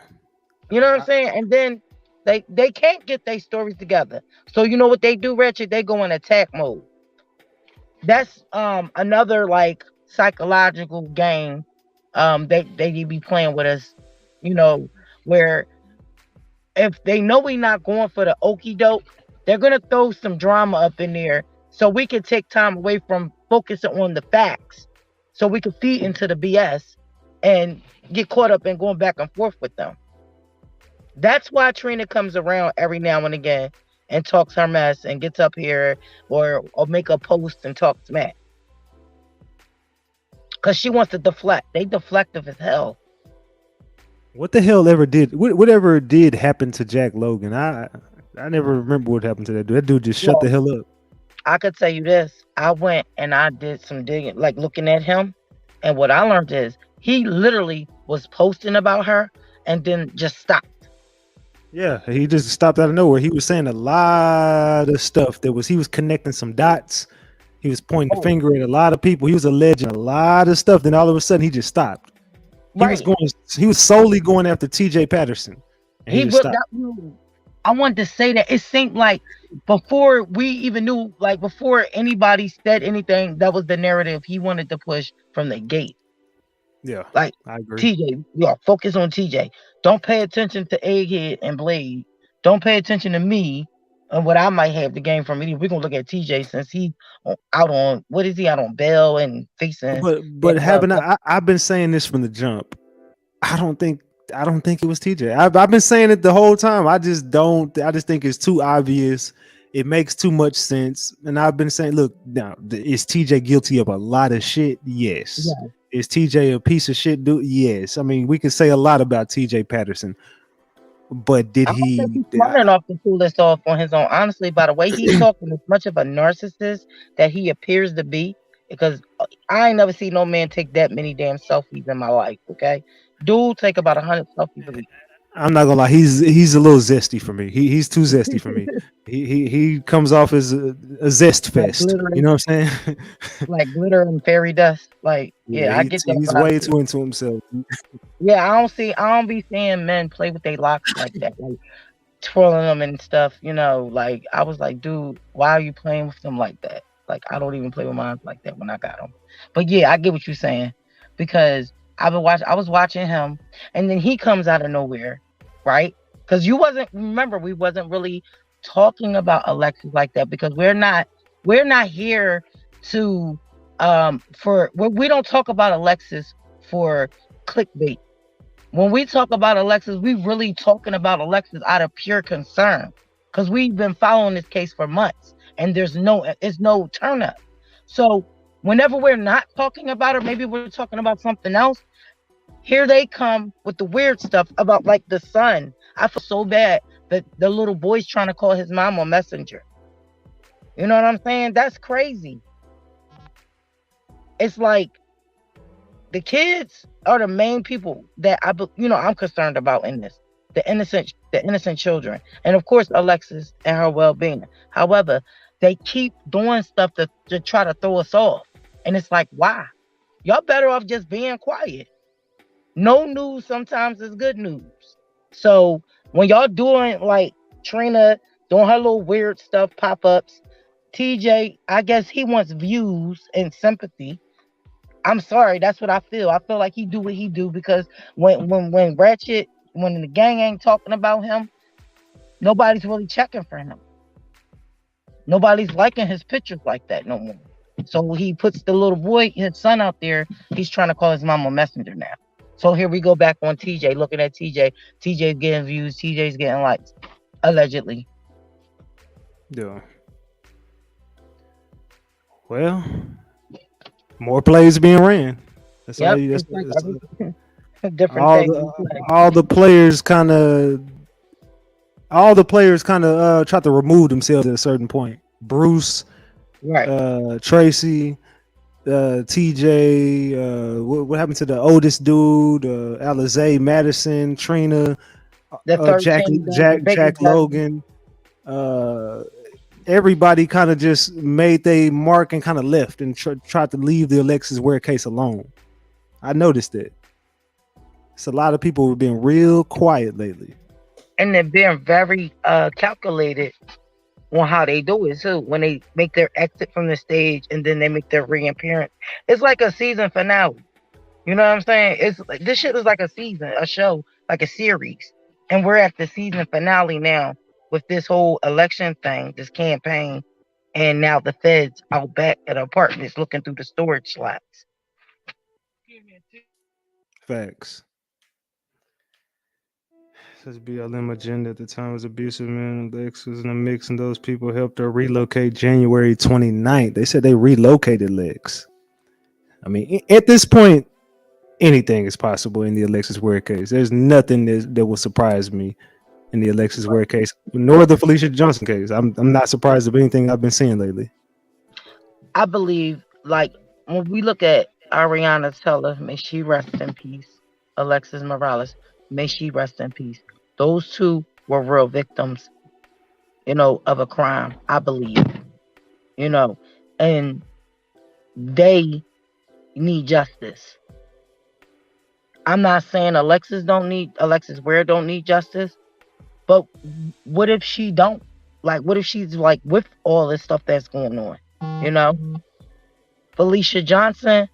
You know what I'm saying? And then they can't get their stories together. So you know what they do, Ratchet? They go in attack mode. That's another like psychological game they be playing with us, you know, where if they know we're not going for the okie doke, they're gonna throw some drama up in there so we can take time away from focusing on the facts. So we can feed into the BS and get caught up in going back and forth with them. That's why Trina comes around every now and again and talks her mess and gets up here or make a post and talk smack. Because she wants to deflect. They deflective as hell. What the hell ever did whatever did happen to Jack Logan? I never remember what happened to that dude. That dude just shut the hell up. I could tell you this. I went and I did some digging, like looking at him. And what I learned is he literally was posting about her and then just stopped. Yeah, he just stopped out of nowhere. He was saying a lot of stuff he was connecting some dots. He was pointing the finger at a lot of people. He was alleging a lot of stuff. Then all of a sudden he just stopped. He was solely going after TJ Patterson. And I wanted to say that it seemed like before we even knew, like before anybody said anything, that was the narrative he wanted to push from the gate. Yeah, like I agree. TJ, focus on TJ. Don't pay attention to Egghead and Blade. Don't pay attention to me and what I might have to gain from it. We're gonna look at TJ since he out on what is he out on bail and facing. But I've been saying this from the jump. I don't think it was TJ. I've been saying it the whole time. I just think it's too obvious. It makes too much sense. And I've been saying, look, now is TJ guilty of a lot of shit? Yes. Is TJ a piece of shit dude? Yes. I mean, we can say a lot about TJ Patterson, but did I don't think he? he's smart enough to pull this off on his own. Honestly, by the way he's talking, as much of a narcissist that he appears to be, because I ain't never seen no man take that many damn selfies in my life. Okay, dude, take about 100 selfies a week. I'm not gonna lie. He's a little zesty for me. He's too zesty for me. He comes off as a zest Like fest. You glitter, know what I'm saying? like glitter and fairy dust. Like, Yeah, yeah, I get that he's vibe way too. too into himself. Yeah, I don't be seeing men play with their locks like that, like twirling them and stuff. Like I was like, dude, why are you playing with them like that? Like I don't even play with mine like that when I got them. But yeah, I get what you're saying because I was watching him, and then he comes out of nowhere, right? Because we wasn't really talking about Alexis like that because we're not here to we don't talk about Alexis for clickbait. When we talk about Alexis, we really talking about Alexis out of pure concern because we've been following this case for months and it's no turn up. So whenever we're not talking about her, maybe we're talking about something else. Here they come with the weird stuff about like the son. I feel so bad that the little boy's trying to call his mom on Messenger. You know what I'm saying? That's crazy. It's like the kids are the main people that I'm concerned about in this. The innocent children, and of course Alexis and her well-being. However, they keep doing stuff to try to throw us off, and it's like, why? Y'all better off just being quiet. No news sometimes is good news. So when y'all doing like Trina doing her little weird stuff, pop-ups, TJ, I guess he wants views and sympathy. I'm sorry, that's what I feel. I feel like he do what he do because when Ratchet, when the gang ain't talking about him, nobody's really checking for him. Nobody's liking his pictures like that no more. So he puts the little boy, his son out there. He's trying to call his mom on Messenger now. So here we go back on TJ, looking at TJ. TJ's getting views. TJ's getting likes, allegedly. Yeah. Well, more plays being ran. That's Yep, all you. it's like different all things. all the players kind of tried to remove themselves at a certain point. Bruce, right? Tracy, TJ. What happened to the oldest dude? Alizé, Madison, Trina, Jack Logan. Everybody kind of just made their mark and kind of left and tried to leave the Alexis Ware case alone. I noticed it. It's a lot of people who've been real quiet lately. And they're being very calculated on how they do it too. When they make their exit from the stage and then they make their reappearance, it's like a season finale. You know what I'm saying? It's like this shit is like a season, a show, like a series, and we're at the season finale now with this whole election thing, this campaign, and now the feds out back at apartments looking through the storage slots. Facts. Says BLM agenda at the time was abusive, man. Lex was in the mix, and those people helped her relocate January 29th. They said they relocated Lex. I mean, at this point, anything is possible in the Alexis Ware case. There's nothing that will surprise me in the Alexis Ware case, nor the Felicia Johnson case. I'm not surprised of anything I've been seeing lately. I believe, like, when we look at Ariana Teller, may she rest in peace. Alexis Morales, may she rest in peace. Those two were real victims, of a crime, I believe, and they need justice. I'm not saying Alexis Ware don't need justice, but what if she don't? Like, what if she's like with all this stuff that's going on? Felicia Johnson,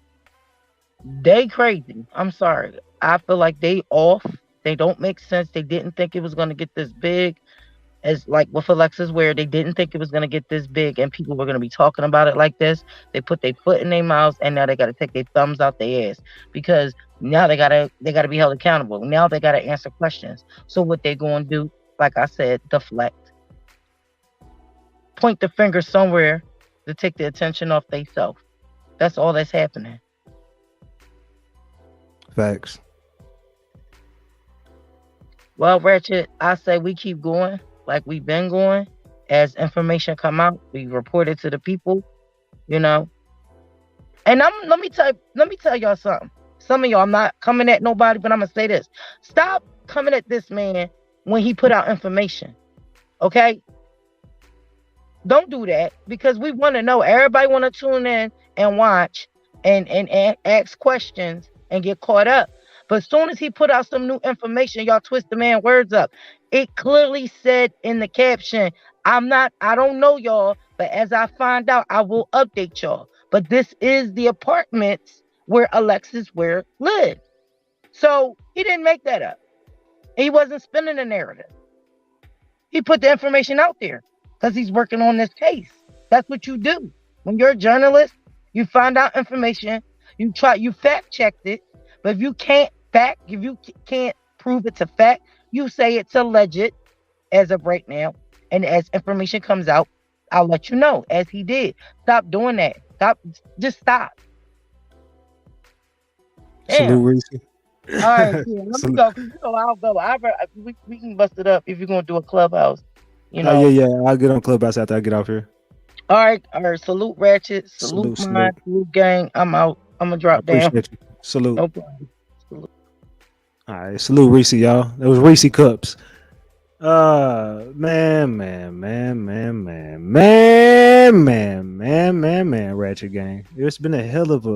they crazy. I'm sorry. I feel like they off. They don't make sense. They didn't think it was going to get this big. As like with Alexis Ware, they didn't think it was going to get this big and people were going to be talking about it like this. They put their foot in their mouths and now they got to take their thumbs out their ass because now they got to be held accountable. Now they got to answer questions. So what they going to do, like I said, deflect. Point the finger somewhere to take the attention off themselves. That's all that's happening. Facts. Well, Ratchet, I say we keep going like we've been going. As information come out, we report it to the people, you know. And let me tell y'all something. Some of y'all, I'm not coming at nobody, but I'm gonna say this. Stop coming at this man when he put out information. Okay? Don't do that because we want to know. Everybody want to tune in and watch and ask questions and get caught up. But as soon as he put out some new information, y'all twist the man words up. It clearly said in the caption, I don't know y'all, but as I find out, I will update y'all. But this is the apartments where Alexis Ware lived. So he didn't make that up. He wasn't spinning the narrative. He put the information out there because he's working on this case. That's what you do. When you're a journalist, you find out information, you fact checked it, but if you can't prove it's a fact, you say it's alleged as of right now. And as information comes out, I'll let you know, as he did. Stop doing that. Just stop. Salute, Reese. All right, yeah, let me go. I'll go. We can bust it up if you're gonna do a clubhouse. You know. Yeah. I'll get on Clubhouse after I get off here. All right. Salute Ratchet. Salute mine. Salute gang. I'm out. I'm gonna drop down. Appreciate you. Salute. No problem. Salute. All right, salute Reese, y'all. That was Reese Cups. Man, Ratchet Gang. It's been a hell of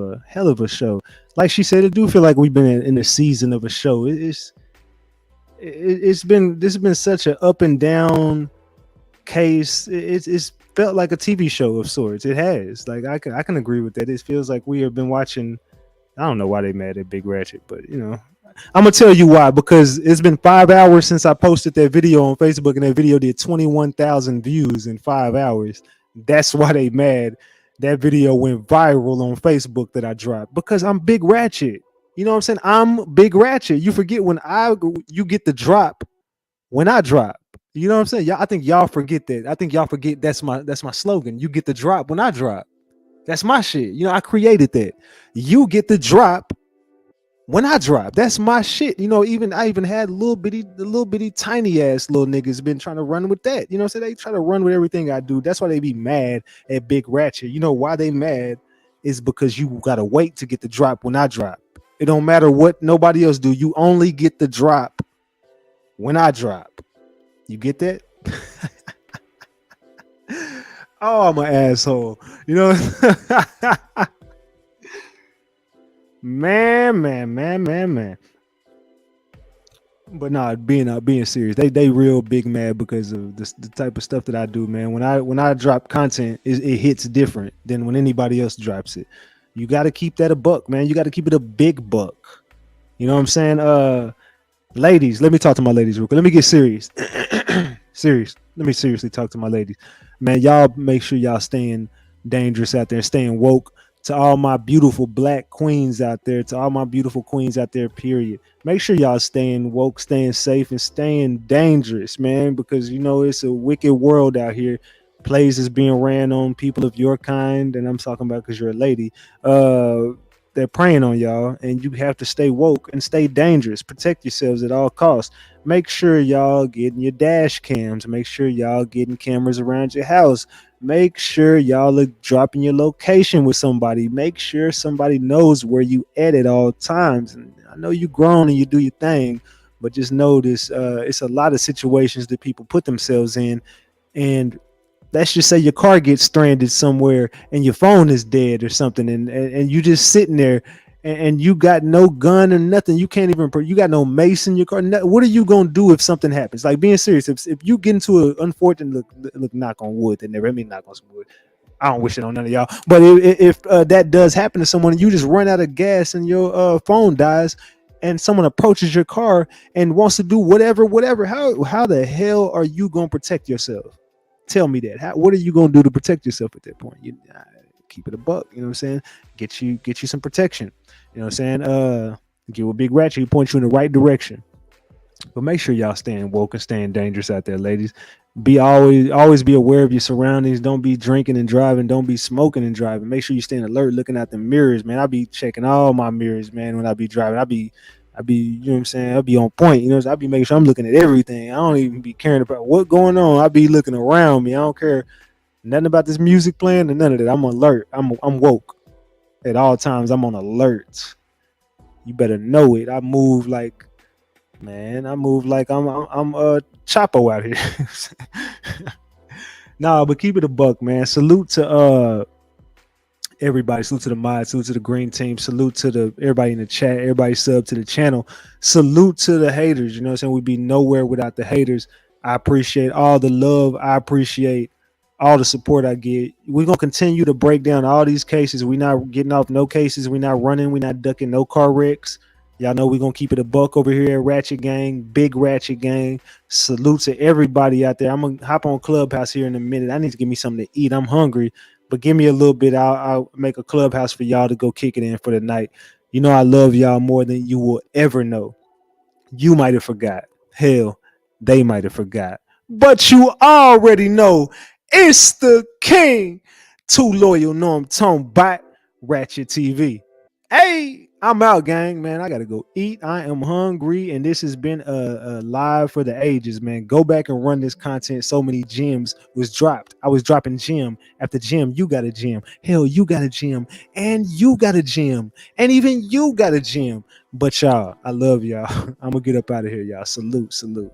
a show. Like she said, it do feel like we've been in a season of a show. This has been such an up and down case. It's felt like a TV show of sorts. It has. Like I can agree with that. It feels like we have been watching. I don't know why they mad at Big Ratchet, but you know. I'm gonna tell you why, because it's been 5 hours since I posted that video on Facebook, and that video did 21,000 views in 5 hours. That's why they mad. That video went viral on Facebook that I dropped, because I'm Big Ratchet. You know what I'm saying? I'm Big Ratchet. You forget when you get the drop when I drop. You know what I'm saying? I think y'all forget that. I think y'all forget that's my slogan. You get the drop when I drop. That's my shit. You know, I created that. You get the drop when I drop. That's my shit. You know, I even had little bitty tiny ass little niggas been trying to run with that. You know what I'm saying? They try to run with everything I do. That's why they be mad at Big Ratchet. You know why they mad is because you gotta wait to get the drop when I drop. It don't matter what nobody else do. You only get the drop when I drop. You get that? Oh, I'm an asshole. You know? Man. But nah, being serious, they real big mad because of the type of stuff that I do, man. When I drop content, it hits different than when anybody else drops it. You got to keep that a buck, man. You got to keep it a big buck. You know what I'm saying? Ladies, let me talk to my ladies real quick. Let me get serious. Serious. Let me seriously talk to my ladies. Man, y'all make sure y'all staying dangerous out there, staying woke. To all my beautiful black queens out there, to all my beautiful queens out there, period. Make sure y'all staying woke, staying safe, and staying dangerous, man, because you know it's a wicked world out here. Plays is being ran on people of your kind, and I'm talking about because you're a lady. They're preying on y'all, and you have to stay woke and stay dangerous. Protect yourselves at all costs. Make sure y'all getting your dash cams. Make sure y'all getting cameras around your house. Make sure y'all are dropping your location with somebody. Make sure somebody knows where you at all times. And I know you grown and you do your thing, but just know this, it's a lot of situations that people put themselves in. And let's just say your car gets stranded somewhere and your phone is dead or something, and you just sitting there and you got no gun or nothing. You can't even, you got no mace in your car. What are you going to do if something happens? Like, being serious, if you get into an unfortunate, look, knock on wood, they never let me knock on some wood. I don't wish it on none of y'all. But if that does happen to someone, you just run out of gas and your phone dies, and someone approaches your car and wants to do whatever, how the hell are you going to protect yourself? Tell me that. What are you going to do to protect yourself at that point? Keep it a buck. You know what I'm saying? Get you some protection. You know what I'm saying? Get with Big Ratchet, he points you in the right direction. But make sure y'all staying woke and staying dangerous out there, ladies. Be always be aware of your surroundings. Don't be drinking and driving. Don't be smoking and driving. Make sure you staying alert, looking at the mirrors, man. I be checking all my mirrors, man, when I be driving. I be, you know what I'm saying? I be on point, you know. I be making sure I'm looking at everything. I don't even be caring about what's going on. I be looking around me. I don't care nothing about this music playing and none of that. I'm alert. I'm woke at all times. I'm on alert. You better know it. I move like I'm Chapo out here. Nah, but keep it a buck, man. Salute to everybody. Salute to the mods. Salute to the green team. Salute to the everybody in the chat. Everybody sub to the channel. Salute to the haters. You know what I'm saying? We'd be nowhere without the haters. I appreciate all the love. I appreciate all the support I get. We're gonna continue to break down all these cases. We're not getting off no cases. We're not running. We're not ducking no car wrecks. Y'all know we're gonna keep it a buck over here at Ratchet Gang, big Ratchet Gang. Salute to everybody out there. I'm gonna hop on Clubhouse here in a minute. I need to give me something to eat. I'm hungry, but give me a little bit. I'll make a Clubhouse for y'all to go kick it in for the night. You know I love y'all more than you will ever know. You might have forgot. Hell, they might have forgot. But you already know it's the king. Too loyal, Norm Tone Bot, Ratchet TV. Hey, I'm out, gang, man. I gotta go eat. I am hungry, and this has been a live for the ages, man. Go back and run this content. So many gems was dropped. I was dropping gem after gem. You got a gem. Hell, you got a gem, and you got a gem, and even you got a gem. But y'all, I love y'all. I'm gonna get up out of here, y'all. Salute, salute.